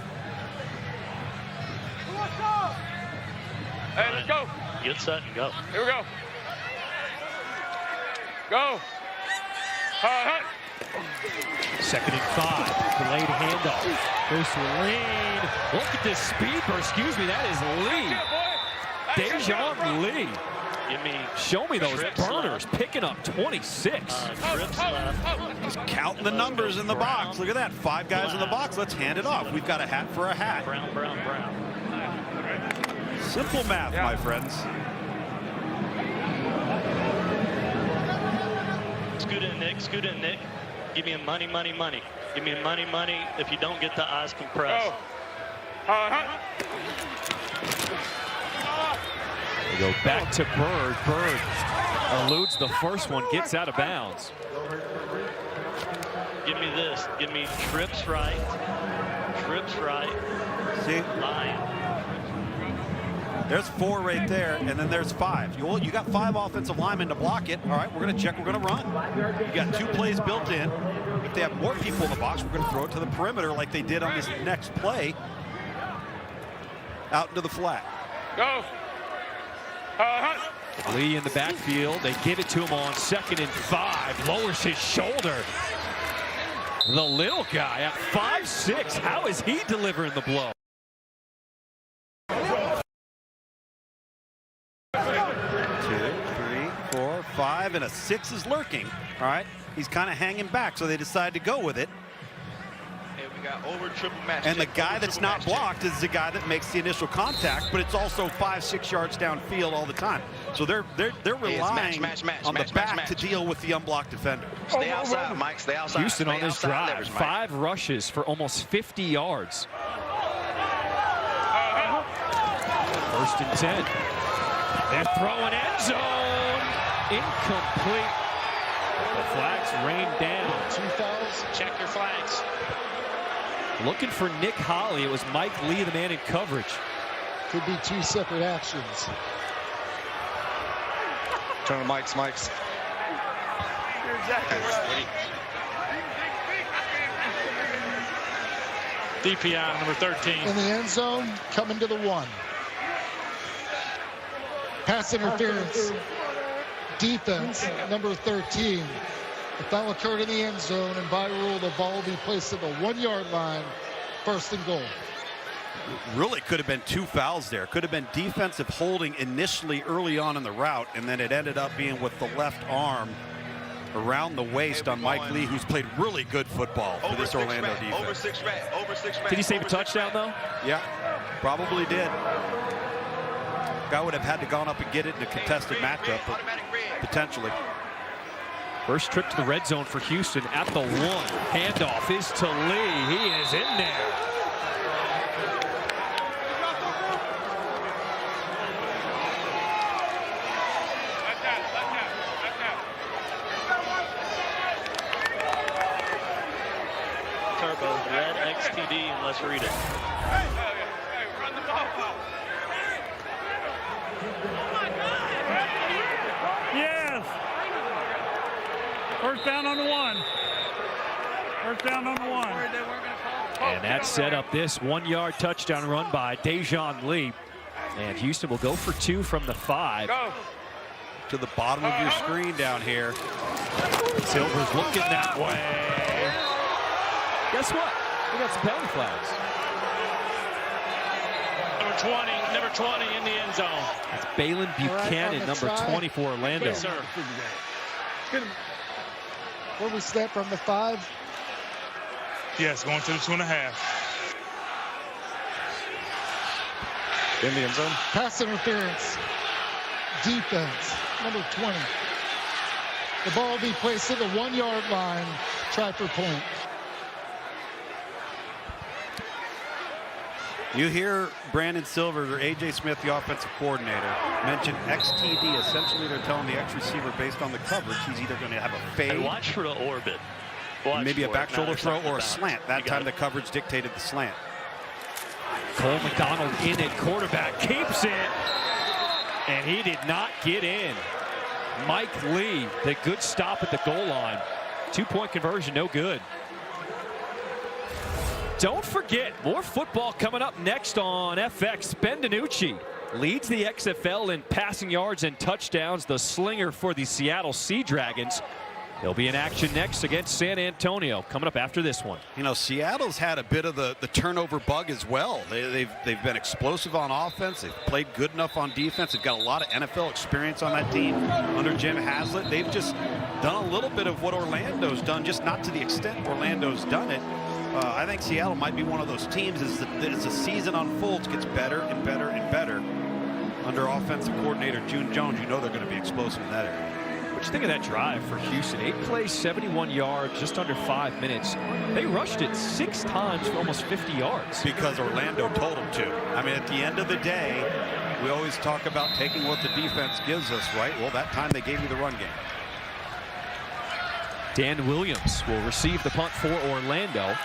Hey, let's go. Get set and go. Here we go. Go. 2nd and 5. Delayed handoff. Goes to Lane. Look at this speed burst. Excuse me, that is Lee. Dejan Lee. Show me those burners. Picking up 26. Just counting the numbers in the box. Look at that. 5 guys in the box. Let's hand it off. We've got a hat for a hat. Brown. Simple math, my friends. Scoot in, Nick. Give me a money. Give me a money. If you don't get the eyes compressed. We go back to Bird. Bird eludes the first one, gets out of bounds. Give me this. Give me trips right. See? Line. There's 4 right there, and then there's 5. You got 5 offensive linemen to block it. All right, we're going to check. We're going to run. You got 2 plays built in. If they have more people in the box, we're going to throw it to the perimeter like they did on this next play. Out into the flat. Go. Lee in the backfield. They give it to him on 2nd and 5. Lowers his shoulder. The little guy at 5'6". How is he delivering the blow? 2, 3, 4, 5, and a 6 is lurking. All right, he's kind of hanging back, so they decide to go with it. And the guy that's not blocked is the guy that makes the initial contact, but it's also 5-6 yards downfield all the time. So they're relying on the back to deal with the unblocked defender. Stay outside, Mike. Stay outside. Houston on this drive, 5 rushes for almost 50 yards. 1st and 10. They're throwing end zone. Incomplete. The flags rain down. 2 fouls. Check your flags. Looking for Nick Holley. It was Mike Lee, the man in coverage. Could be 2 separate actions. Turn to Mike's. You're exactly right. DPI number 13. In the end zone, coming to the 1. Pass interference. Defense, number 13. The foul occurred in the end zone, and by rule, the ball will be placed at the 1-yard line, 1st and goal. Really could have been 2 fouls there. Could have been defensive holding initially early on in the route, and then it ended up being with the left arm around the waist on Mike Lee, who's played really good football for this Orlando defense. Over 6 man. Did he save a touchdown, though? Yeah, probably did. Guy would have had to gone up and get it in a contested matchup, but potentially. First trip to the red zone for Houston at the 1. Handoff is to Lee. He is in there. Turbo, red XTD, and let's read it. Run the ball. Yes. 1st down on the 1. 1st down on the 1. And that set up this 1-yard touchdown run by Dejan Lee. And Houston will go for 2 from the 5. Go. To the bottom of your screen down here. Silver's looking that way. Guess what? We got some penalty flags. Number 20 in the end zone. That's Balin Buchanan, number 24, Orlando. Yes, sir. Where we step from the 5. Yes, going to the 2.5. In the end zone. Pass interference. Defense, number 20. The ball will be placed at the 1-yard line. Try for point. You hear Brandon Silver or A.J. Smith, the offensive coordinator, mention XTD. Essentially, they're telling the X receiver based on the coverage, he's either going to have a fade. And watch for the orbit. Maybe a back shoulder throw or a slant. That time the coverage dictated the slant. Cole McDonald in at quarterback, keeps it, and he did not get in. Mike Lee, the good stop at the goal line. 2-point conversion, no good. Don't forget, more football coming up next on FX. Ben DiNucci leads the XFL in passing yards and touchdowns, the slinger for the Seattle Sea Dragons. He'll be in action next against San Antonio, coming up after this one. You know, Seattle's had a bit of the turnover bug as well. They've been explosive on offense. They've played good enough on defense. They've got a lot of NFL experience on that team under Jim Haslett. They've just done a little bit of what Orlando's done, just not to the extent Orlando's done it. I think Seattle might be one of those teams as the season unfolds, gets better and better and better. Under offensive coordinator June Jones, you know they're going to be explosive in that area. What do you think of that drive for Houston? 8 plays, 71 yards, just under 5 minutes. They rushed it 6 times for almost 50 yards. Because Orlando told them to. I mean, at the end of the day, we always talk about taking what the defense gives us, right? Well, that time they gave you the run game. Dan Williams will receive the punt for Orlando.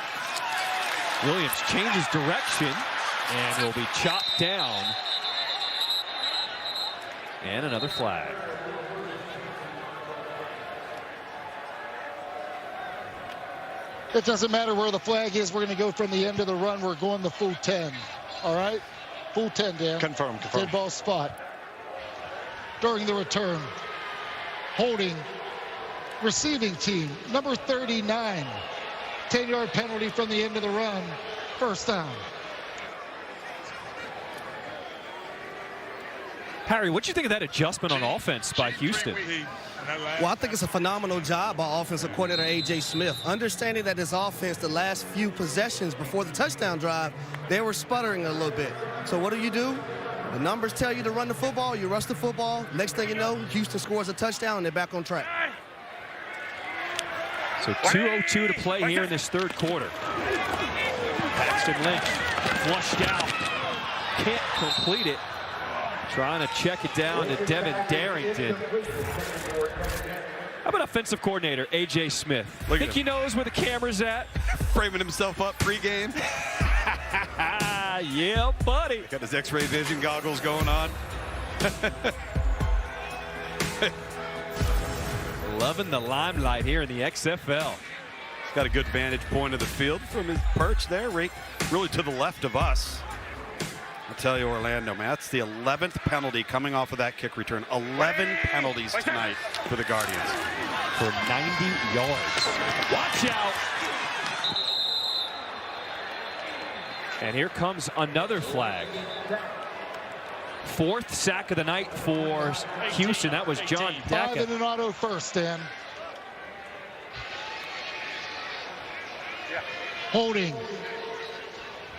Williams changes direction and will be chopped down. And another flag. It doesn't matter where the flag is. We're going to go from the end of the run. We're going the full 10. All right? Full 10, Dan. Confirm. Dead ball spot. During the return. Holding. Receiving team. Number 39. 10-yard penalty from the end of the run. First down. Harry, what do you think of that adjustment on offense by Houston? Well, I think it's a phenomenal job by offensive coordinator A.J. Smith. Understanding that this offense, the last few possessions before the touchdown drive, they were sputtering a little bit. So what do? The numbers tell you to run the football. You rush the football. Next thing you know, Houston scores a touchdown, and they're back on track. So 2:02 to play here in this third quarter. Paxton Lynch flushed out. Can't complete it. Trying to check it down to Devin Darrington. How about offensive coordinator A.J. Smith? Think he knows where the camera's at? Framing himself up pregame. Yeah, buddy. Got his X-ray vision goggles going on. Loving the limelight here in the XFL. He's got a good vantage point of the field from his perch there, right really to the left of us. I'll tell you, Orlando, man, that's the 11th penalty coming off of that kick return. 11 penalties tonight for the Guardians. For 90 yards. Watch out. And here comes another flag. 4th sack of the night for Houston. That was John Decker. 5 in an auto first, Dan. Holding.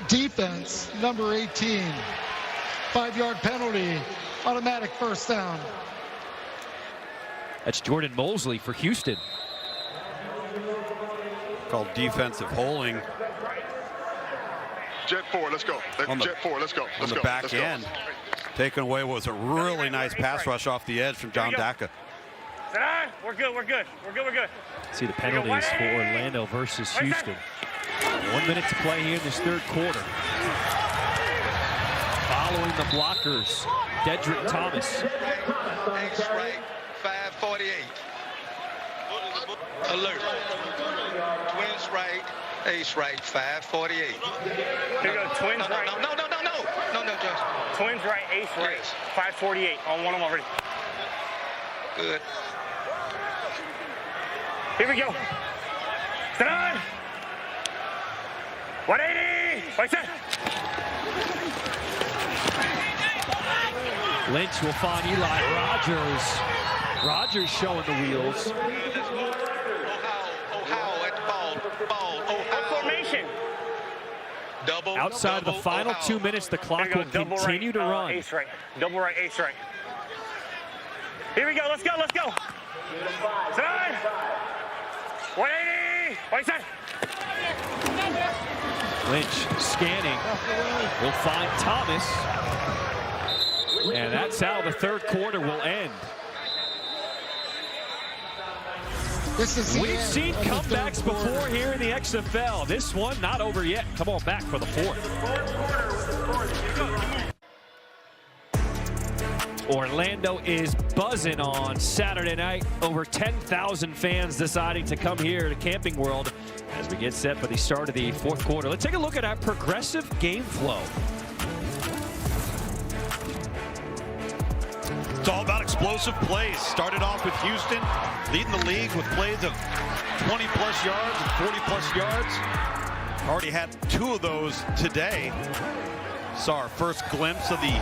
Defense, number 18. 5-yard penalty. Automatic first down. That's Jordan Mosley for Houston. Called defensive holding. Jet 4, let's go. Jet 4, let's go. On the back end. Taking away what was a really nice pass rush off the edge from John Daka. We're good. See the penalties for Orlando versus Houston. 1 minute to play here in this third quarter. Following the blockers, Dedrick Thomas. X-ray, 548. Alert. Twins right, ace right, 548. Here you go, twins right. No, Josh. Twins right, ace right, Yes. 548 on one of them already. Good. Here we go. Sit on. 180. Right there. Lynch will find Eli Rogers. Rogers showing the wheels. Ohio at the ball. Ohio. Formation. Outside of the final Ohio. 2 minutes, the clock will continue to run. Ace right. Double right, ace right. Here we go. Let's go. Sit on. 180. Right side. Lynch scanning. Will find Thomas. And that's how the third quarter will end. We've seen comebacks before here in the XFL. This one not over yet. Come on back for the fourth. Orlando is buzzing on Saturday night. Over 10,000 fans deciding to come here to Camping World as we get set for the start of the fourth quarter. Let's take a look at our progressive game flow. all about explosive plays. Started off with Houston, leading the league with plays of 20-plus yards and 40-plus yards. Already had 2 of those today. Saw our first glimpse of the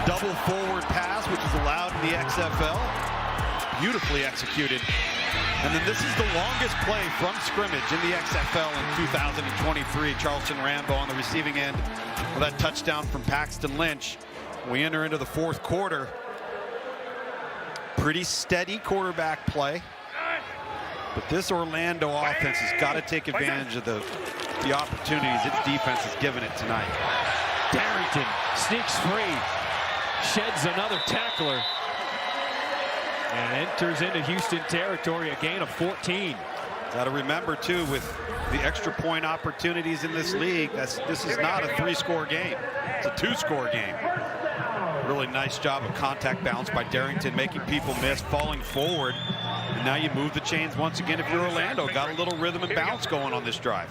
double forward pass, which is allowed in the XFL. Beautifully executed. And then this is the longest play from scrimmage in the XFL in 2023. Charleston Rambo on the receiving end with that touchdown from Paxton Lynch. We enter into the 4th quarter. Pretty steady quarterback play. But this Orlando offense has got to take advantage of the opportunities its defense has given it tonight. Darrington sneaks free, sheds another tackler, and enters into Houston territory, a gain of 14. Got to remember, too, with the extra point opportunities in this league, this is not a 3-score game. It's a 2-score game. Really nice job of contact balance by Darrington, making people miss, falling forward. And now you move the chains once again if you're Orlando. Got a little rhythm and bounce going on this drive.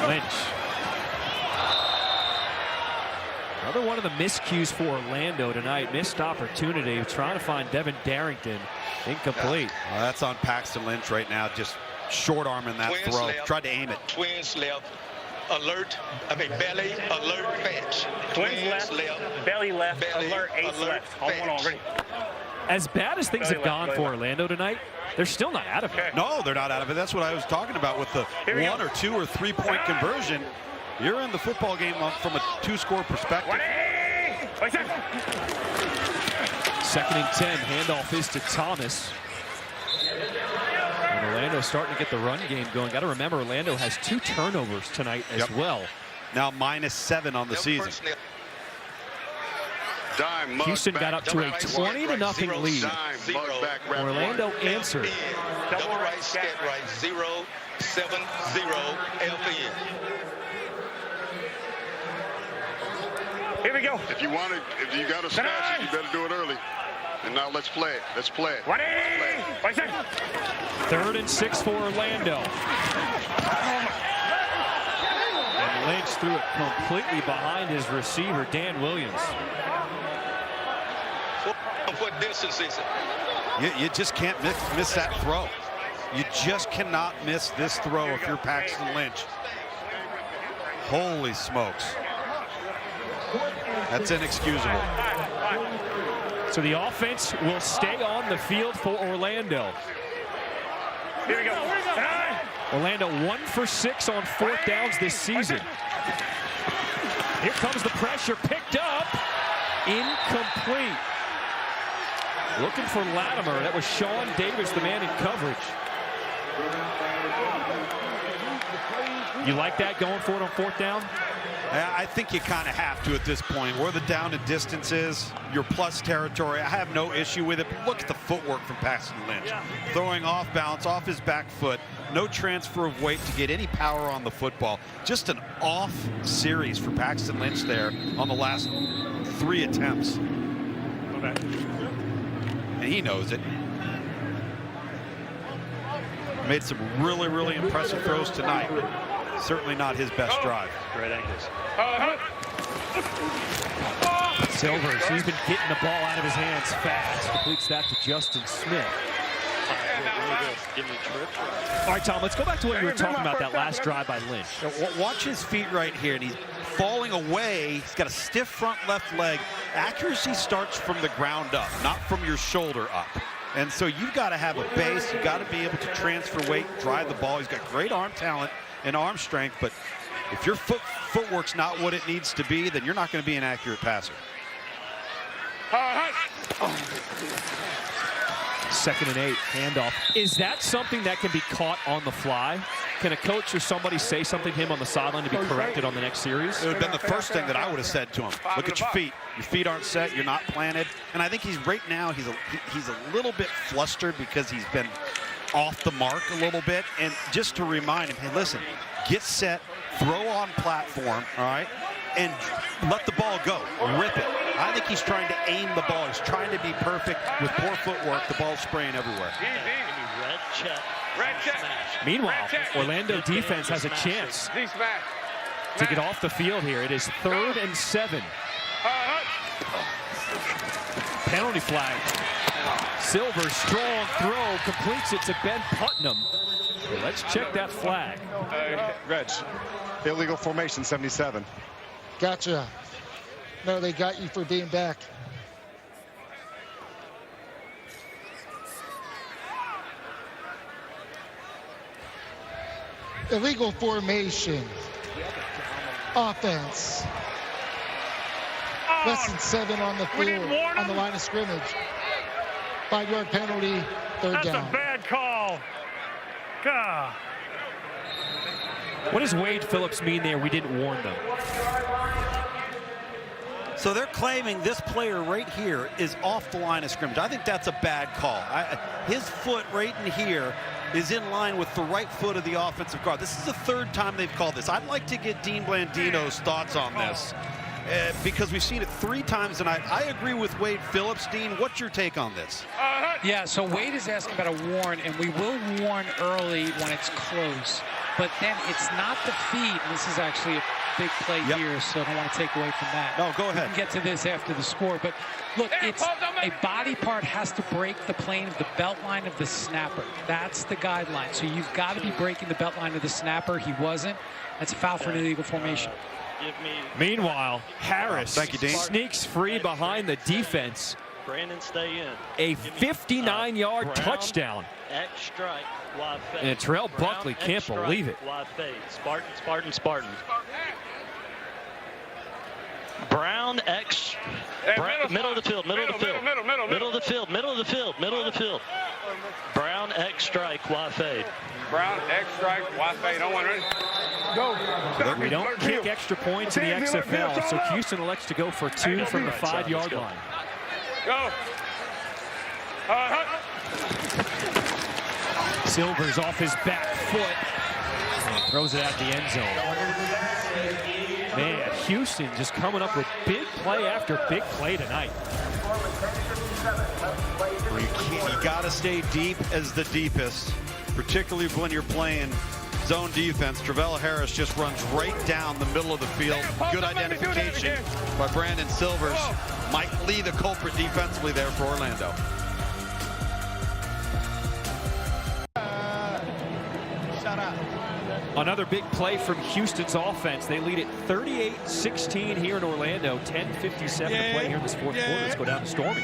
Lynch. Another one of the miscues for Orlando tonight. Missed opportunity trying to find Devin Darrington. Incomplete. Yeah. Well, that's on Paxton Lynch right now. Just short arming that Twins throw. Left, tried to aim it. Twins left. Alert. Belly. Alert. Fetch. Twins left. Belly left. Belly, Alert. Ace alert, left. Home one already. As bad as things have gone for Orlando tonight, they're still not out of it. No, they're not out of it. That's what I was talking about with the 1 or 2 or 3-point conversion. You're in the football game from a 2-score perspective. 2nd and 10. Handoff is to Thomas. And Orlando's starting to get the run game going. Got to remember, Orlando has 2 turnovers tonight as well. Now -7 on the season. Houston got up to a 20-0 lead. Orlando answered. Double right, scat right, 0-7-0 LPN. Here we go. If you got to smash it, you better do it early. And now let's play it. Let's play it. 3rd and 6 for Orlando. And Lynch threw it completely behind his receiver, Dan Williams. What distance is it? You just can't miss that throw. You just cannot miss this throw if you're Paxton Lynch. Holy smokes. That's inexcusable. So the offense will stay on the field for Orlando. Here we go. Orlando 1 for 6 on 4th downs this season. Here comes the pressure, picked up, incomplete. Looking for Latimer. That was Sean Davis, the man in coverage. You like that, going for it on 4th down? I think you kind of have to at this point. Where the down and distance is, your plus territory, I have no issue with it. But look at the footwork from Paxton Lynch. Throwing off balance, off his back foot. No transfer of weight to get any power on the football. Just an off series for Paxton Lynch there on the last 3 attempts. And he knows it. Made some really, really impressive throws tonight. Certainly not his best drive. Great angles. Silvers, he's been getting the ball out of his hands fast. Completes that to Justin Smith. All right, Tom, let's go back to what you were talking about, that last drive by Lynch. Watch his feet right here, and he's falling away. He's got a stiff front left leg. Accuracy starts from the ground up, not from your shoulder up. And so you've got to have a base. You've got to be able to transfer weight, drive the ball. He's got great arm talent and arm strength, but if your footwork's not what it needs to be, then you're not going to be an accurate passer. 2nd and 8, handoff. Is that something that can be caught on the fly? Can a coach or somebody say something to him on the sideline to be corrected on the next series? It would have been the first thing that I would have said to him. Look at your feet. Your feet aren't set. You're not planted. And I think he's right now, he's a little bit flustered because he's been off the mark a little bit. And just to remind him, hey, listen, get set, throw on platform, all right, and let the ball go. Rip it. I think he's trying to aim the ball. He's trying to be perfect with poor footwork. The ball's spraying everywhere. Red check. Meanwhile, Orlando defense has a chance to get off the field here. It is 3rd and 7. Penalty flag. Silver, strong throw, completes it to Ben Putnam. Well, let's check that flag. Reg, illegal formation 77. Gotcha. No, they got you for being back. Illegal formation. Offense. Less than 7 on the field, on the line of scrimmage. 5-yard penalty, 3rd down. That's a bad call. God. What does Wade Phillips mean there? We didn't warn them. So they're claiming this player right here is off the line of scrimmage. I think that's a bad call. His foot right in here is in line with the right foot of the offensive guard. This is the 3rd time they've called this. I'd like to get Dean Blandino's thoughts on this because we've seen it 3 times tonight. I agree with Wade Phillips. Dean, what's your take on this? Yeah, so Wade is asking about a warn, and we will warn early when it's close. But then it's not the feed. This is actually a big play here, so I don't want to take away from that. No, go ahead. We can get to this after the score. But look, it's a body part has to break the plane of the belt line of the snapper. That's the guideline. So you've got to be breaking the belt line of the snapper. He wasn't. That's a foul for an illegal formation. Meanwhile, Harris sneaks free behind the defense. Brandon, stay in. A 59-yard touchdown. X strike, wide fade. And Terrell Buckley can't believe it. Wide fade. Spartan. Brown X. Middle of the field. Middle of the field. Brown X strike, wide fade. Brown X strike, wide fade. Don't want it. Go. We don't kick extra points in the XFL, so Houston elects to go for 2 from the 5-yard line. Go. Silver's off his back foot and throws it out the end zone. Man, Houston just coming up with big play after big play tonight. You got to stay deep as the deepest, particularly when you're playing zone defense. Travella Harris just runs right down the middle of the field. Good identification by Brandon Silvers. Mike Lee, the culprit defensively there for Orlando. Another big play from Houston's offense. They lead it 38-16 here in Orlando. 10:57 to play here in this 4th quarter. Let's go down to Stormy.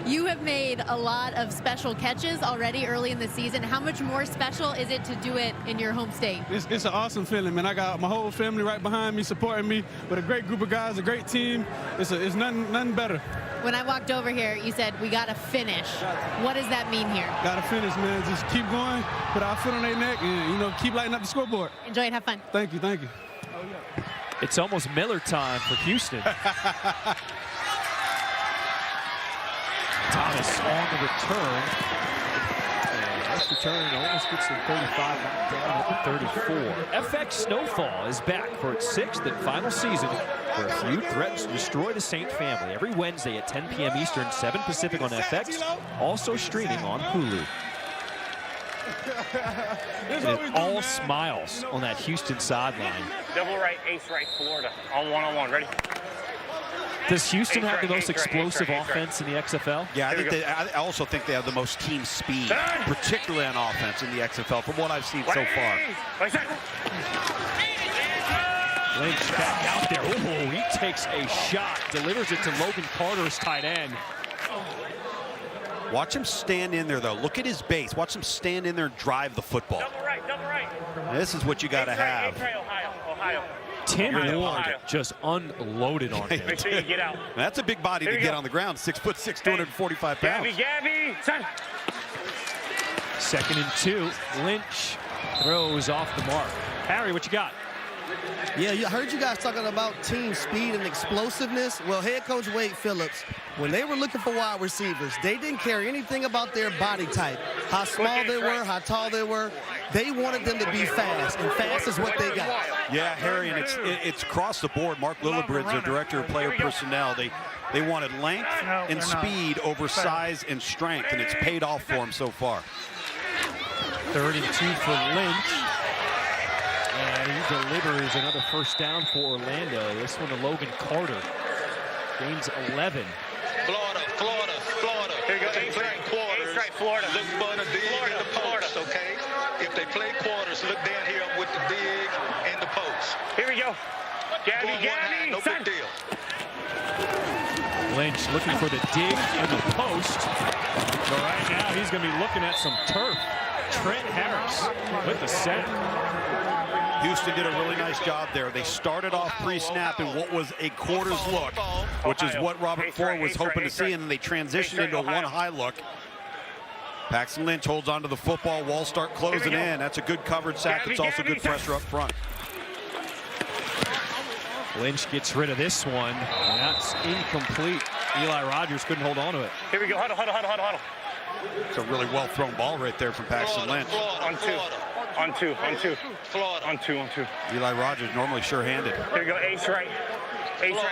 You have made a lot of special catches already early in the season. How much more special is it to do it in your home state? It's an awesome feeling, man. I got my whole family right behind me, supporting me, with a great group of guys, a great team. It's nothing better. When I walked over here, you said, we got to finish. What does that mean here? Got to finish, man. Just keep going, put our foot on their neck, and, keep lighting up the scoreboard. Enjoy it. Have fun. Thank you. It's almost Miller time for Houston. Thomas on the return. And this return almost gets to 35, down at the 34. FX Snowfall is back for its 6th and final season, where a feud threatens to destroy the Saint family. Every Wednesday at 10 p.m. Eastern, 7 Pacific on FX, also streaming on Hulu. And all smiles on that Houston sideline. Double right, ace right, Florida. On one-on-one. Ready? Does Houston have the most explosive offense in the XFL? Yeah, I also think they have the most team speed, particularly on offense in the XFL, from what I've seen so far. Lynch back out there. Oh, he takes a shot, delivers it to Logan Carter's tight end. Watch him stand in there, though. Look at his base. Watch him stand in there and drive the football. Double right. This is what you got to have. Ohio. Tim Ward just unloaded on him. Make sure you get out. That's a big body to get on the ground. 6'6", 245 pounds. Gabby. Son. 2nd and 2. Lynch throws off the mark. Harry, what you got? Yeah, I heard you guys talking about team speed and explosiveness. Well, head coach Wade Phillips, when they were looking for wide receivers, they didn't care anything about their body type, how small they were, how tall they were. They wanted them to be fast, and fast is what they got. Yeah, Harry, and it's across the board. Mark Lillibridge, their director of player personnel, they wanted length and speed over size and strength, and it's paid off for them so far. 3rd and 2 for Lynch. And he delivers another first down for Orlando. This one to Logan Carter. Gains 11. Florida. Here you go, If they play quarters, Florida. look for the dig in the post, okay? If they play quarters, look down here with the dig in the post. Here we go. Gabby, No son. big deal. Lynch looking for the dig in the post. So right now he's going to be looking at some turf. Trent Harris with the sack. Houston did a really nice job there. They started off pre-snap in what was a quarters look, which is what Robert Ford was hoping to see, and then they transitioned into a one high look. Paxton Lynch holds onto the football. Walls start closing in. That's a good covered sack. It's also good pressure up front. Lynch gets rid of this one, and that's incomplete. Eli Rogers couldn't hold on to it. Here we go. Huddle. It's a really well thrown ball right there from Paxton Lynch. On two. Eli Rogers normally sure-handed. Here we go. Ace right,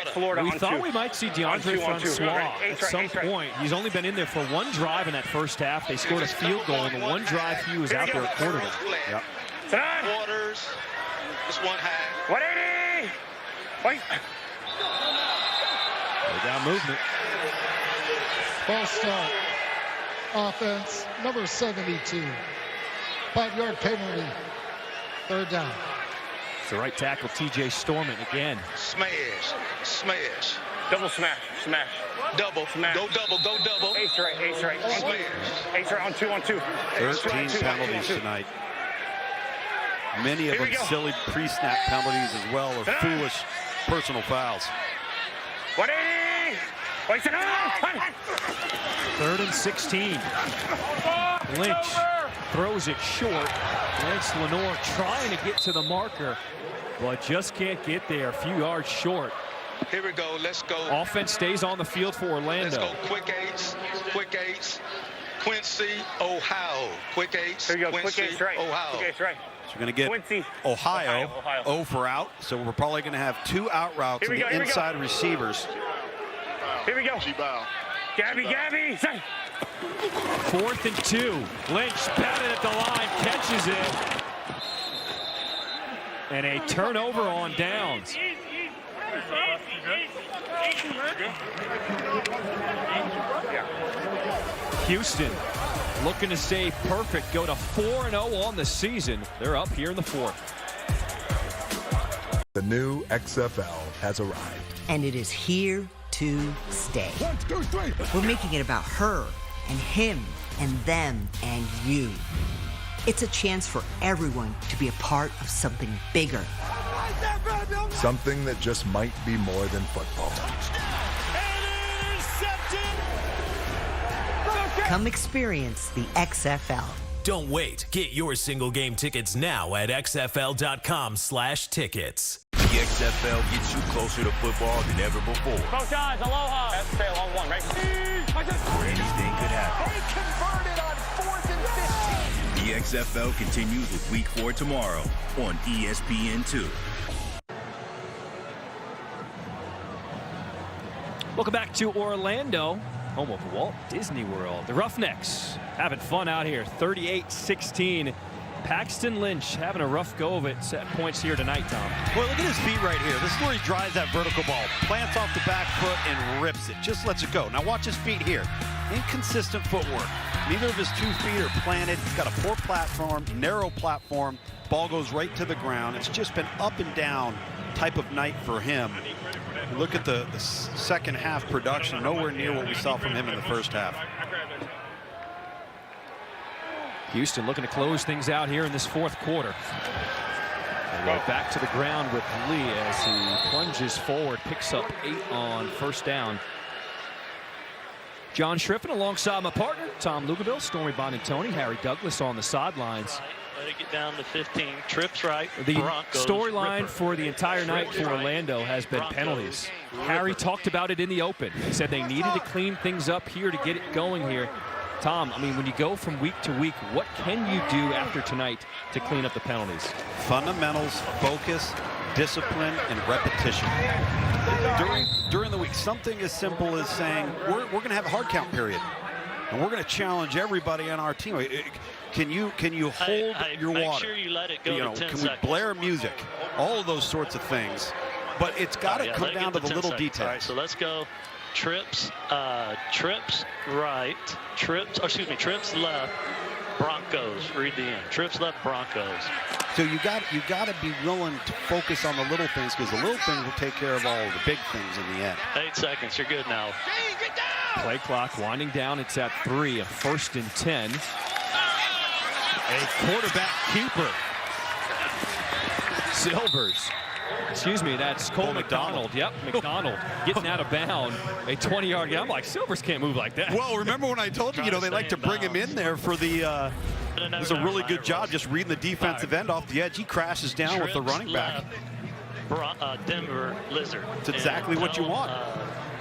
Florida. We thought we might see DeAndre Francois at some point. He's only been in there for one drive in that first half. They scored a field goal in the one drive he was out there at quarterback. Yep. Quarters. Just one high. 180. Wait. Down movement. Ball start. Offense, number 72. 5-yard penalty. 3rd down. It's the right tackle, TJ Storman again. Smash. Double smash. Double. Smash. Go double. Ace right. Smash. Ace right on two. 13 penalties tonight. Many of them silly pre-snap penalties as well, or foolish personal fouls. 180. Wait, 3rd and 16. Lynch throws it short. Lance Lenore trying to get to the marker, but just can't get there. A few yards short. Here we go. Let's go. Offense stays on the field for Orlando. Let's go. Quick eights. Quincy, Ohio. Quick eights. Here we go. Quincy, Quick eights right. Ohio. Quick eights right. So we're going to get Quincy. Ohio 0 for out. So we're probably going to have 2 out routes to the inside receivers. Here we go. Gabby. Son. 4th and 2. Lynch batted at the line, catches it. And a turnover on downs. Houston looking to stay perfect, go to 4-0 on the season. They're up here in the 4th. The new XFL has arrived. And it is here to stay. 1, 2, 3. We're making it about her and him and them and you. It's a chance for everyone to be a part of something bigger. Something that just might be more than football. Come experience the XFL. Don't wait. Get your single game tickets now at xfl.com/tickets. The XFL gets you closer to football than ever before. Both sides, aloha. XFL on one, right? Where anything could happen. They converted on 4th and 15. The XFL continues with Week 4 tomorrow on ESPN2. Welcome back to Orlando, home of Walt Disney World. The Roughnecks having fun out here, 38-16. Paxton Lynch having a rough go of it. Set points here tonight, Tom. Well, look at his feet right here. This is where he drives that vertical ball. Plants off the back foot and rips it. Just lets it go. Now watch his feet here. Inconsistent footwork. Neither of his 2 feet are planted. He's got a poor platform, narrow platform. Ball goes right to the ground. It's just been up and down type of night for him. Look at the second half production. Nowhere near what we saw from him in the first half. Houston looking to close things out here in this 4th quarter. They go back to the ground with Lee as he plunges forward, picks up 8 on first down. John Shriffen alongside my partner, Tom Lugaville, Stormy Bonantoni, Harry Douglas on the sidelines. Let it get down to 15. Trips right. The storyline for the entire night for Orlando has been penalties. Harry talked about it in the open. He said they needed to clean things up here to get it going here. Tom, I mean, when you go from week to week, what can you do after tonight to clean up the penalties? Fundamentals, focus, discipline, and repetition. During the week, something as simple as saying, we're going to have a hard count period. And we're going to challenge everybody on our team. Can you hold your make water? Sure you let it go to 10 can seconds. we blare music? All of those sorts of things. But it's got to come down to the little details. All right, so let's go. Trips right. Trips left. Broncos. Read the end. Trips left. Broncos. So you got to be willing to focus on the little things, because the little things will take care of all of the big things in the end. 8 seconds. You're good now. Play clock winding down. It's at 3, a 1st and 10. A quarterback keeper. Silvers. Excuse me, that's Cole McDonald. Yep, McDonald getting out of bounds. A 20-yard game. I'm like, Silvers can't move like that. Well, remember when I told you, they like to bring him in there for the it was a really good job just reading the defensive end off the edge. He crashes down with the running back. Denver Lizard. It's exactly what you want.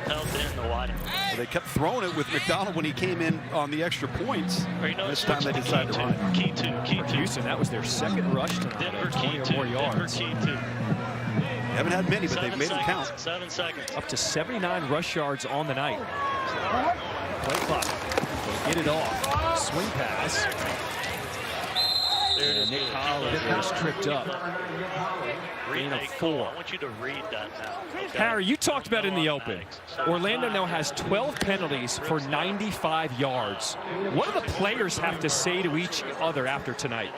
Held in the wide. Well, they kept throwing it with McDonald when he came in on the extra points. This time they decided to run it. Key two. Houston, that was their second rush to Denver 20 or more yards. Denver key two. Haven't had many, but they've made them count. 7 seconds. Up to 79 rush yards on the night. Play clock. Get it off. Swing pass. And Nick Collins is tripped up. Gain of 4. I want you to read that now. Okay? Harry, you talked about in the open. Orlando now has 12 penalties for 95 yards. What do the players have to say to each other after tonight?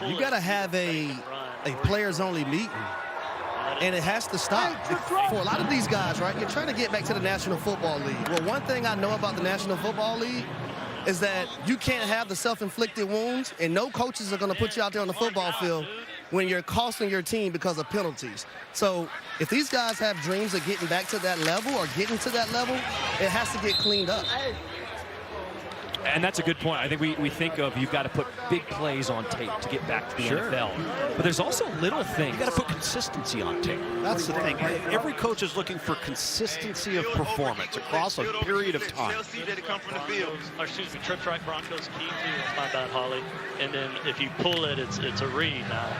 You got to have a players-only meeting. And it has to stop. For a lot of these guys, right, you're trying to get back to the National Football League. Well, one thing I know about the National Football League is that you can't have the self-inflicted wounds, and no coaches are going to put you out there on the football field when you're costing your team because of penalties. So if these guys have dreams of getting back to that level or getting to that level, it has to get cleaned up. And that's a good point. I think we think of you've got to put big plays on tape to get back to the NFL. But there's also little things. You got to put consistency on tape. That's the thing. Every coach is looking for consistency of performance across a period of time. Trips right, Broncos key two. My bad, Holly. And then if you pull it, it's a read now.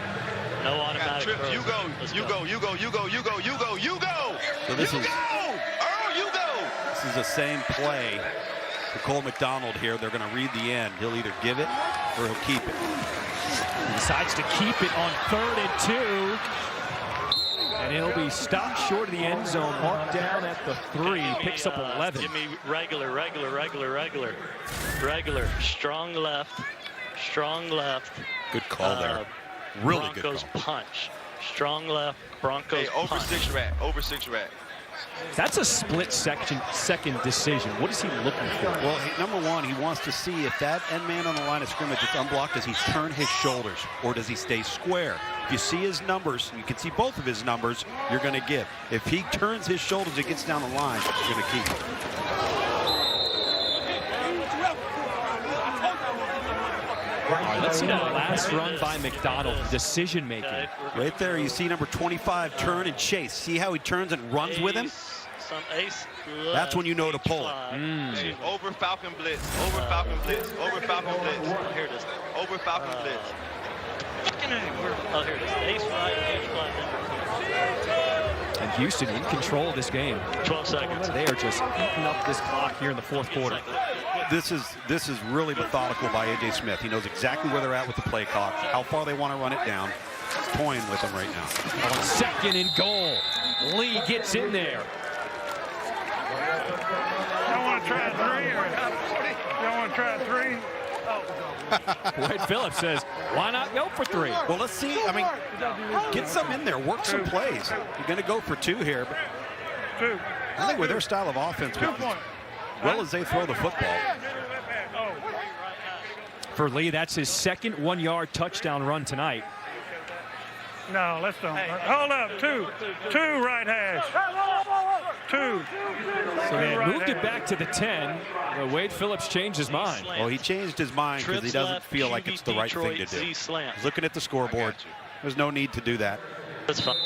No automatic. Trips, you go. So this is the same play for Cole McDonald here. They're going to read the end. He'll either give it or he'll keep it. He decides to keep it on 3rd and 2. And he'll be stopped short of the end zone, marked down at the 3, picks up 11. Give me regular. Strong left. Good call there. Really Broncos good call. Punch. Strong left, Broncos punch. Over six rat. That's a split-second decision. What is he looking for? Well, number one, he wants to see if that end man on the line of scrimmage is unblocked, does he turn his shoulders or does he stay square? If you see his numbers, you can see both of his numbers, you're going to give. If he turns his shoulders and gets down the line, you're going to keep. All right, let's see that last run by McDonald, decision-making. Right there, you see number 25 turn and chase. See how he turns and runs with him? That's when you know to pull it. Over Falcon Blitz. Over Falcon Blitz. Over Falcon Blitz. Here it is. Over Falcon Blitz. Oh, here it is. Ace right, ace flat. And Houston in control of this game. 12 seconds. They are just eating up this clock here in the 4th quarter. This is really methodical by A.J. Smith. He knows exactly where they're at with the play clock, how far they want to run it down. He's toying with them right now. On 2nd and goal. Lee gets in there. Y'all want to try 3? Y'all want to try 3? Wade Phillips says, why not go for 3? Well, let's see. I mean, get some in there. Work some plays. You're going to go for 2 here. But 2. I think with their style of offense, as well as they throw the football. For Lee, that's his 2nd 1-yard touchdown run tonight. No, let's don't. Hold up. 2 right hash. 2. So they had moved it back to the 10. But Wade Phillips changed his mind. Well, he changed his mind because he doesn't feel like it's the right thing to do. He's looking at the scoreboard. There's no need to do that. That's fine.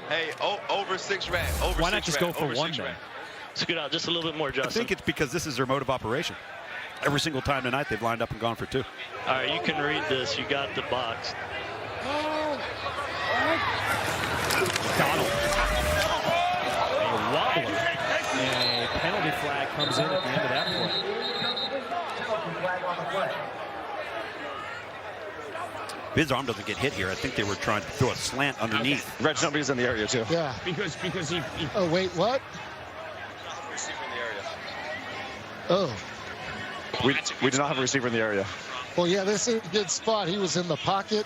Hey, over 6 rat. Why not just go for 1 then? Scoot out just a little bit more, Justin. I think it's because this is their mode of operation. Every single time tonight, they've lined up and gone for 2. All right, you can read this. You got the box. Donald. A wobbler. And a penalty flag comes in at the end of that play. his arm doesn't get hit here. I think they were trying to throw a slant underneath. Okay. Reg, somebody's in the area too. Yeah. Because he Oh, wait, what? Oh. We do not have a receiver in the area. Well, yeah, this is a good spot. He was in the pocket.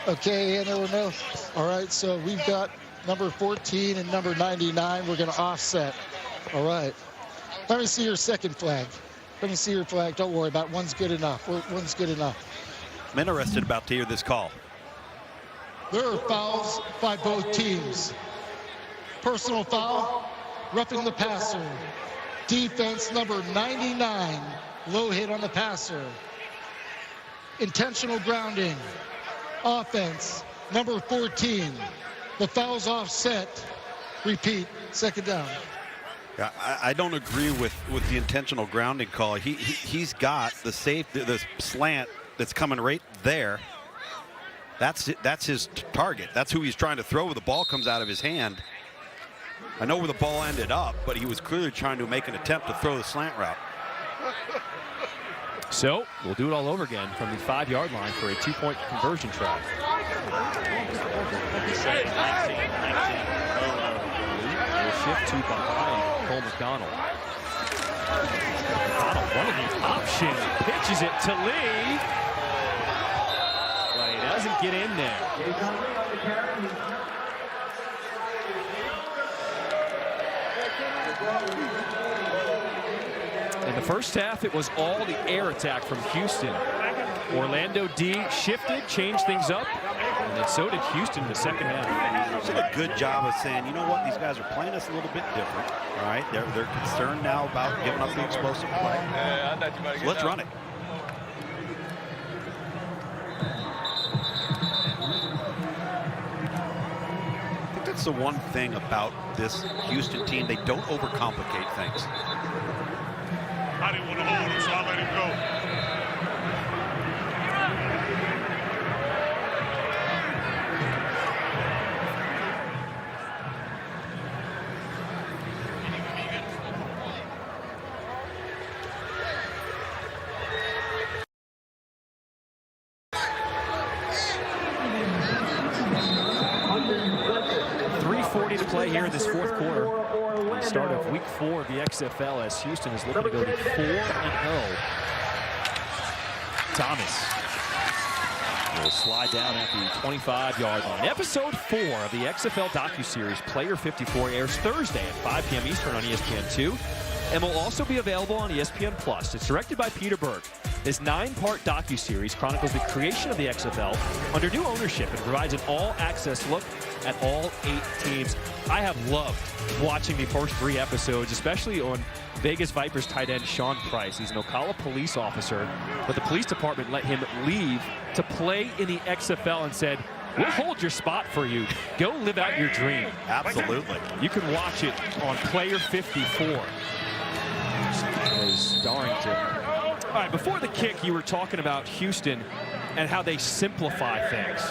Okay, and there were no. All right, so we've got number 14 and number 99. We're going to offset. All right. Let me see your second flag. Let me see your flag. Don't worry about it. One's good enough. One's good enough. I'm interested about to hear this call. There are fouls by both teams. Personal foul, roughing the passer. Defense number 99, low hit on the passer. Intentional grounding. Offense number 14. The foul's offset. Repeat, second down. Yeah, I don't agree with the intentional grounding call. He's got the slant that's coming right there. That's his target. That's who he's trying to throw when the ball comes out of his hand. I know where the ball ended up, but he was clearly trying to make an attempt to throw the slant route. So we'll do it all over again from the 5-yard line for a 2-point conversion try. We'll shift to behind Cole McDonald. McDonald, one of the options, pitches it to Lee. But he doesn't get in there. In the first half, it was all the air attack from Houston. Orlando D shifted, changed things up, and then so did Houston in the second half. Did a good job of saying, you know what, these guys are playing us a little bit different. All right, they're concerned now about giving up the explosive play. So let's run it. I think that's the one thing about this Houston team. They don't overcomplicate things. I didn't want to hold him, so I let him go. Here in this fourth quarter, the start of week 4 of the XFL, as Houston is looking to go to 4-0. Thomas will slide down at the 25-yard line. Episode 4 of the XFL docuseries Player 54 airs Thursday at 5 p.m. Eastern on ESPN2 and will also be available on ESPN+. It's directed by Peter Berg. This 9-part docuseries chronicles the creation of the XFL under new ownership and provides an all-access look at all 8 teams. I have loved watching the first 3 episodes, especially on Vegas Vipers tight end Sean Price. He's an Ocala police officer, but the police department let him leave to play in the XFL and said, we'll hold your spot for you. Go live out your dream. Absolutely. You can watch it on Player 54. As Darrington. All right, before the kick, you were talking about Houston and how they simplify things.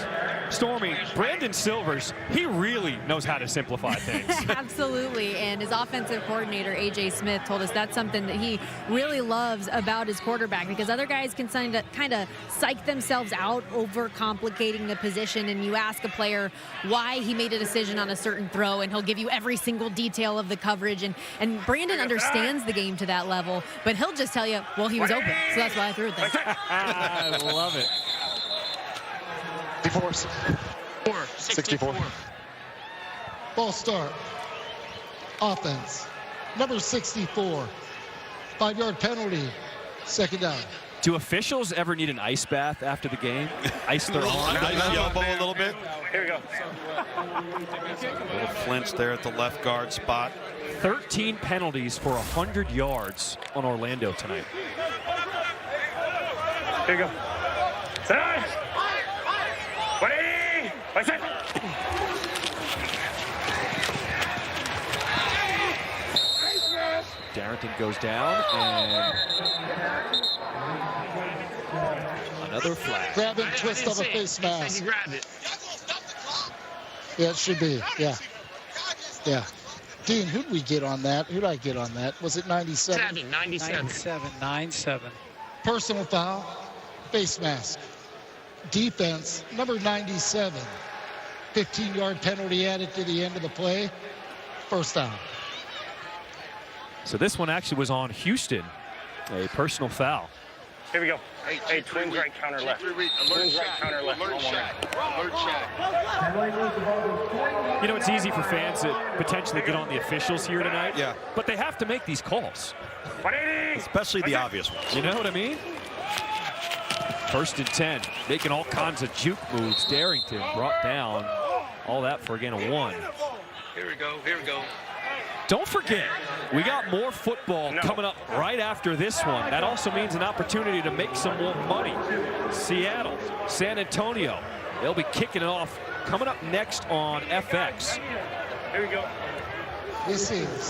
Stormy, Brandon Silvers, he really knows how to simplify things. Absolutely, and his offensive coordinator, A.J. Smith, told us that's something that he really loves about his quarterback, because other guys can kind of psych themselves out over complicating the position, and you ask a player why he made a decision on a certain throw, and he'll give you every single detail of the coverage, and Brandon understands the game to that level, but he'll just tell you, well, he was open, so that's why I threw it there. I love it. 64. Ball start. Offense. Number 64. 5-yard penalty. Second down. Do officials ever need an ice bath after the game? Ice their arm? Elbow a little bit. Here we go. A little flinch there at the left guard spot. 13 penalties for 100 yards on Orlando tonight. Here you go. Set. Ready? Right set. Darrington goes down, and another flag. Grab and twist of a face mask. He grabbed it. Yeah, it should be. Yeah. Yeah. Dean, who did we get on that? Who did I get on that? Was it 97? 97. 97. Personal foul. Face mask. defense, number 97. 15-yard penalty added to the end of the play. First down. So this one actually was on Houston, a personal foul. Here we go. Hey, twins right, counter left. Twins right, counter left. Alert shot. You know, it's easy for fans to potentially get on the officials here tonight. Yeah. But they have to make these calls. Especially the obvious ones. You know what I mean? 1st and 10, making all kinds of juke moves. Darrington brought down. All that for, again, a 1. Here we go. Don't forget, we got more football coming up right after this one. That also means an opportunity to make some more money. Seattle, San Antonio, they'll be kicking it off coming up next on FX. Here we go.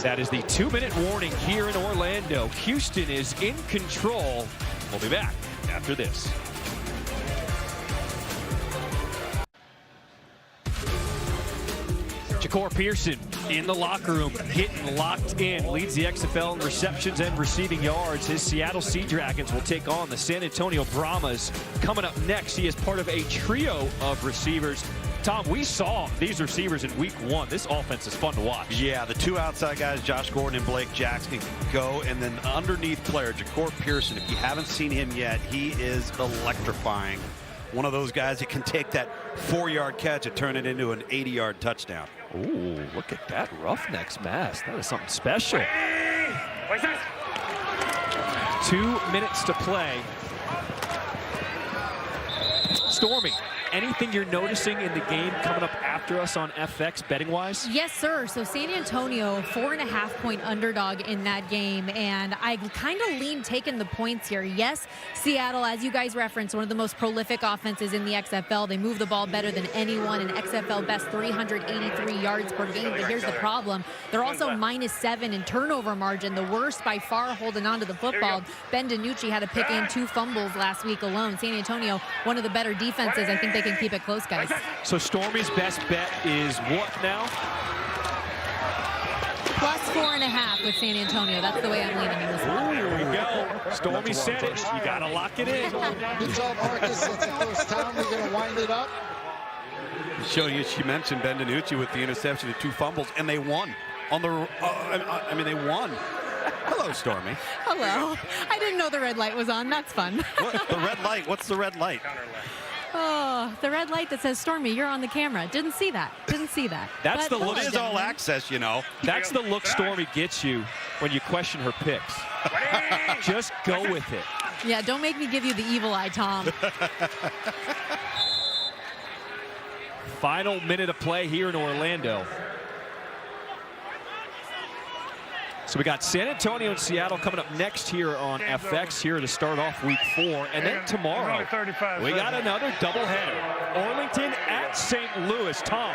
That is the 2-minute warning here in Orlando. Houston is in control. We'll be back after this. Ja'Cour Pearson in the locker room, getting locked in, leads the XFL in receptions and receiving yards. His Seattle Sea Dragons will take on the San Antonio Brahmas. Coming up next, he is part of a trio of receivers. Tom, we saw these receivers in week 1. This offense is fun to watch. Yeah, the two outside guys, Josh Gordon and Blake Jackson, go. And then underneath player, Ja'Cour Pearson, if you haven't seen him yet, he is electrifying. One of those guys that can take that 4-yard catch and turn it into an 80-yard touchdown. Ooh, look at that Roughnecks mask. That is something special. 2 minutes to play. Stormy, anything you're noticing in the game coming up after us on FX betting-wise? Yes, sir. So San Antonio, 4.5-point underdog in that game, and I kind of lean taking the points here. Yes, Seattle, as you guys referenced, one of the most prolific offenses in the XFL. They move the ball better than anyone, an XFL best 383 yards per game. But here's the problem. They're also -7 in turnover margin, the worst by far holding on to the football. Ben DiNucci had to pick in 2 fumbles last week alone. San Antonio, one of the better defenses. I think they can keep it close, guys. So Stormy's best bet is what now? +4.5 with San Antonio. That's the way I'm leaning in this one. Here we go. Stormy said it. You got to lock it in. Good job, Marcus. That's the first time. We're going to wind it up. She mentioned Ben DiNucci with the interception and 2 fumbles, and they won. On the, I mean, they won. Hello, Stormy. Hello. I didn't know the red light was on. That's fun. What? The red light? What's the red light? Oh, the red light that says, Stormy, you're on the camera. Didn't see that. That's the look. It is all access, you know. That's the look Stormy gets you when you question her picks. Just go with it. Yeah, don't make me give you the evil eye, Tom. Final minute of play here in Orlando. So we got San Antonio and Seattle coming up next here on FX here to start off week 4. And then tomorrow, we got another doubleheader. Arlington at St. Louis. Tom,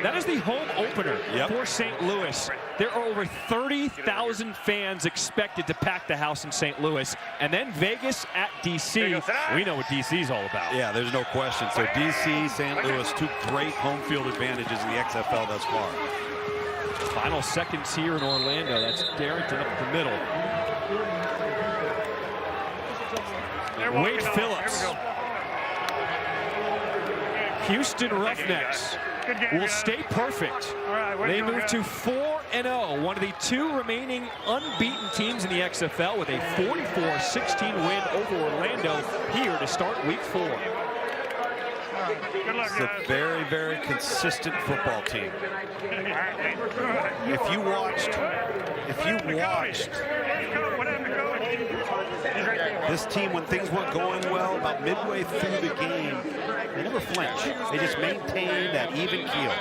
that is the home opener for St. Louis. There are over 30,000 fans expected to pack the house in St. Louis. And then Vegas at D.C. We know what D.C. is all about. Yeah, there's no question. So D.C., St. Louis, 2 great home field advantages in the XFL thus far. Final seconds here in Orlando. That's Darrington up the middle. Wade Phillips. Houston Roughnecks will stay perfect. They move to 4-0, one of the 2 remaining unbeaten teams in the XFL with a 44-16 win over Orlando here to start week 4. It's a very, very consistent football team. If you watched this team when things weren't going well, about midway through the game, they never flinch. They just maintain that even keel.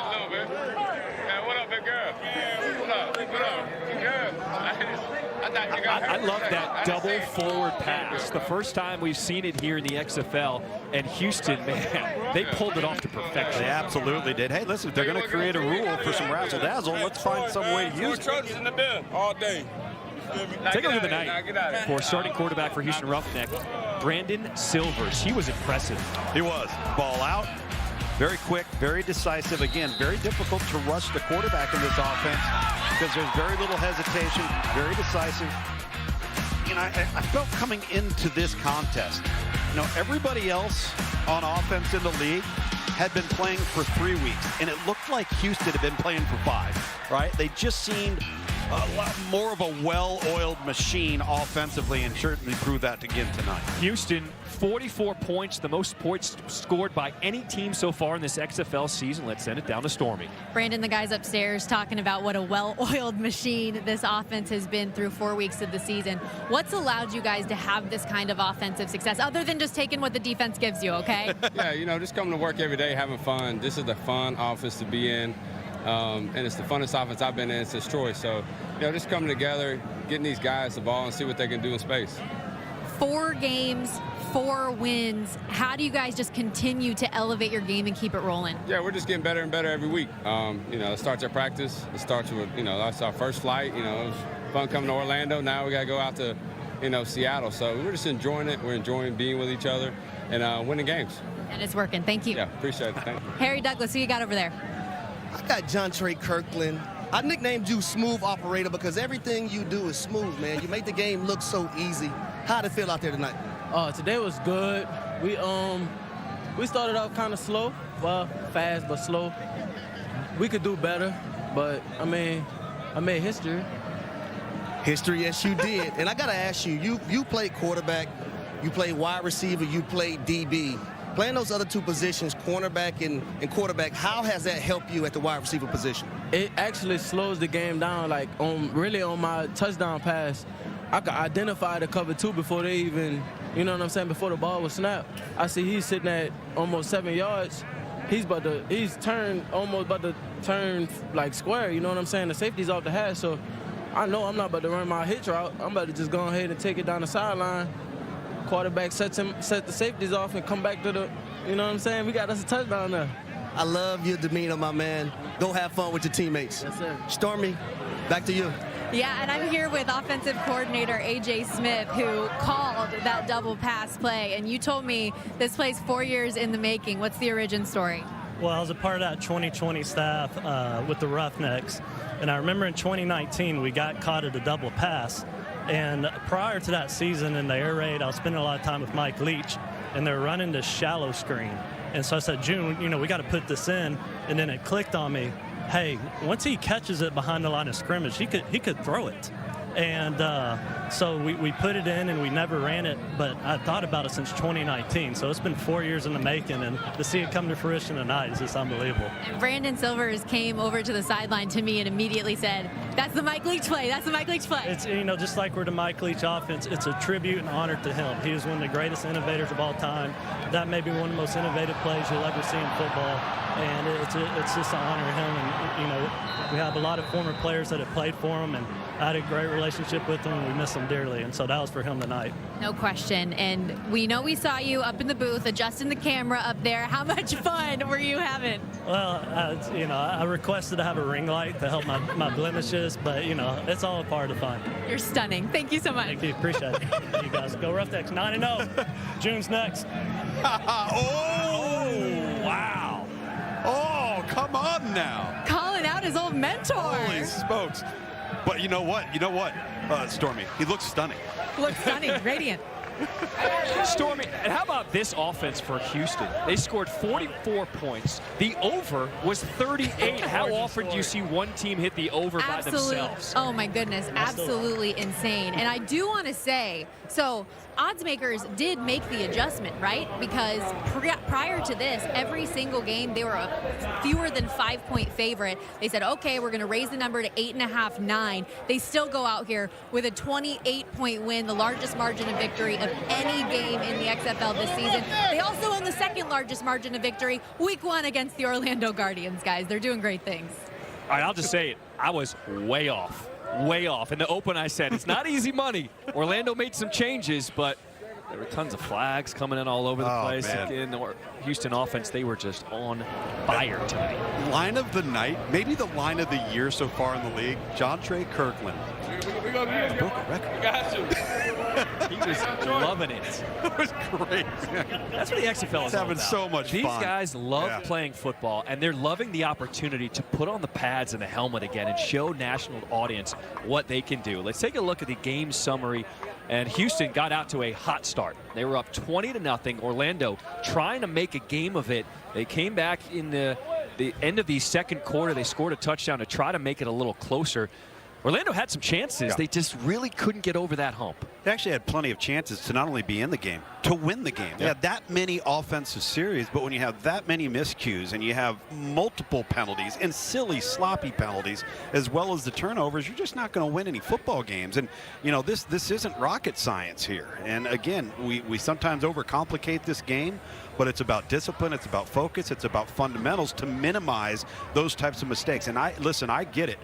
I love that double forward pass. The first time we've seen it here in the XFL, and Houston, man, they pulled it off to perfection. They absolutely did. Hey, listen, if they're going to create a rule for some razzle-dazzle, let's find some way to use it. In the bill all day. Take a look at the night for starting quarterback for Houston Roughnecks, Brandon Silvers. He was impressive. He was. Ball out. Very quick, very decisive. Again, very difficult to rush the quarterback in this offense because there's very little hesitation, very decisive. You know, I felt coming into this contest everybody else on offense in the league had been playing for 3 weeks, and it looked like Houston had been playing for 5, right? They just seemed a lot more of a well-oiled machine offensively, and certainly proved that again tonight. Houston, 44 points, the most points scored by any team so far in this XFL season. Let's send it down to Stormy. Brandon, the guys upstairs talking about what a well-oiled machine this offense has been through 4 weeks of the season. What's allowed you guys to have this kind of offensive success, other than just taking what the defense gives you, okay? Yeah, just coming to work every day, having fun. This is the fun office to be in. And it's the funnest offense I've been in since Troy. So, just coming together, getting these guys the ball and see what they can do in space. 4 games, 4 wins. How do you guys just continue to elevate your game and keep it rolling? Yeah, we're just getting better and better every week. It starts at practice. It starts with, that's our first flight. It was fun coming to Orlando. Now we got to go out to, Seattle. So we're just enjoying it. We're enjoying being with each other and winning games. And it's working. Thank you. Yeah, appreciate it. Thank you. Harry Douglas, who you got over there? I got John Trey Kirkland. I nicknamed you Smooth Operator because everything you do is smooth, man. You make the game look so easy. How'd it feel out there tonight? Today was good. We started off kind of slow. Well, fast but slow. We could do better, but I made history. History, yes, you did. And I got to ask you, you played quarterback, you played wide receiver, you played DB. Playing those other 2 positions, cornerback and quarterback, how has that helped you at the wide receiver position? It actually slows the game down. Like, on my touchdown pass, I could identify the cover 2 before they even, before the ball was snapped. I see he's sitting at almost 7 yards. He's almost about to turn like square, The safety's off the hash, so I know I'm not about to run my hitch route. I'm about to just go ahead and take it down the sideline. Quarterback set the safeties off and come back to the, We got us a touchdown there. I love your demeanor, my man. Go have fun with your teammates. Yes, sir. Stormy, back to you. Yeah, and I'm here with offensive coordinator A.J. Smith, who called that double pass play. And you told me this play's 4 years in the making. What's the origin story? Well, I was a part of that 2020 staff with the Roughnecks. And I remember in 2019, we got caught at a double pass. And prior to that season in the air raid, I was spending a lot of time with Mike Leach, and they're running this shallow screen. And so I said, June, we got to put this in. And then it clicked on me, hey, once he catches it behind the line of scrimmage, he could throw it. And so we put it in, and we never ran it, but I thought about it since 2019. So it's been 4 years in the making, and to see it come to fruition tonight is just unbelievable. And Brandon Silvers came over to the sideline to me and immediately said, that's the Mike Leach play. That's the Mike Leach play. It's, just like we're the Mike Leach offense, it's a tribute and honor to him. He is one of the greatest innovators of all time. That may be one of the most innovative plays you'll ever see in football. And it's just an honor to him. And, we have a lot of former players that have played for him, and I had a great relationship with him, and we miss him dearly. And so that was for him tonight. No question. And we know we saw you up in the booth adjusting the camera up there. How much fun were you having? Well, I requested to have a ring light to help my blemishes, but, it's all a part of fun. You're stunning. Thank you so much. Thank you. Appreciate it. You guys go Roughnecks 9-0. June's next. Oh, wow. Oh, come on now. Calling out his old mentor. Holy smokes. But you know what? Stormy, he looks stunning. Looks stunning, radiant. Stormy, and how about this offense for Houston? They scored 44 points. The over was 38. How often do you see one team hit the over by themselves? Oh, my goodness. Absolutely insane. And I do want to say, so odds makers did make the adjustment, right? Because prior to this, every single game, they were a fewer than 5-point favorite. They said, okay, we're going to raise the number to 8.5, 9. They still go out here with a 28-point win, the largest margin of victory of any game in the XFL this season. They also own the second largest margin of victory, week 1 against the Orlando Guardians, guys. They're doing great things. All right, I'll just say it. I was way off. Way off. In the open, I said, it's not easy money. Orlando made some changes, but there were tons of flags coming in all over the place. Again, the Houston offense, they were just on fire tonight. Line of the night, maybe the line of the year so far in the league, John Trey Kirkland. Broke a record. Got you. He was loving it. It was great. That's what the XFL is having so much fun. These fun. guys love playing football, and they're loving the opportunity to put on the pads and the helmet again and show national audience what they can do. Let's take a look at the game summary And Houston got out to a hot start. They were up 20-0. Orlando trying to make a game of it. They came back in the end of the second quarter. They scored a touchdown to try to make it a little closer. Orlando had some chances. Yeah. They just really couldn't get over that hump. They actually had plenty of chances to not only be in the game, to win the game. They had that many offensive series, but when you have that many miscues and you have multiple penalties and silly, sloppy penalties, as well as the turnovers, you're just not going to win any football games. And, you know, this isn't rocket science here. And, again, we sometimes overcomplicate this game, but it's about discipline, it's about focus, it's about fundamentals to minimize those types of mistakes. And I get it.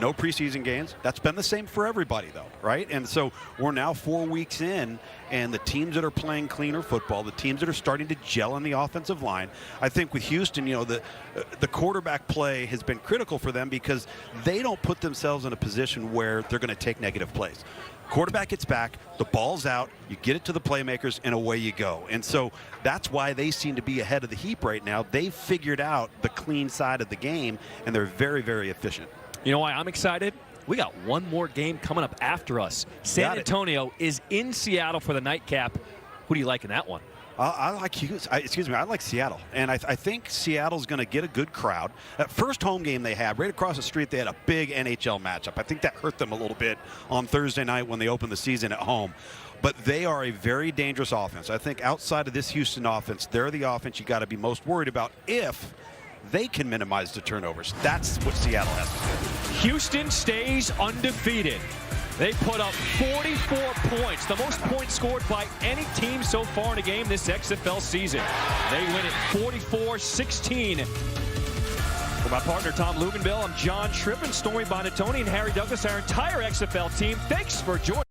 No preseason games. That's been the same for everybody, though, right? And so we're now 4 weeks in, and the teams that are playing cleaner football, the teams that are starting to gel in the offensive line, I think with Houston, you know, the quarterback play has been critical for them because they don't put themselves in a position where they're going to take negative plays. Quarterback gets back, the ball's out, you get it to the playmakers, and away you go. And so that's why they seem to be ahead of the heap right now. They've figured out the clean side of the game, and they're very, very efficient. You know why I'm excited? We got one more game coming up after us. San Antonio is in Seattle for the nightcap. Who do you like in that one? I like Seattle, and I think Seattle's going to get a good crowd. That first home game they had, right across the street, they had a big NHL matchup. I think that hurt them a little bit on Thursday night when they opened the season at home. But they are a very dangerous offense. I think outside of this Houston offense, they're the offense you got to be most worried about if they can minimize the turnovers. That's what Seattle has to do. Houston stays undefeated. They put up 44 points, the most points scored by any team so far in a game this XFL season. They win it 44-16. For my partner, Tom Luganville, I'm John Shrippen, Stormy Bonatoni, and Harry Douglas, our entire XFL team. Thanks for joining.